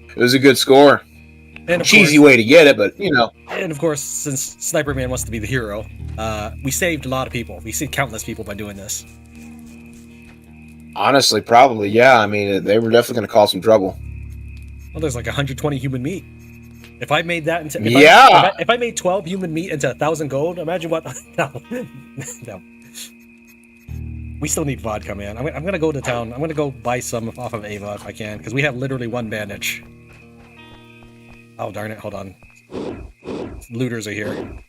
It was a good score. And Cheesy way to get it, but you know. And of course, since Sniper Man wants to be the hero, we saved a lot of people. We saved countless people by doing this. Honestly, probably, yeah. I mean, they were definitely going to cause some trouble. Well, there's like 120 human meat. If I made that into if I made 12 human meat into 1,000 gold, imagine what. No. No. We still need vodka, man. I'm gonna go to town. I'm gonna go buy some off of Ava if I can, because we have literally 1 bandage. Oh darn it! Hold on. Looters are here.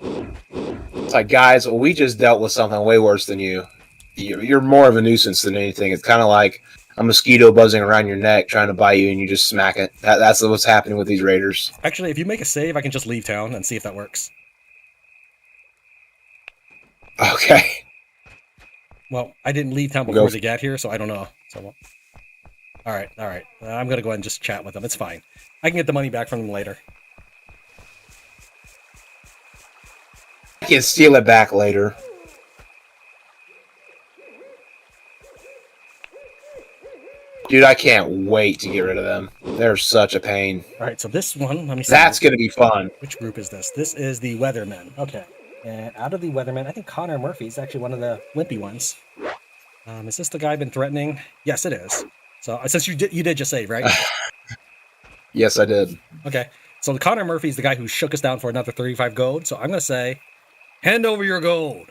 It's like, guys, we just dealt with something way worse than you. You're more of a nuisance than anything. It's kind of like a mosquito buzzing around your neck trying to bite you, and you just smack it. That's what's happening with these raiders. Actually, if you make a save, I can just leave town and see if that works. Okay. Well, I didn't leave town before they got here, so I don't know. So, all right. I'm gonna go ahead and just chat with them. It's fine. I can get the money back from them later. I can steal it back later. Dude, I can't wait to get rid of them. They're such a pain. All right, so this one, let me see. That's going to be fun. Which group is this? This is the Weathermen. Okay. And out of the Weathermen, I think Connor Murphy is actually one of the wimpy ones. Is this the guy I've been threatening? Yes, it is. So since you did just save, right? Yes, I did. Okay. So the Connor Murphy is the guy who shook us down for another 35 gold. So I'm going to say, hand over your gold.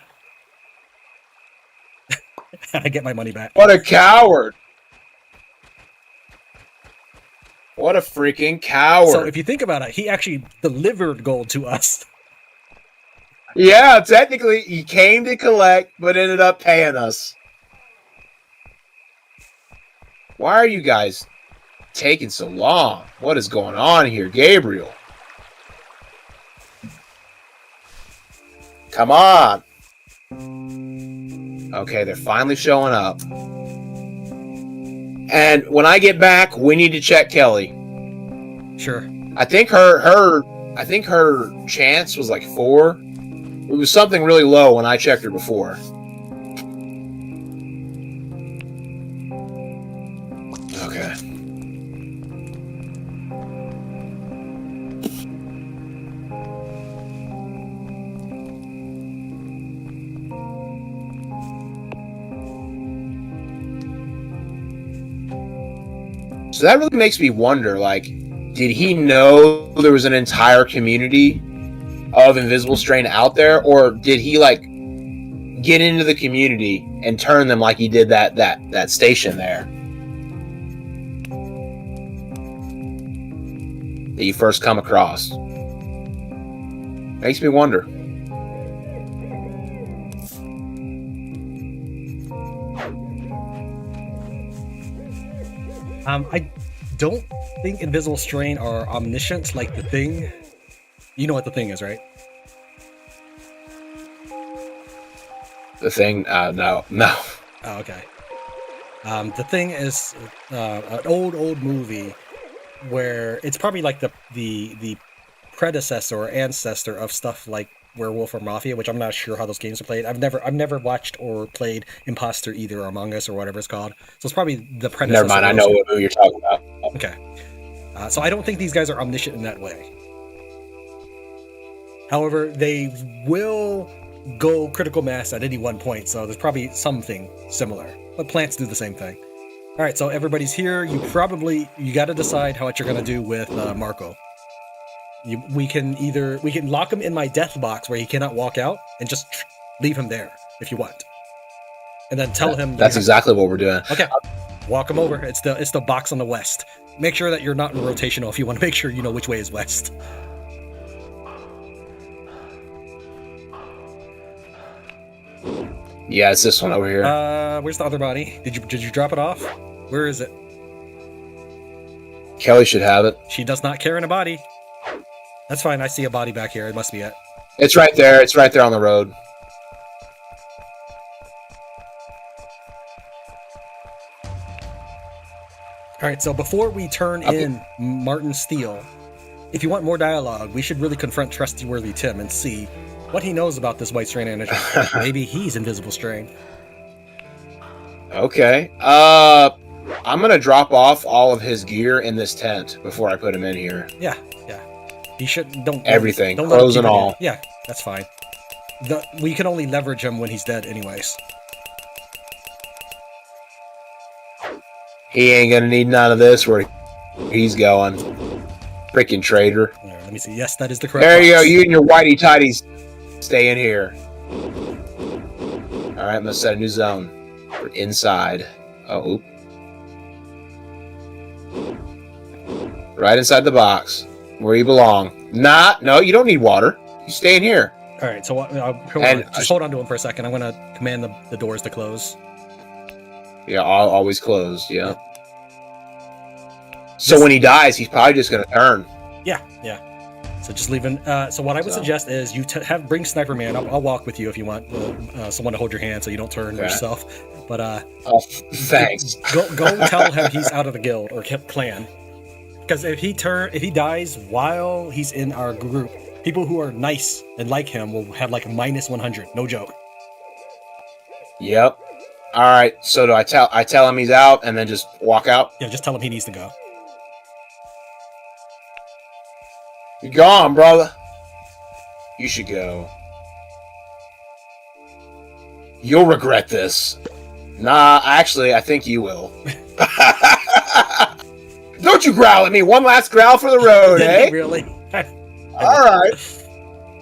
I get my money back. What a coward. What a freaking coward. So if you think about it, he actually delivered gold to us. Yeah, technically, he came to collect, but ended up paying us. Why are you guys taking so long? What is going on here, Gabriel? Come on. Okay, they're finally showing up. And when I get back, we need to check Kelly. Sure. I think her chance was like 4. It was something really low when I checked her before. Okay. So that really makes me wonder, like, did he know there was an entire community of Invisible Strain out there, or did he like get into the community and turn them like he did that station there that you first come across? Makes me wonder. I don't think Invisible Strain are omniscient like the Thing. You know what the Thing is, right? The Thing? No. Oh, okay. The Thing is an old movie where it's probably like the predecessor or ancestor of stuff like Werewolf or Mafia, which I'm not sure how those games are played. I've never watched or played Imposter either, or Among Us or whatever it's called. So it's probably the predecessor. Never mind, I know what movie you're talking about. Okay. So I don't think these guys are omniscient in that way. However, they will go critical mass at any one point, so there's probably something similar. But plants do the same thing. All right, so everybody's here. You got to decide how what you're gonna do with Marco. We can lock him in my death box where he cannot walk out, and just leave him there if you want, and then tell him. That's exactly what we're doing. Okay, walk him over. It's the box on the west. Make sure that you're not in rotational if you want to make sure you know which way is west. Yeah, it's this one over here. Where's the other body? Did you drop it off? Where is it? Kelly should have it. She does not carry a body. That's fine. I see a body back here. It must be it. It's right there. It's right there on the road. All right, so before we turn in Martin Steele, if you want more dialogue, we should really confront Trustworthy Tim and see what he knows about this White Strain energy. Maybe he's Invisible Strain. Okay. I'm gonna drop off all of his gear in this tent before I put him in here. Yeah. He should don't everything, don't clothes and all. Yeah, that's fine. We can only leverage him when he's dead, anyways. He ain't gonna need none of this where he's going. Freaking traitor. Right, let me see. Yes, that is the correct There you go. box. You and your whitey tighties stay in here. Alright, I'm gonna set a new zone. For inside. Oh. Right inside the box. Where you belong. No, you don't need water. You stay in here. All right, so hold on to him for a second. I'm going to command the doors to close. Yeah, always closed, yeah. So when he dies, he's probably just going to turn. Yeah. So just leave him. So what I would suggest is you bring Sniper Man. I'll walk with you if you want someone to hold your hand so you don't turn yourself. But thanks. Go tell him he's out of the guild or clan. Because if he dies while he's in our group, people who are nice and like him will have like a -100. No joke. Yep. All right. So do I tell him he's out and then just walk out? Yeah, just tell him he needs to go. You're gone, brother. You should go. You'll regret this. Nah, actually, I think you will. Don't you growl at me. One last growl for the road, eh? Really? All right.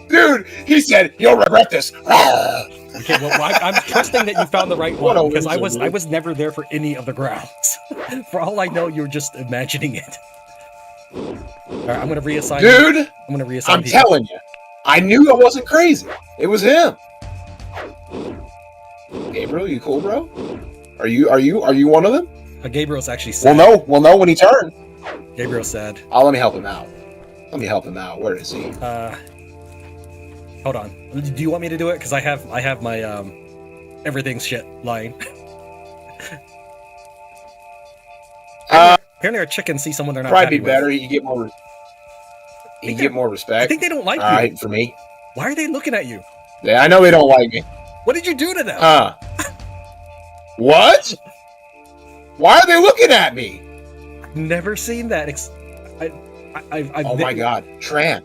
Dude, he said, you'll regret this. Okay, well, I'm trusting that you found the right one, because I was never there for any of the growls. For all I know, you're just imagining it. All right, I'm going to reassign. Dude, I'm going to reassign. I'm telling you, I knew I wasn't crazy. It was him. Gabriel, you cool, bro? Are you one of them? Gabriel's actually sad. We'll know when he turns. Gabriel's sad. Let me help him out. Where is he? Hold on. Do you want me to do it? Because I have my everything's shit line. Apparently our chickens see someone they're not probably be happy better. with. You get more. You get more respect. I think they don't like you. All right, for me. Why are they looking at you? Yeah, I know they don't like me. What did you do to them? What? Why are they looking at me? Never seen that. Oh my God, Tran.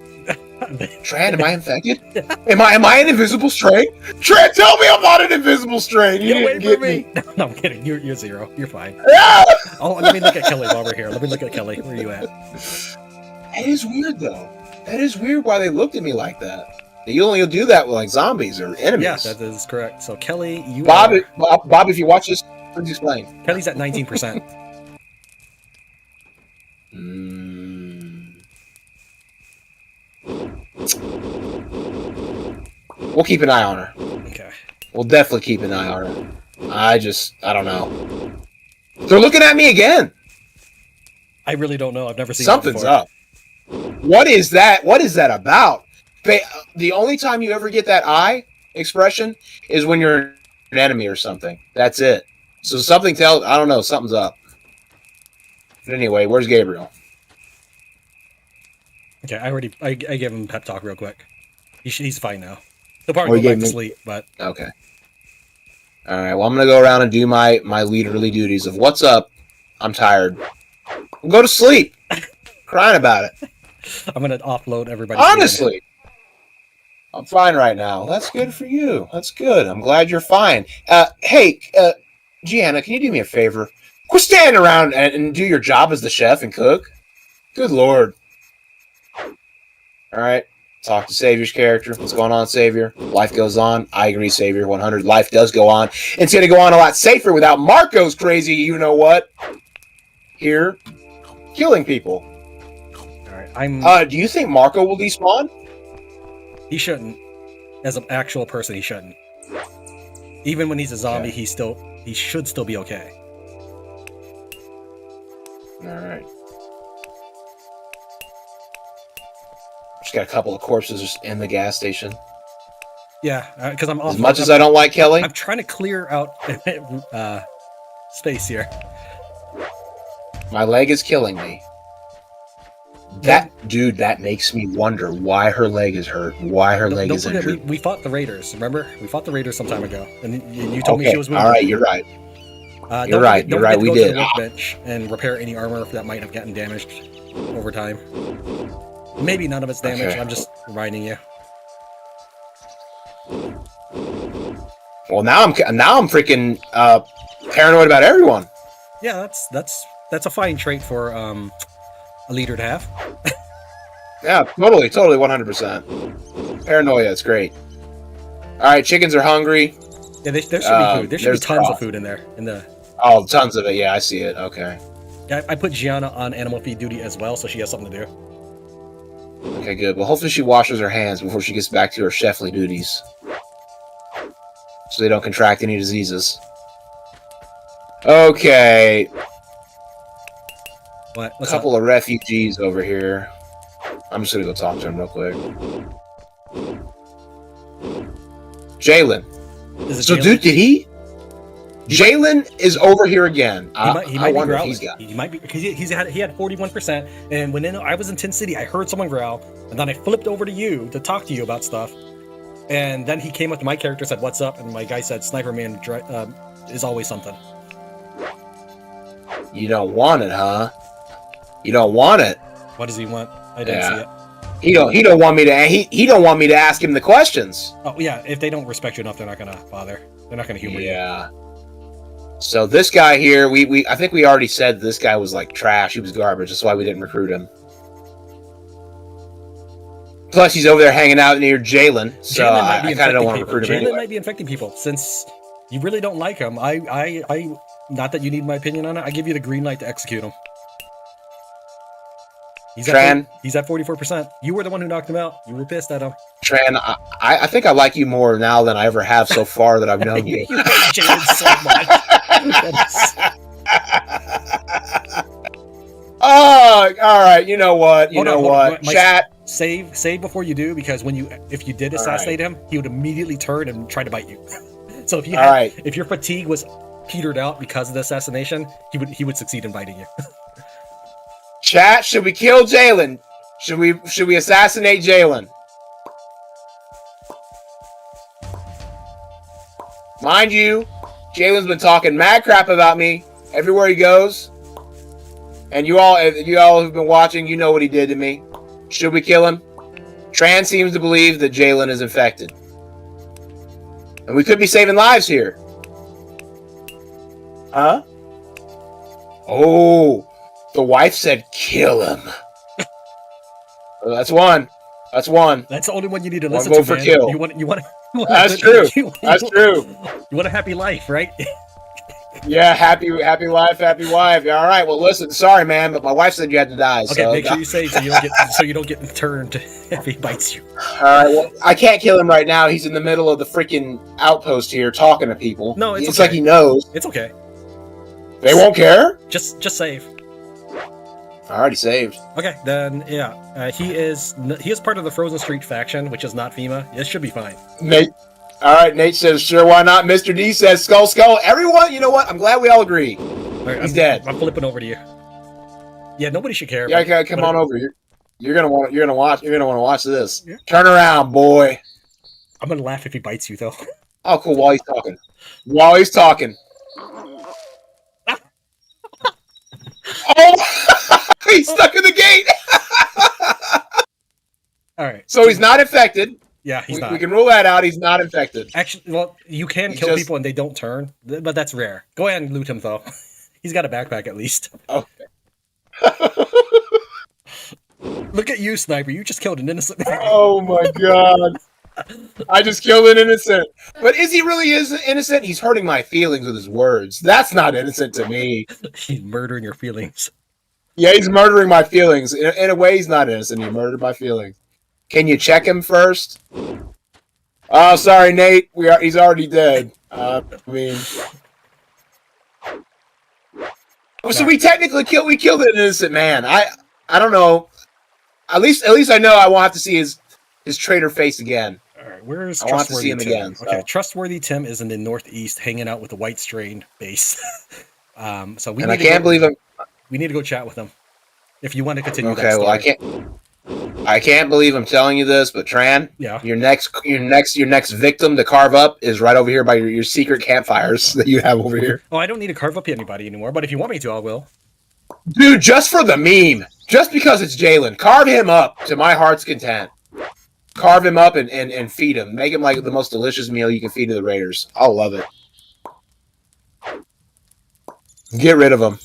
Tran, am I infected? Am I an invisible strain? Tran, tell me I'm not an invisible strain. You didn't get me. No, I'm kidding. You're zero. You're fine. Yeah. Oh, let me look at Kelly while we're here. Let me look at Kelly. Where are you at? It is weird though. That is weird why they looked at me like that. You'll do that with like zombies or enemies. Yeah, that is correct. So Kelly, you Bob, Bob, if you watch this, please explain. Kelly's at 19%. We'll keep an eye on her. Okay. We'll definitely keep an eye on her. I don't know. They're looking at me again. I really don't know. I've never seen Something's that up. What is that? What is that about? The only time you ever get that eye expression is when you're an enemy or something. That's it. So something tells, I don't know, something's up. But anyway, where's Gabriel? Okay, I gave him pep talk real quick. He's fine now. He'll probably go back to sleep, but... Okay. Alright, well, I'm going to go around and do my leaderly duties of what's up. I'm tired. Go to sleep. Crying about it. I'm going to offload everybody. Honestly. I'm fine right now. That's good for you. That's good. I'm glad you're fine. Hey, Gianna, can you do me a favor? Quit standing around and do your job as the chef and cook. Good Lord. Alright. Talk to Savior's character. What's going on, Savior? Life goes on. I agree, Savior. 100. Life does go on. It's going to go on a lot safer without Marco's crazy, you know what? Here. Killing people. Alright, do you think Marco will despawn? He shouldn't. As an actual person, he shouldn't. Even when he's a zombie, okay. he should still be okay. Alright. Just got a couple of corpses just in the gas station. Yeah, because I'm as much as I don't like Kelly. I'm trying to clear out space here. My leg is killing me. That makes me wonder why her leg is hurt. Why her leg is injured. We fought the Raiders. Remember, we fought the Raiders some time ago, and you told me she was wounded. All right, you're right. You're right. We did. To the workbench and repair any armor that might have gotten damaged over time. Maybe none of it's damaged. Okay. I'm just reminding you. Well, now I'm freaking paranoid about everyone. Yeah, that's a fine trait for a leader to have. Yeah, totally, 100%. Paranoia, it's great. All right, chickens are hungry. Yeah, there should be food. There should be tons of food in there. Oh, tons of it. Yeah, I see it. Okay. Yeah, I put Gianna on animal feed duty as well, so she has something to do. Okay, good. Well, hopefully she washes her hands before she gets back to her chefly duties, so they don't contract any diseases. Okay. What? A couple of refugees over here. I'm just gonna go talk to them real quick. Jalen. So, dude, did he? Jalen is over here again. I wonder if he's got. He might be because he had 41%. And when I was in Tin City, I heard someone growl, and then I flipped over to you to talk to you about stuff. And then he came up to my character, said, "What's up?" And my guy said, "Sniper Man is always something." You don't want it, huh? You don't want it. What does he want? I didn't see it. He don't want me to. He don't want me to ask him the questions. Oh yeah, if they don't respect you enough, they're not gonna bother. They're not gonna humor you. Yeah. So this guy here, I think we already said this guy was like trash. He was garbage. That's why we didn't recruit him. Plus, he's over there hanging out near Jalen, so I kind of don't want to recruit him anyway. Jalen might be infecting people. Since you really don't like him, I not that you need my opinion on it. I give you the green light to execute him. He's at 44%. You were the one who knocked him out. You were pissed at him. Tran, I think I like you more now than I ever have so far that I've known you. You hate Jalen so much. Oh, all right. You know what? You know what? Chat. Save before you do, because if you did assassinate him, he would immediately turn and try to bite you. So if your fatigue was petered out because of the assassination, he would succeed in biting you. Chat, should we kill Jalen? Should we assassinate Jalen? Mind you, Jalen's been talking mad crap about me everywhere he goes. And you all who've been watching, you know what he did to me. Should we kill him? Tran seems to believe that Jalen is infected. And we could be saving lives here. Huh? Oh, the wife said kill him. Well, that's one. That's one. That's the only one you need to One listen vote to, for man. kill. You want That's true. That's true. You want a happy life, right? Yeah, happy life, happy wife. All right. Well, listen. Sorry, man, but my wife said you had to die. Okay, so make sure you save so you don't get turned if he bites you. All right. Well, I can't kill him right now. He's in the middle of the freaking outpost here, talking to people. No, it's like he knows. It's okay. They won't care. Just save. I already saved. Okay, then yeah, he is part of the Frozen Street faction, which is not FEMA. It should be fine. Nate. All right, Nate says, sure, why not? Mr. D says, skull, skull. Everyone, you know what? I'm glad we all agree. All right, He's dead. I'm flipping over to you. Yeah, nobody should care. Yeah, okay, come on over. You're gonna want to watch this. Yeah. Turn around, boy. I'm gonna laugh if he bites you, though. Oh, cool. While he's talking. Oh, he's stuck in the gate. All right. So he's not infected. Yeah, he's not. We can rule that out. He's not infected. Actually, well, you can kill people and they don't turn, but that's rare. Go ahead and loot him, though. He's got a backpack at least. Okay. Look at you, Sniper. You just killed an innocent man. Oh my god. I just killed an innocent. But is he really innocent? He's hurting my feelings with his words. That's not innocent to me. He's murdering your feelings. Yeah, he's murdering my feelings. In a way, he's not innocent. He murdered my feelings. Can you check him first? Oh, sorry, Nate. He's already dead. So we technically killed an innocent man. I don't know. At least I know I won't have to see his traitor face again. All right, where's I want to see Trustworthy him Tim? again. So. Okay, Trustworthy Tim is in the northeast, hanging out with the White Strain base. So we. And I can't believe him. We need to go chat with him if you want to continue. Okay, that story. well, I can't believe I'm telling you this, but Tran, yeah, your next victim to carve up is right over here by your secret campfires that you have over here. Oh, I don't need to carve up anybody anymore, but if you want me to, I will. Dude, just for the meme, just because it's Jalen, carve him up to my heart's content. Carve him up and feed him. Make him like the most delicious meal you can feed to the Raiders. I'll love it. Get rid of him.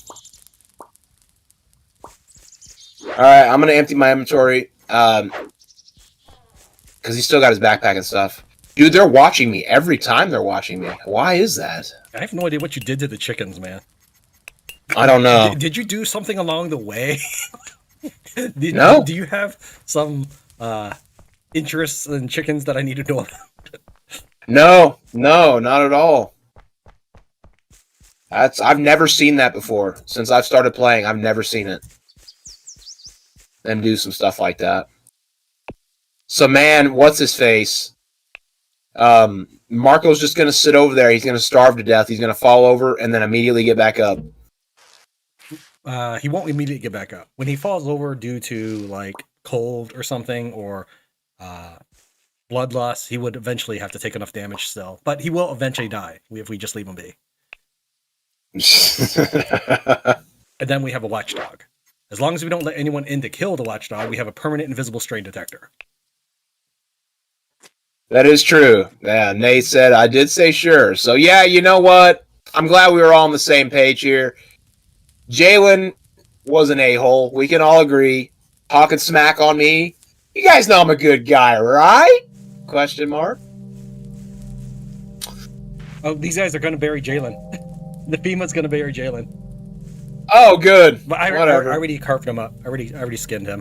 All right, I'm going to empty my inventory because he's still got his backpack and stuff. Dude, they're watching me every time they're watching me. Why is that? I have no idea what you did to the chickens, man. I don't know. Did you do something along the way? No. Do you have some interests in chickens that I need to know about? No, not at all. I've never seen that before. Since I've started playing, I've never seen it. Them do some stuff like that. So, man, what's his face? Marco's just going to sit over there. He's going to starve to death. He's going to fall over and then immediately get back up. He won't immediately get back up. When he falls over due to, like, cold or something, or blood loss, he would eventually have to take enough damage still. But he will eventually die if we just leave him be. And then we have a watchdog. As long as we don't let anyone in to kill the watchdog, we have a permanent invisible strain detector. That is true. Yeah, Nate said, I did say sure. So, yeah, you know what? I'm glad we were all on the same page here. Jalen was an a-hole. We can all agree. Talking smack on me. You guys know I'm a good guy, right? Question mark. Oh, these guys are going to bury Jalen. The FEMA's going to bury Jalen. Oh, good. But I already carved him up. I already skinned him.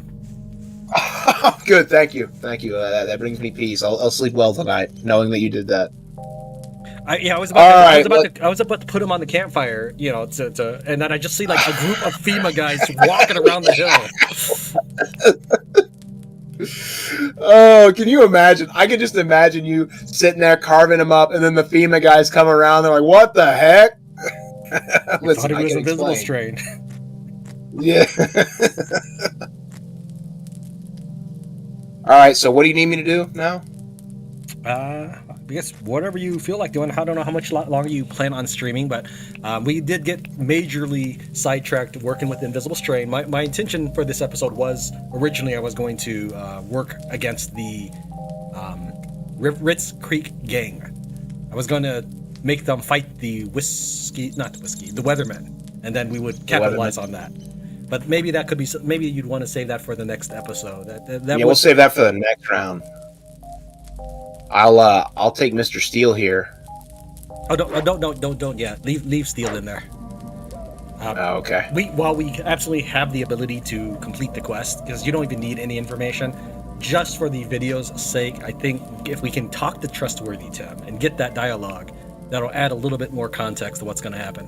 Good, thank you. That brings me peace. I'll sleep well tonight, knowing that you did that. I was about to put him on the campfire, and then I just see like a group of FEMA guys walking around the hill. Oh, can you imagine? I can just imagine you sitting there carving him up, and then the FEMA guys come around. They're like, "What the heck?" Listen, thought it was invisible strain. Yeah. All right. So, what do you need me to do now? I guess whatever you feel like doing. I don't know how much longer you plan on streaming, but we did get majorly sidetracked working with Invisible Strain. My intention for this episode was originally I was going to work against the Ritz Creek gang. I was going to make them fight the Weathermen, and then we would capitalize on that. But maybe that could be. Maybe you'd want to save that for the next episode. Yeah, we'll save that for the next round. I'll take Mr. Steele here. Oh, don't. Yeah, leave Steel in there. Oh, okay. While we absolutely have the ability to complete the quest, because you don't even need any information, just for the video's sake, I think if we can talk to trustworthy Tim and get that dialogue, that'll add a little bit more context to what's going to happen.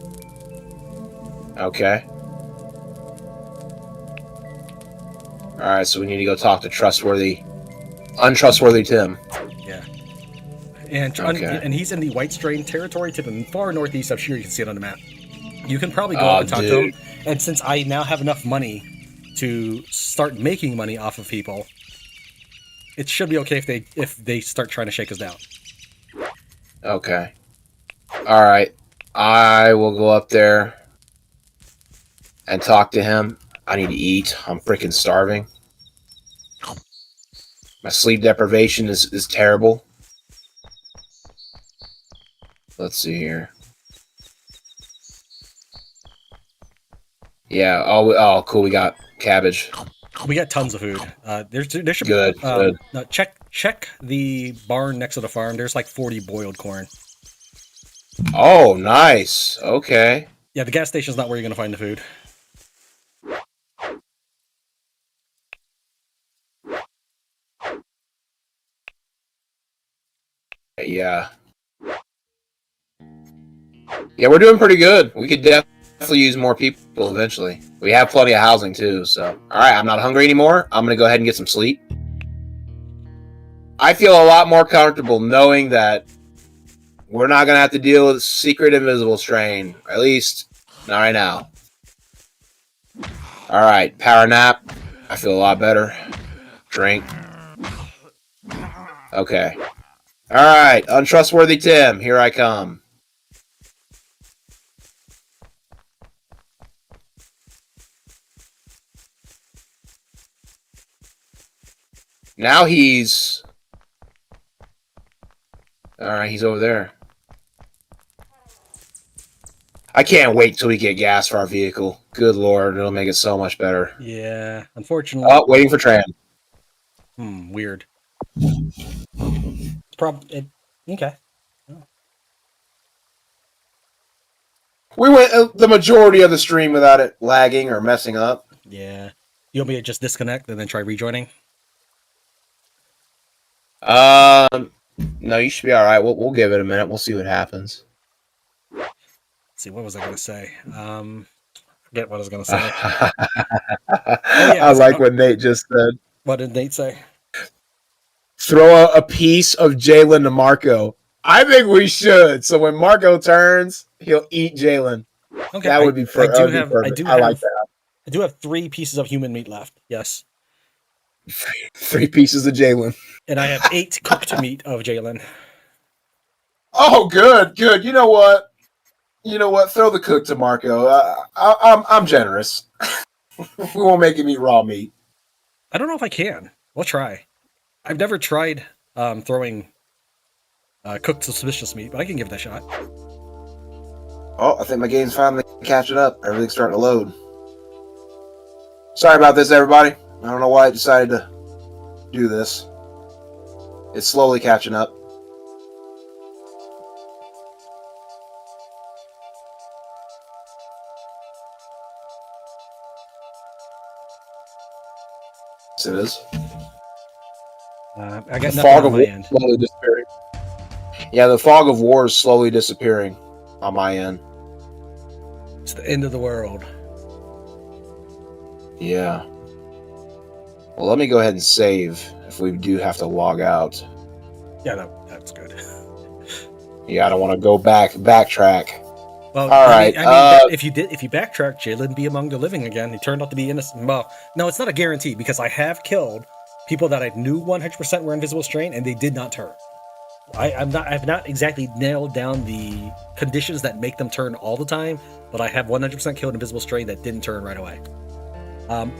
Okay. All right, so we need to go talk to untrustworthy Tim. Yeah. And he's in the White Strain territory to the far northeast. I'm sure you can see it on the map. You can probably go up and talk to him. And since I now have enough money to start making money off of people, it should be okay if they start trying to shake us down. Okay. All right. I will go up there and talk to him. I need to eat. I'm freaking starving. My sleep deprivation is terrible. Let's see here. Yeah. Oh, cool. We got cabbage. We got tons of food. There should Good. be Good. no, check the barn next to the farm. There's like 40 boiled corn. Oh, nice. Okay. Yeah, the gas station's not where you're gonna find the food. Yeah. Yeah, we're doing pretty good. We could definitely use more people eventually. We have plenty of housing too, so. Alright, I'm not hungry anymore. I'm gonna go ahead and get some sleep. I feel a lot more comfortable knowing that we're not gonna have to deal with secret invisible strain. At least, not right now. Alright, power nap. I feel a lot better. Drink. Okay. Alright, untrustworthy Tim, here I come. Now he's... Alright, he's over there. I can't wait till we get gas for our vehicle. Good lord, it'll make it so much better. Yeah, unfortunately. Oh, waiting for Tran. Weird. Okay. We went the majority of the stream without it lagging or messing up. Yeah. You want me to just disconnect and then try rejoining? No, you should be alright. We'll give it a minute. We'll see what happens. Let's see, what was I going to say? Forget what I was going to say. I like what Nate just said. What did Nate say? Throw a piece of Jalen to Marco. I think we should. So when Marco turns, he'll eat Jalen. Okay, that would be perfect. I like that. I do have 3 pieces of human meat left. Yes. 3 pieces of Jalen. And I have 8 cooked meat of Jalen. Oh, good. You know what? Throw the cook to Marco. I'm generous. We won't make him eat raw meat. I don't know if I can. We'll try. I've never tried throwing cooked suspicious meat, but I can give it a shot. Oh, I think my game's finally catching up. Everything's starting to load. Sorry about this, everybody. I don't know why I decided to do this. It's slowly catching up. Yes, it is. I got nothing on my end. Slowly disappearing. Yeah, the fog of war is slowly disappearing on my end. It's the end of the world. Yeah. Well, let me go ahead and save if we do have to log out. Yeah, that's good. Yeah, I don't want to go backtrack. Well, all right. I mean, if you backtrack, Jalen be among the living again. He turned out to be innocent. Well, no, it's not a guarantee because I have killed people that I knew 100% were invisible strain, and they did not turn. I've not exactly nailed down the conditions that make them turn all the time, but I have 100% killed invisible strain that didn't turn right away.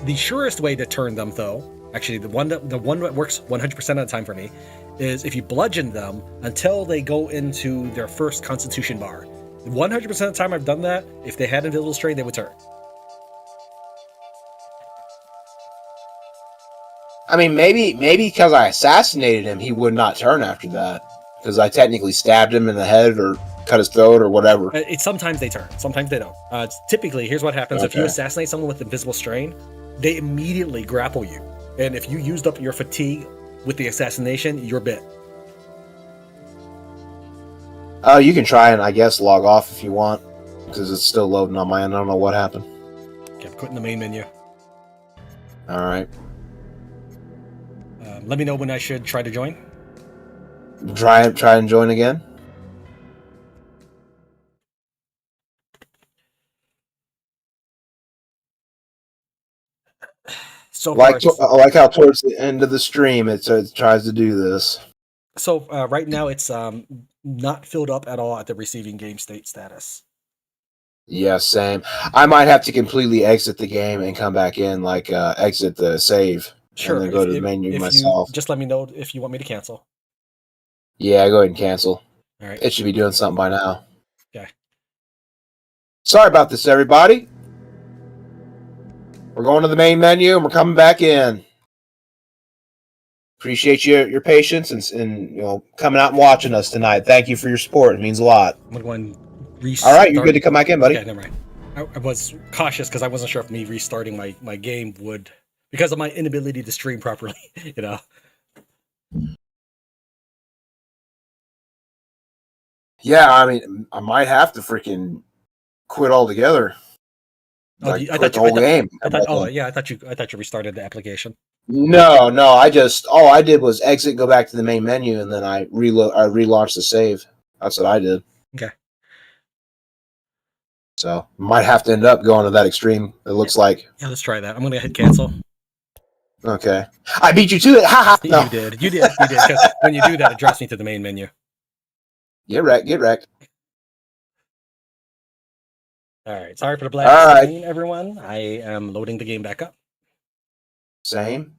The surest way to turn them, though, actually the one that works 100% of the time for me, is if you bludgeon them until they go into their first Constitution bar. 100% of the time I've done that, if they had invisible strain, they would turn. I mean, maybe because I assassinated him, he would not turn after that. Because I technically stabbed him in the head or cut his throat or whatever. Sometimes they turn, sometimes they don't. Typically, here's what happens: if you Okay. assassinate someone with invisible strain, they immediately grapple you, and if you used up your fatigue with the assassination, you're bit. Oh, you can try and I guess log off if you want, because it's still loading on my end. I don't know what happened. Okay, I'm quitting the main menu. All right. Let me know when I should try to join. Try and join again. So far, like how towards the end of the stream it tries to do this. So right now it's not filled up at all at the receiving game state status. Yeah, same. I might have to completely exit the game and come back in, like exit the save. Sure. And then go to the menu myself. Just let me know if you want me to cancel. Yeah, go ahead and cancel. All right. It should be doing something by now. Okay. Sorry about this, everybody. We're going to the main menu and we're coming back in. Appreciate your patience and coming out and watching us tonight. Thank you for your support. It means a lot. I'm going to restart. All right, you're good to come back in, buddy. Okay, never mind. I was cautious because I wasn't sure if me restarting my game would, because of my inability to stream properly, Yeah, I mean, I might have to freaking quit altogether. I quit the whole game. I thought you restarted the application. No, all I did was exit, go back to the main menu, and then I relaunched the save. That's what I did. Okay. So might have to end up going to that extreme. It looks like. Yeah, let's try that. I'm gonna hit cancel. Okay. I beat you to it. Ha ha. No. You did. 'Cause when you do that, it drops me to the main menu. Get wrecked. All right. Sorry for the black screen, everyone. I am loading the game back up. Same.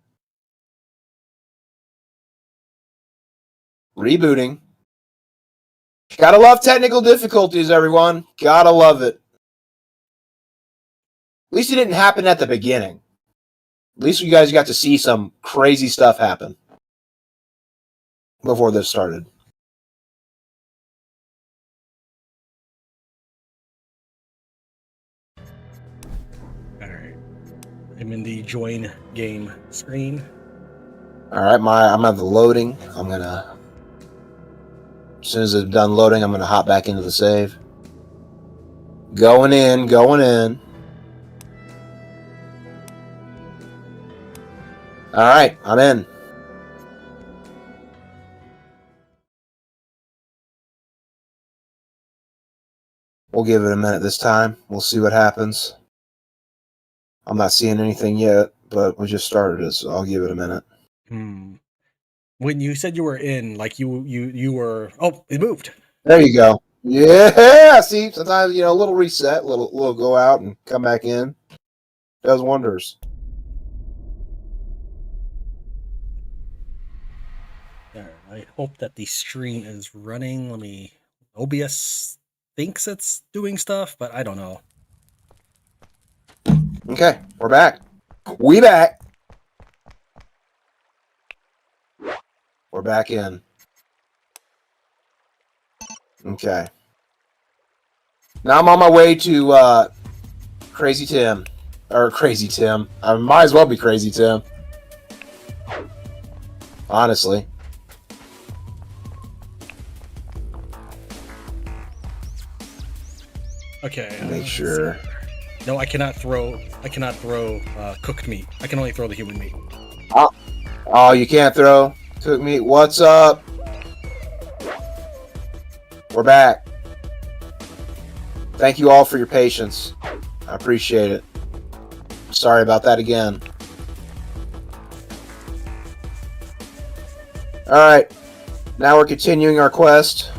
Rebooting. Gotta love technical difficulties, everyone. Gotta love it. At least it didn't happen at the beginning. At least you guys got to see some crazy stuff happen before this started. All right. I'm in the join game screen. All right, I'm at the loading. As soon as it's done loading, I'm gonna hop back into the save. Going in. All right, I'm in. We'll give it a minute this time. We'll see what happens. I'm not seeing anything yet, but we just started it, so I'll give it a minute. When you said you were in, like you were, oh, it moved. There you go. Yeah, see, sometimes a little reset, little go out and come back in, does wonders. I hope that the stream is running. OBS thinks it's doing stuff, but I don't know. Okay, we're back. We back. We're back in. Okay. Now I'm on my way to Crazy Tim. Or Crazy Tim. I might as well be Crazy Tim. Honestly. Okay. Make sure. No, I cannot throw cooked meat. I can only throw the human meat. Oh, you can't throw cooked meat. What's up? We're back. Thank you all for your patience. I appreciate it. Sorry about that again. Alright. Now we're continuing our quest.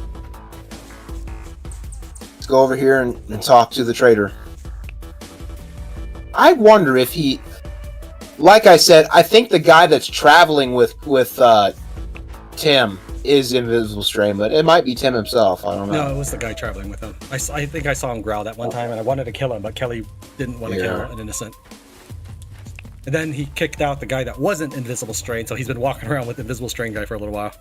Let's go over here and talk to the traitor. I wonder if he... Like I said, I think the guy that's traveling with Tim is Invisible Strain, but it might be Tim himself. I don't know. No, it was the guy traveling with him. I think I saw him growl that one time, and I wanted to kill him, but Kelly didn't want to kill an innocent. And then he kicked out the guy that wasn't Invisible Strain, so he's been walking around with Invisible Strain guy for a little while.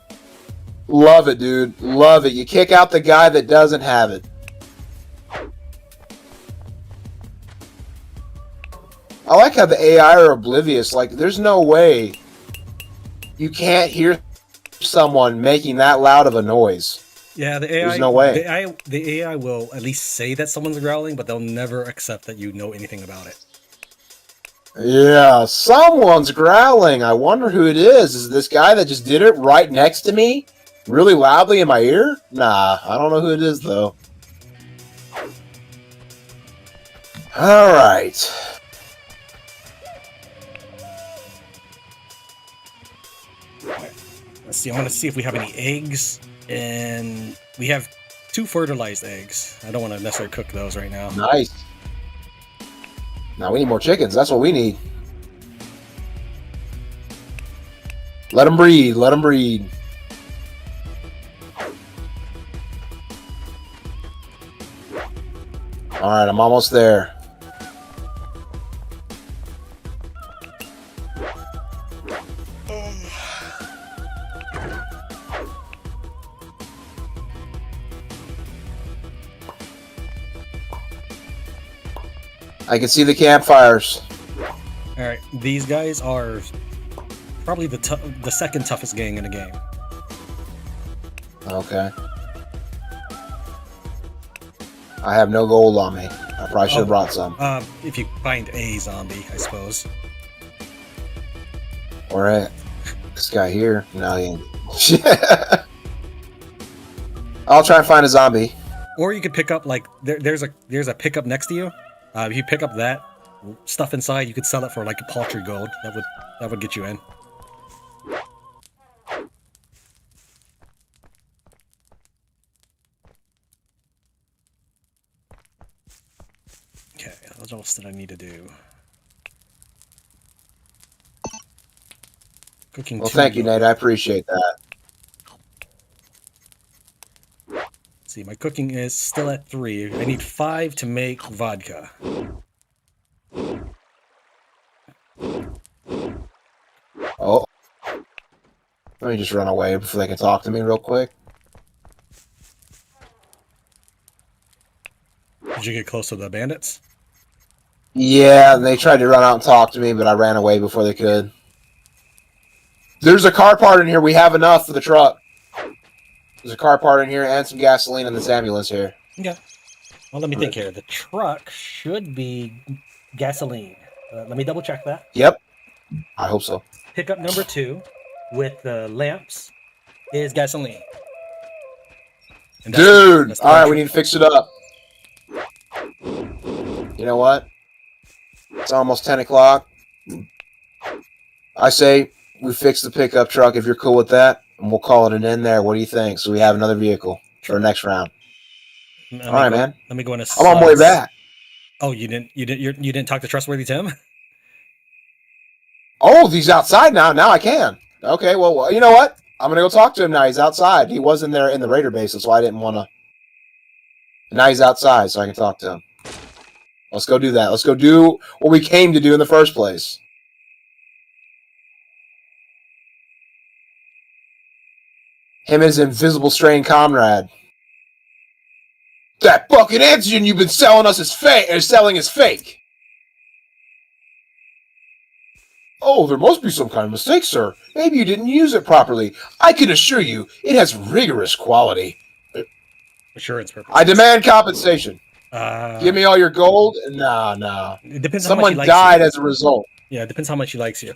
Love it, dude. Love it. You kick out the guy that doesn't have it. I like how the AI are oblivious. Like, there's no way you can't hear someone making that loud of a noise. Yeah, the AI. There's no way. The AI will at least say that someone's growling, but they'll never accept that you know anything about it. Yeah, someone's growling. I wonder who it is. Is it this guy that just did it right next to me? Really loudly in my ear? Nah, I don't know who it is, though. Alright. Let's see, I want to see if we have any eggs. And we have 2 fertilized eggs. I don't want to necessarily cook those right now. Nice. Now we need more chickens. That's what we need. Let them breed. Let them breed. Alright, I'm almost there. I can see the campfires. Alright, these guys are probably the second toughest gang in the game. Okay. I have no gold on me. I probably should have brought some. If you find a zombie, I suppose. Alright. This guy here. No, he ain't. I'll try and find a zombie. Or you could pick up, like, there's a pickup next to you. If you pick up that stuff inside, you could sell it for like a paltry gold. That would get you in. Okay, what else did I need to do? Cooking. Well, thank you, Nate. I appreciate that. See, my cooking is still at 3. I need 5 to make vodka. Oh. Let me just run away before they can talk to me real quick. Did you get close to the bandits? Yeah, they tried to run out and talk to me, but I ran away before they could. There's a car part in here. We have enough for the truck. There's a car part in here and some gasoline in this ambulance here. Okay. Well, let me think here. The truck should be gasoline. Let me double check that. Yep. I hope so. Pickup number 2 with the lamps is gasoline. And Dude! Alright, we need to fix it up. You know what? It's almost 10 o'clock. I say we fix the pickup truck if you're cool with that. And we'll call it an end there. What do you think? So we have another vehicle for the next round. All right, man. Let me go in. I'm on my way back. Oh, you didn't talk to Trustworthy Tim? Oh, he's outside now. Now I can. Okay, well, you know what? I'm gonna go talk to him now. He's outside. He wasn't there in the raider base, so I didn't want to. Now he's outside, so I can talk to him. Let's go do that. Let's go do what we came to do in the first place. Him and his invisible strain comrade. That fucking antigen you've been selling us is fake. Selling is fake. Oh, there must be some kind of mistake, sir. Maybe you didn't use it properly. I can assure you, it has rigorous quality. Assurance purposes. I demand compensation. Give me all your gold. No. It depends. Someone how much died as a result. Yeah, it depends how much he likes you.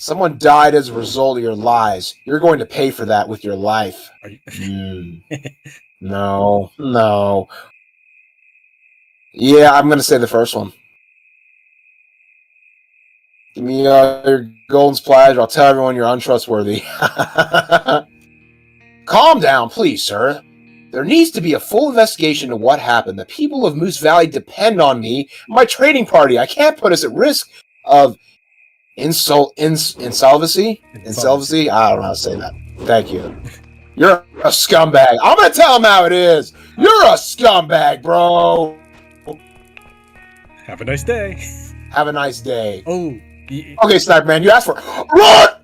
Someone died as a result of your lies. You're going to pay for that with your life. Are you... No. Yeah, I'm going to say the first one. Give me your golden splash. I'll tell everyone you're untrustworthy. Calm down, please, sir. There needs to be a full investigation of what happened. The people of Moose Valley depend on me and my trading party. I can't put us at risk of insolvency? Insolvency? I don't know how to say that. Thank you. You're a scumbag. I'm going to tell him how it is. You're a scumbag, bro. Have a nice day. Have a nice day. Oh. Okay, Sniper Man, you asked for run!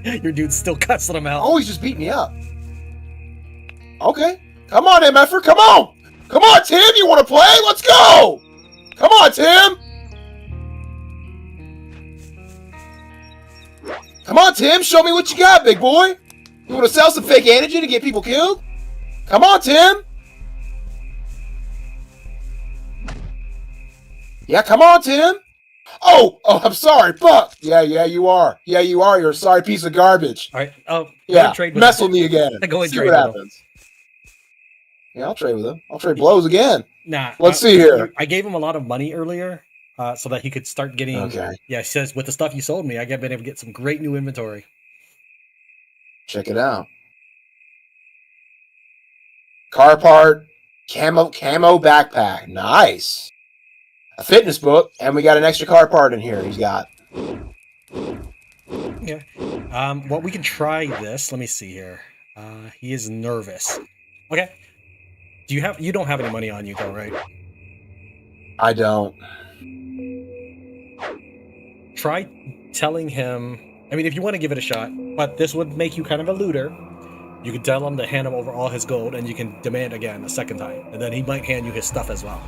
Your dude's still cussing him out. Oh, he's just beating me up. Okay. Come on, MFer, come on! Come on, Tim, you want to play? Let's go! Come on, Tim! Come on, Tim, show me what you got, big boy! You want to sell some fake energy to get people killed? Come on, Tim! Yeah, come on, Tim! Oh, I'm sorry, Buck! Yeah, you are. Yeah, you are. You're a sorry piece of garbage. All right. Oh, yeah, trade with mess him. with me again. Go and see trade what with happens. Yeah, I'll trade with him. I'll trade blows again. Nah. Let's see here. I gave him a lot of money earlier so that he could start getting... Okay. Yeah, he says, with the stuff you sold me, I've been able to get some great new inventory. Check it out. Car part, camo backpack. Nice. A fitness book, and we got an extra car part in here he's got. Yeah. Well, we can try this. Let me see here. He is nervous. Okay. You don't have any money on you though, right? I don't. Try telling him, I mean, if you want to give it a shot, but this would make you kind of a looter. You can tell him to hand him over all his gold, and you can demand again a second time, and then he might hand you his stuff as well.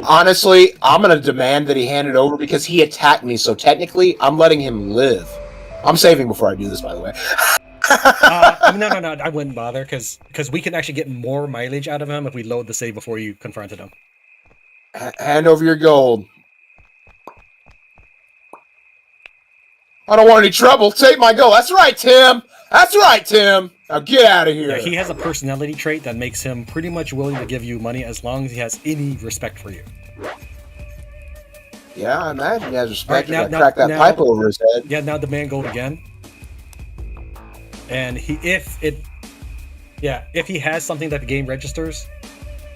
Honestly, I'm going to demand that he hand it over because he attacked me, so technically, I'm letting him live. I'm saving before I do this, by the way. No, I wouldn't bother, because we can actually get more mileage out of him if we load the save before you confronted him. Hand over your gold. I don't want any trouble. Take my gold. That's right, Tim. That's right, Tim. Now get out of here. Yeah, he has a personality trait that makes him pretty much willing to give you money as long as he has any respect for you. Yeah, I imagine he has respect. Right, crack that pipe over his head. Yeah, now demand gold again. And if he has something that the game registers,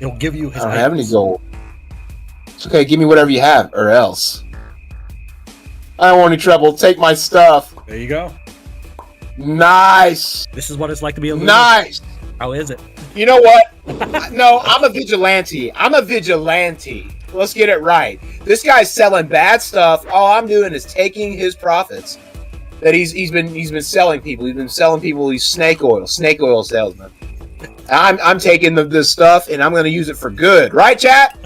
it'll give you his I don't items. have any gold. It's okay, give me whatever you have, or else. I don't want any trouble. Take my stuff. There you go. Nice. This is what it's like to be a loser. Nice. How is it? You know what? No, I'm a vigilante. Let's get it right. This guy's selling bad stuff. All I'm doing is taking his profits that he's been selling people. He's been selling people these snake oil salesman. I'm taking this stuff and I'm going to use it for good. Right, chat?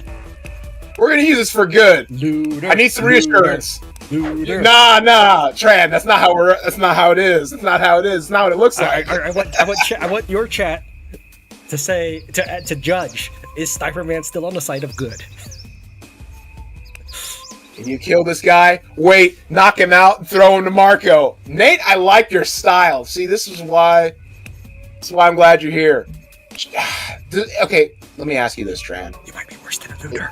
We're going to use this for good. Looter, I need some reassurance. Looter. Nah, Tran. That's not how it is. It's not how it is. It's not what it looks like. I want your chat to say to judge, is Sniper Man still on the side of good? Can you kill this guy? Wait, knock him out and throw him to Marco. Nate, I like your style. See, this is why I'm glad you're here. Okay, let me ask you this, Tran. You might be worse than a looter.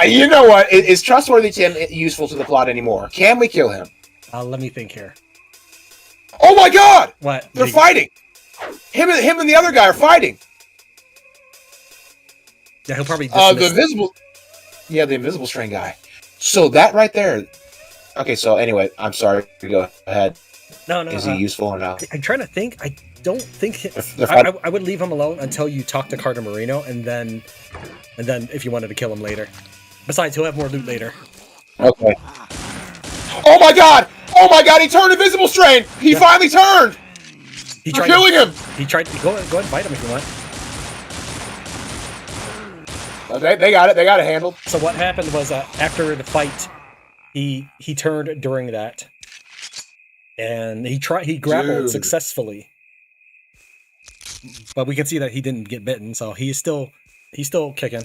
You know what? Is trustworthy Tim useful to the plot anymore? Can we kill him? Let me think here. Oh my God! What? They're fighting. Him and the other guy are fighting. Yeah, he'll probably the invisible strain guy. So that right there. Okay, so anyway, I'm sorry. Go ahead. No. Is he useful or not? I'm trying to think. I don't think I would leave him alone until you talk to Carter Marino, and then if you wanted to kill him later. Besides, he'll have more loot later. Okay. Oh my God! He turned invisible strain. He finally turned. We're killing him. He tried to go ahead and fight him if you want. They got it. They got it handled. So what happened was after the fight, he turned during that, and he grappled successfully. But we can see that he didn't get bitten, so he's still kicking.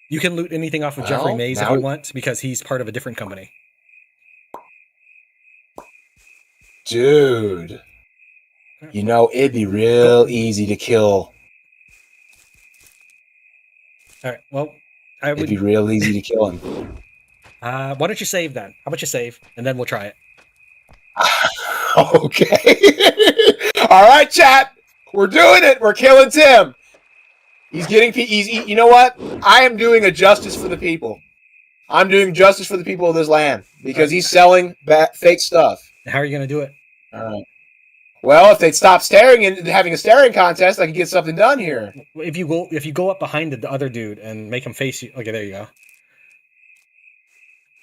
You can loot anything off of Jeffrey Mays if you want, because he's part of a different company. Dude, you know it'd be real easy to kill. All right. Well, it'd be real easy to kill him. Why don't you save then? How about you save, and then we'll try it. Okay. All right, chat. We're doing it. We're killing Tim. You know what? I am doing a justice for the people. I'm doing justice for the people of this land because he's selling fake stuff. How are you going to do it? All right. Well, if they'd stop staring and having a staring contest, I could get something done here. If you go up behind the other dude and make him face you. Okay, there you go.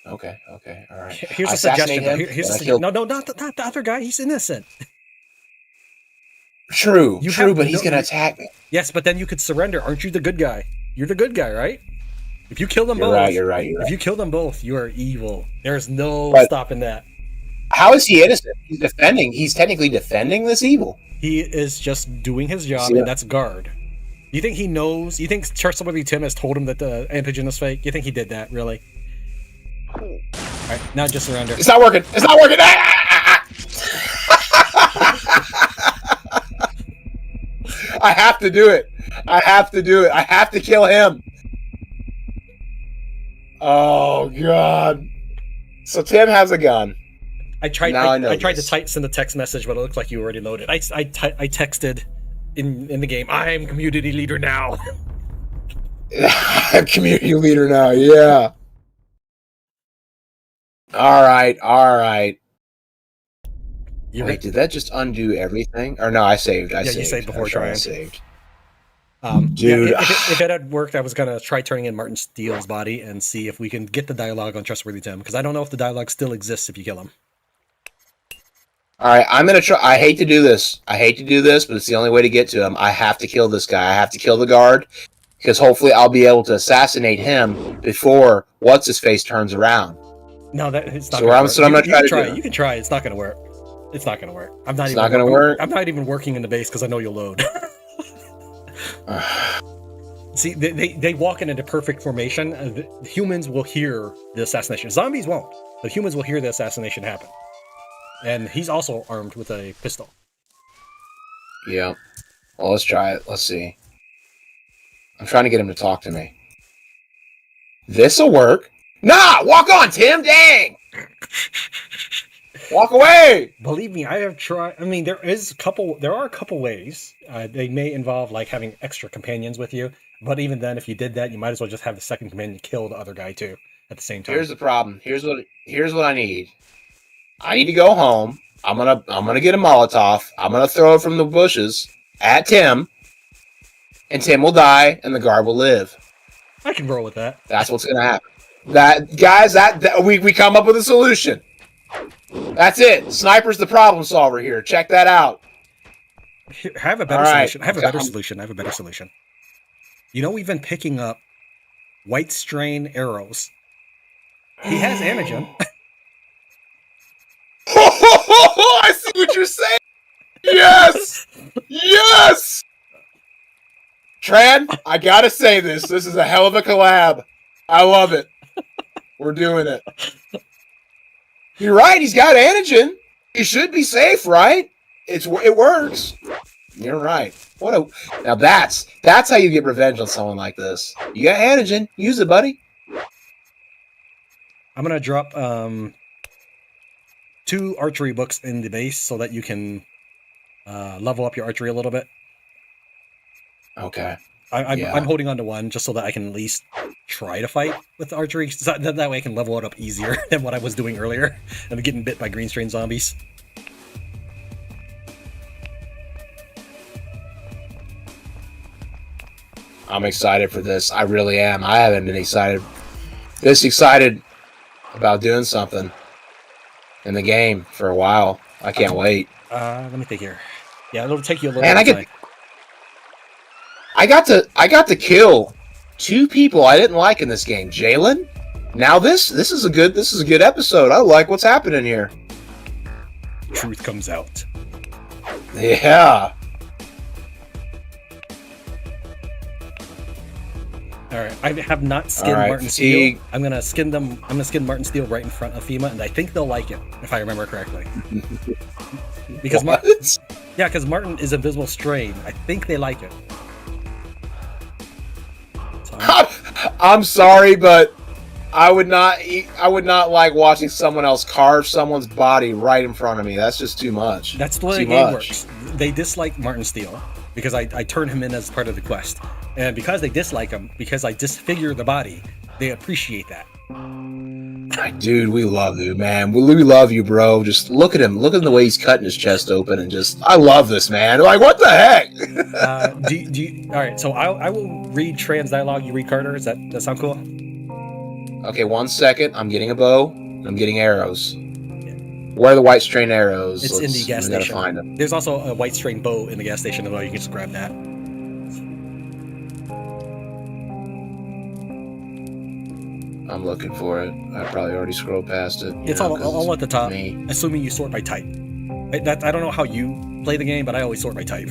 Okay, all right. Here's I a suggestion. assassinate him, and I kill- No, not the other guy. He's innocent. True, You have but he's no- gonna attack me. Yes, but then you could surrender. Aren't you the good guy? You're the good guy, right? If you kill them both, You're right. If you kill them both, you are evil. There's no But- stopping that. How is he innocent? He's defending. He's technically defending this evil. He is just doing his job, See and that? that's guard. You think he knows? You think Trustworthy Tim has told him that the antigen is fake? You think he did that, really? Alright, now just surrender. It's not working. It's not working. I have to do it. I have to kill him. Oh God. So Tim has a gun. I tried to this. send a text message, but it looked like you already loaded. I texted in the game, I'm community leader now. I'm community leader now, yeah. Alright. Wait, did that just undo everything? Or no, I saved. You saved before trying. I saved. Dude. If it had worked, I was going to try turning in Martin Steele's body and see if we can get the dialogue on Trustworthy Tim, because I don't know if the dialogue still exists if you kill him. Alright, I'm going to try. I hate to do this, but it's the only way to get to him. I have to kill this guy. I have to kill the guard, because hopefully I'll be able to assassinate him before What's-His-Face turns around. No, it's not. So I'm going to try to do it. You can try. It's not going to work. It's not going to work. I'm not even working in the base because I know you'll load. See, they walk into perfect formation. Humans will hear the assassination. Zombies won't, but humans will hear the assassination happen. And he's also armed with a pistol. Yeah. Well, let's try it. Let's see. I'm trying to get him to talk to me. This'll work. Nah! Walk on, Tim! Dang! Walk away! Believe me, I have tried. I mean, there are a couple ways. They may involve like having extra companions with you, but even then, if you did that, you might as well just have the second companion kill the other guy too at the same time. Here's the problem. Here's what I need. I need to go home. I'm gonna get a Molotov. I'm gonna throw it from the bushes at Tim, and Tim will die, and the guard will live. I can roll with that. That's what's gonna happen. We come up with a solution. That's it. Sniper's the problem solver here. Check that out. I have a better solution. I have a better solution. You know, we've been picking up white strain arrows. He has antigen. I see what you're saying. Yes! Yes! Tran, I gotta say this. This is a hell of a collab. I love it. We're doing it. You're right. He's got antigen. He should be safe, right? It works. You're right. Now that's how you get revenge on someone like this. You got antigen. Use it, buddy. I'm gonna drop 2 archery books in the base so that you can level up your archery a little bit. Okay. I'm holding on to one just so that I can at least try to fight with archery. So that way I can level it up easier than what I was doing earlier and getting bit by green strain zombies. I'm excited for this. I really am. I haven't been this excited about doing something in the game for a while. I can't wait. Let me think here. Yeah, it'll take you a little bit. Man, I got to kill 2 people I didn't like in this game. Jalen. Now this is a good episode. I like what's happening here. Truth comes out. Yeah. All right, I have not skinned Martin Steele. I'm gonna skin Martin Steele right in front of FEMA, and I think they'll like it if I remember correctly. Because Martin is a visible strain. I think they like it. So I'm sorry, but I would not like watching someone else carve someone's body right in front of me. That's just too much. That's the way the game works. They dislike Martin Steele because I turn him in as part of the quest. And because they dislike him, because I disfigure the body, they appreciate that. Dude, we love you, man. We love you, bro. Just look at him. Look at the way he's cutting his chest open, and just, I love this, man. Like, what the heck? Do you, all right, so I will read trans dialogue. You read Carter. That sound cool? Okay, 1 second. I'm getting a bow. I'm getting arrows. Where are the white strain arrows? It's in the gas we gotta station. find them. There's also a white strain bow in the gas station as well. You can just grab that. I'm looking for it. I probably already scrolled past it. It's all at the top, me. assuming you sort by type. I don't know how you play the game, but I always sort by type.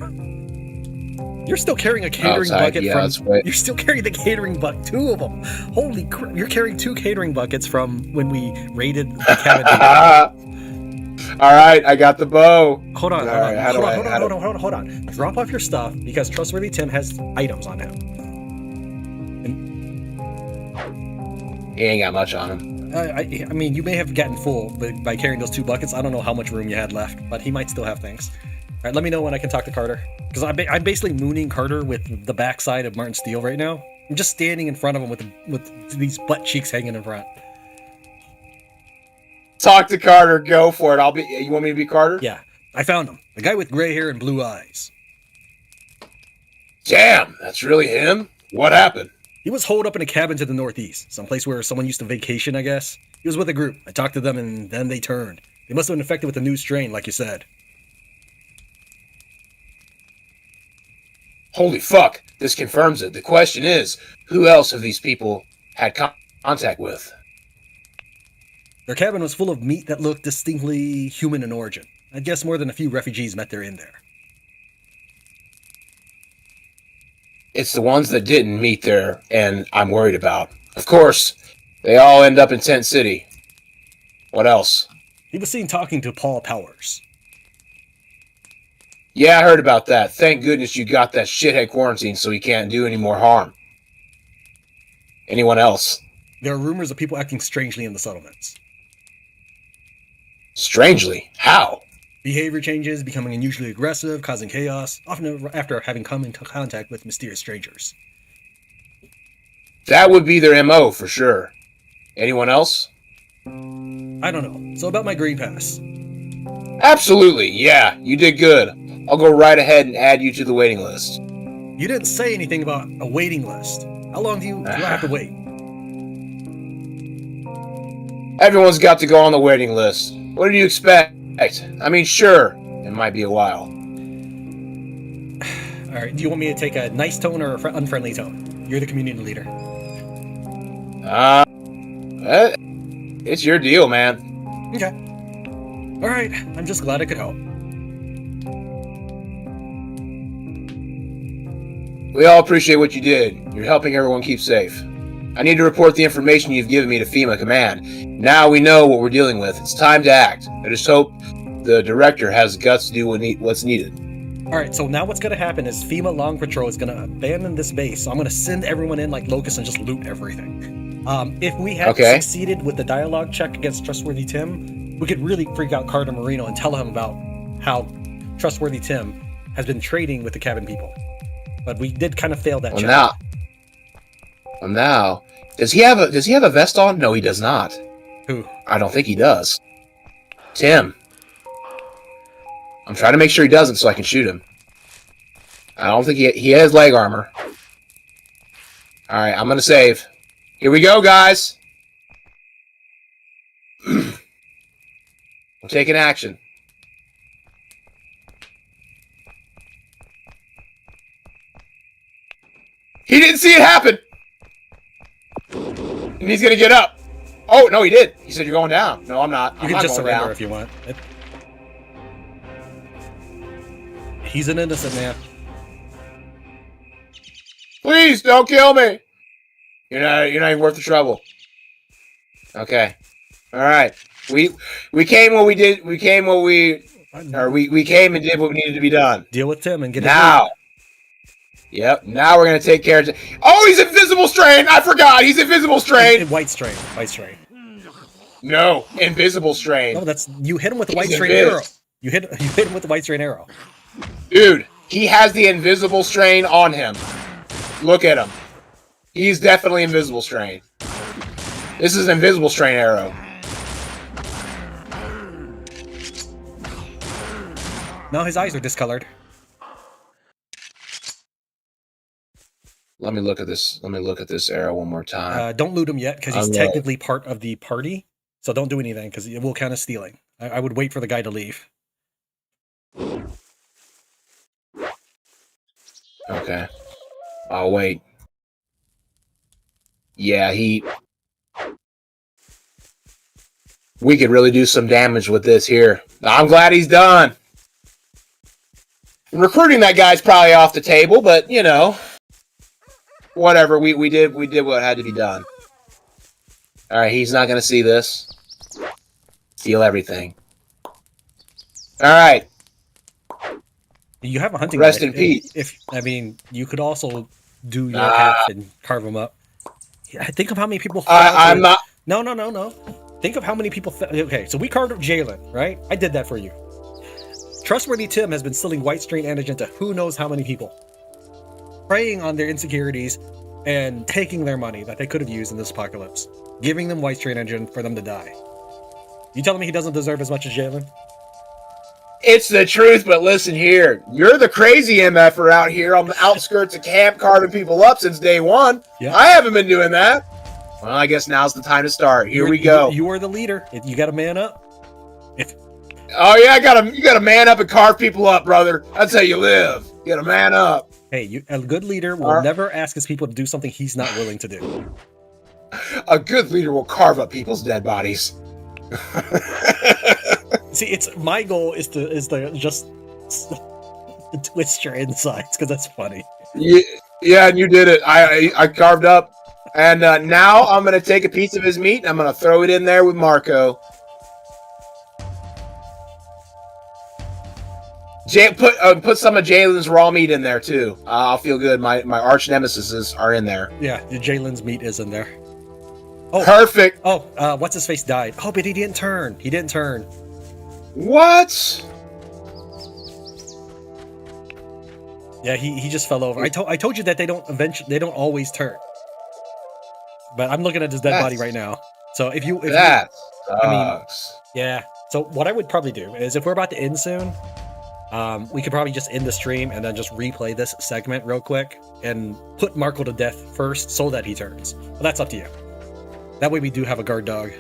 You're still carrying a catering bucket You're still carrying the catering bucket, 2 of them. Holy crap! You're carrying 2 catering buckets from when we raided the cabin. All right, I got the bow. Hold on. Drop off your stuff because Trustworthy Tim has items on him. He ain't got much on him. I mean, you may have gotten full by carrying those 2 buckets. I don't know how much room you had left, but he might still have things. All right, let me know when I can talk to Carter. Because I'm basically mooning Carter with the backside of Martin Steele right now. I'm just standing in front of him with these butt cheeks hanging in front. Talk to Carter. Go for it. You want me to be Carter? Yeah, I found him. The guy with gray hair and blue eyes. Damn, that's really him? What happened? He was holed up in a cabin to the northeast, someplace where someone used to vacation, I guess. He was with a group. I talked to them, and then they turned. They must have been infected with a new strain, like you said. Holy fuck, this confirms it. The question is, who else have these people had contact with? Their cabin was full of meat that looked distinctly human in origin. I'd guess more than a few refugees met their end there. It's the ones that didn't meet there, and I'm worried about. Of course, they all end up in Tent City. What else? He was seen talking to Paul Powers. Yeah, I heard about that. Thank goodness you got that shithead quarantined so he can't do any more harm. Anyone else? There are rumors of people acting strangely in the settlements. Strangely? How? Behavior changes, becoming unusually aggressive, causing chaos, often after having come into contact with mysterious strangers. That would be their MO, for sure. Anyone else? I don't know. So about my green pass. Absolutely, yeah. You did good. I'll go right ahead and add you to the waiting list. You didn't say anything about a waiting list. How long do I have to wait? Everyone's got to go on the waiting list. What do you expect? I mean, sure, it might be a while. Alright, do you want me to take a nice tone or an unfriendly tone? You're the community leader. It's your deal, man. Okay. Alright, I'm just glad I could help. We all appreciate what you did. You're helping everyone keep safe. I need to report the information you've given me to FEMA Command. Now we know what we're dealing with. It's time to act. I just hope the director has guts to do what's needed. Alright, so now what's going to happen is FEMA Long Patrol is going to abandon this base. So I'm going to send everyone in like locusts and just loot everything. If we had succeeded with the dialogue check against Trustworthy Tim, we could really freak out Carter Marino and tell him about how Trustworthy Tim has been trading with the cabin people. But we did kind of fail that check. Now, does he have a vest on? No, he does not. Who? I don't think he does. Tim. I'm trying to make sure he doesn't so I can shoot him. I don't think he has leg armor. Alright, I'm gonna save. Here we go, guys! We're taking action. He didn't see it happen! And he's gonna get up. Oh, no, he did. He said, you're going down. No, I'm not. You can just surrender if you want. He's an innocent man. Please, don't kill me. You're not even worth the trouble. Okay. All right. We came what we did. We came what we came and did what needed to be done. Deal with Tim and get now. Yep. Now we're gonna take care of. Oh, he's invisible strain. I forgot. He's invisible strain. White strain. White strain. No, invisible strain. No, that's you hit him with the white strain arrow. You hit him with the white strain arrow. Dude, he has the invisible strain on him. Look at him. He's definitely invisible strain. This is an invisible strain arrow. No, his eyes are discolored. Let me look at this. Let me look at this arrow one more time. Don't loot him yet, because he's technically part of the party. So don't do anything, because it will count as stealing. I would wait for the guy to leave. Okay. I'll wait. Yeah, we could really do some damage with this here. I'm glad he's done. Recruiting that guy's probably off the table, but, you know, whatever. We did what had to be done. All right, he's not going to see this. Steal everything. All right. You have a hunting Rest knife. in peace. If I mean, you could also do your half and carve them up. Yeah, think of how many people. I'm not. No. Think of how many people. Okay, so we carved up Jalen, right? I did that for you. Trustworthy Tim has been selling white strain antigen to who knows how many people, preying on their insecurities and taking their money that they could have used in this apocalypse, giving them white strain antigen for them to die. You telling me he doesn't deserve as much as Jalen? It's the truth, but listen here. You're the crazy MFer out here on the outskirts of camp carving people up since day one. Yeah. I haven't been doing that. Well, I guess now's the time to start. Here we go. You are the leader. You got to man up. Oh yeah, you gotta man up and carve people up, brother. That's how you live. You gotta man up. Hey, a good leader will never ask his people to do something he's not willing to do. A good leader will carve up people's dead bodies. See, my goal is to just twist your insides, because that's funny. Yeah, and you did it. I carved up, and now I'm gonna take a piece of his meat and I'm gonna throw it in there with Marco. Put some of Jalen's raw meat in there too. I'll feel good. My arch nemesis are in there. Yeah, Jalen's meat is in there. Oh, perfect. Oh, what's his face died. Oh, but he didn't turn. He didn't turn. What? Yeah, he just fell over. I told you that they don't always turn. But I'm looking at his dead body right now. So if that sucks. I mean, yeah. So what I would probably do is, if we're about to end soon, we could probably just end the stream and then just replay this segment real quick and put Marco to death first so that he turns. But that's up to you. That way we do have a guard dog.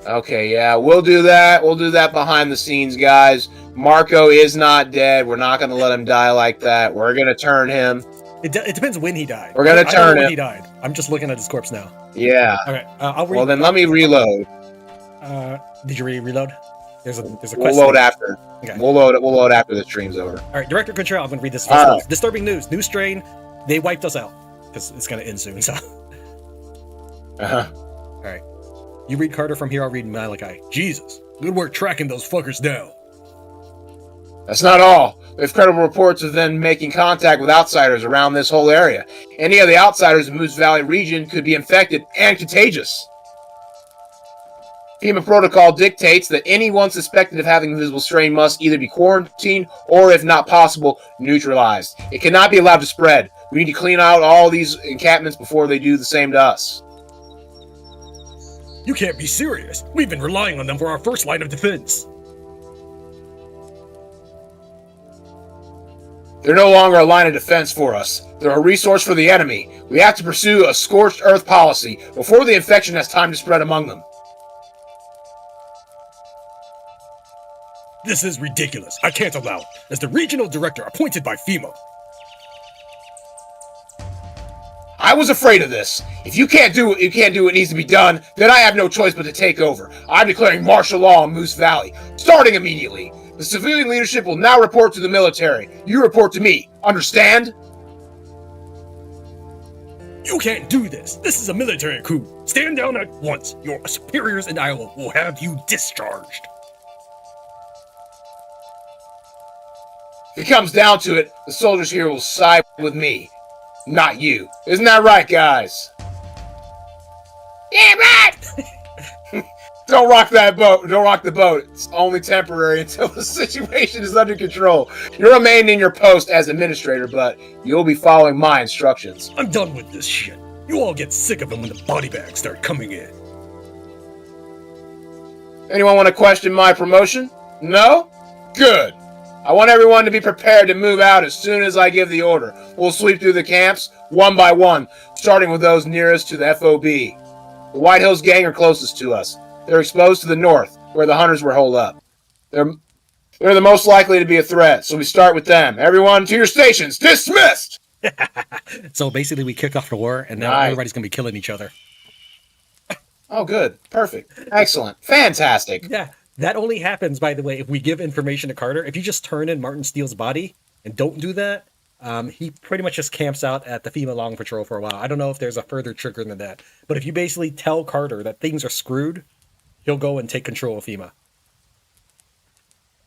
Okay, yeah, we'll do that. We'll do that behind the scenes, guys. Marco is not dead. We're not going to let him die like that. We're going to turn him. It depends when he died. We're going to turn him. When he died. I'm just looking at his corpse now. Yeah. Okay. I'll well, then let me reload. Did you reload? There's a quest. We'll load after. Okay. We'll load after the stream's over. All right, Director Control. I'm going to read this. Disturbing news. New strain. They wiped us out because it's going to end soon. So. All right. You read Carter from here. I'll read Malachi. Jesus, good work tracking those fuckers down. That's not all. We have credible reports of them making contact with outsiders around this whole area. Any of the outsiders in Moose Valley region could be infected and contagious. FEMA protocol dictates that anyone suspected of having the visible strain must either be quarantined or, if not possible, neutralized. It cannot be allowed to spread. We need to clean out all these encampments before they do the same to us. You can't be serious. We've been relying on them for our first line of defense. They're no longer a line of defense for us. They're a resource for the enemy. We have to pursue a scorched earth policy before the infection has time to spread among them. This is ridiculous. I can't allow it. As the regional director appointed by FEMA. I was afraid of this. If you can't do what needs to be done, then I have no choice but to take over. I'm declaring martial law in Moose Valley, starting immediately. The civilian leadership will now report to the military. You report to me. Understand? You can't do this. This is a military coup. Stand down at once. Your superiors in Iowa will have you discharged. If it comes down to it, the soldiers here will side with me. Not you. Isn't that right, guys? Yeah, right! Don't rock that boat. Don't rock the boat. It's only temporary until the situation is under control. You'll remain in your post as administrator, but you'll be following my instructions. I'm done with this shit. You all get sick of them when the body bags start coming in. Anyone want to question my promotion? No? Good. I want everyone to be prepared to move out as soon as I give the order. We'll sweep through the camps, one by one, starting with those nearest to the FOB. The White Hills gang are closest to us. They're exposed to the north, where the hunters were holed up. They're the most likely to be a threat, so we start with them. Everyone to your stations! Dismissed! So basically we kick off the war, and now everybody's going to be killing each other. Oh, good. Perfect. Excellent. Fantastic. Yeah, that only happens, by the way, if we give information to Carter. If you just turn in Martin Steele's body and don't do that, he pretty much just camps out at the FEMA Long Patrol for a while. I don't know if there's a further trigger than that. But if you basically tell Carter that things are screwed, he'll go and take control of FEMA.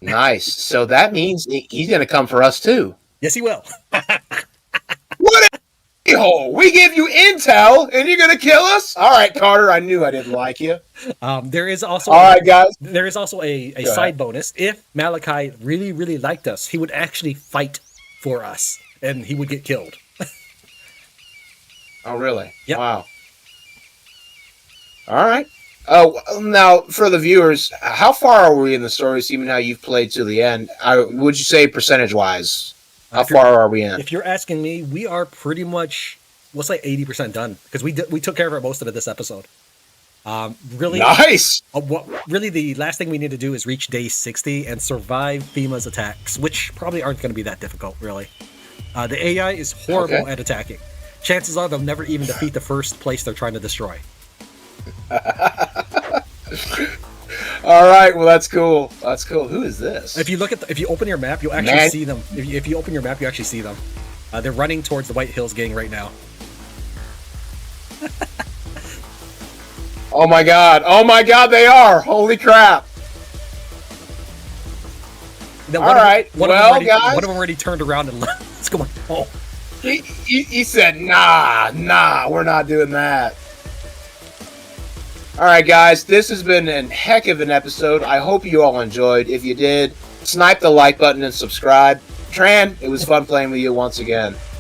Nice. So that means he's going to come for us, too. Yes, he will. What a hole! We give you intel, and you're going to kill us? All right, Carter, I knew I didn't like you. There is also all right, guys. There is also a side bonus. If Malachi really, really liked us, he would actually fight for us, and he would get killed. Oh, really? Yep. Wow. All right. Oh, now, for the viewers, how far are we in the story, seeing how you've played to the end? Would you say percentage-wise? How far are we in? If you're asking me, we are pretty much, we'll say 80% done, because we took care of most of it this episode. Really nice. Really, the last thing we need to do is reach day 60 and survive FEMA's attacks, which probably aren't going to be that difficult, really. The AI is horrible at attacking. Chances are they'll never even defeat the first place they're trying to destroy. All right, well that's cool. That's cool. Who is this? If you open your map, you'll actually see them. If you open your map, you actually see them. They're running towards the White Hills gang right now. Oh my god! Oh my god! They are! Holy crap! Now, all right. Well, guys, one of them already turned around and left. What's going on? He said, "Nah, we're not doing that." All right, guys, this has been a heck of an episode. I hope you all enjoyed. If you did, snipe the like button and subscribe. Tran, it was fun playing with you once again.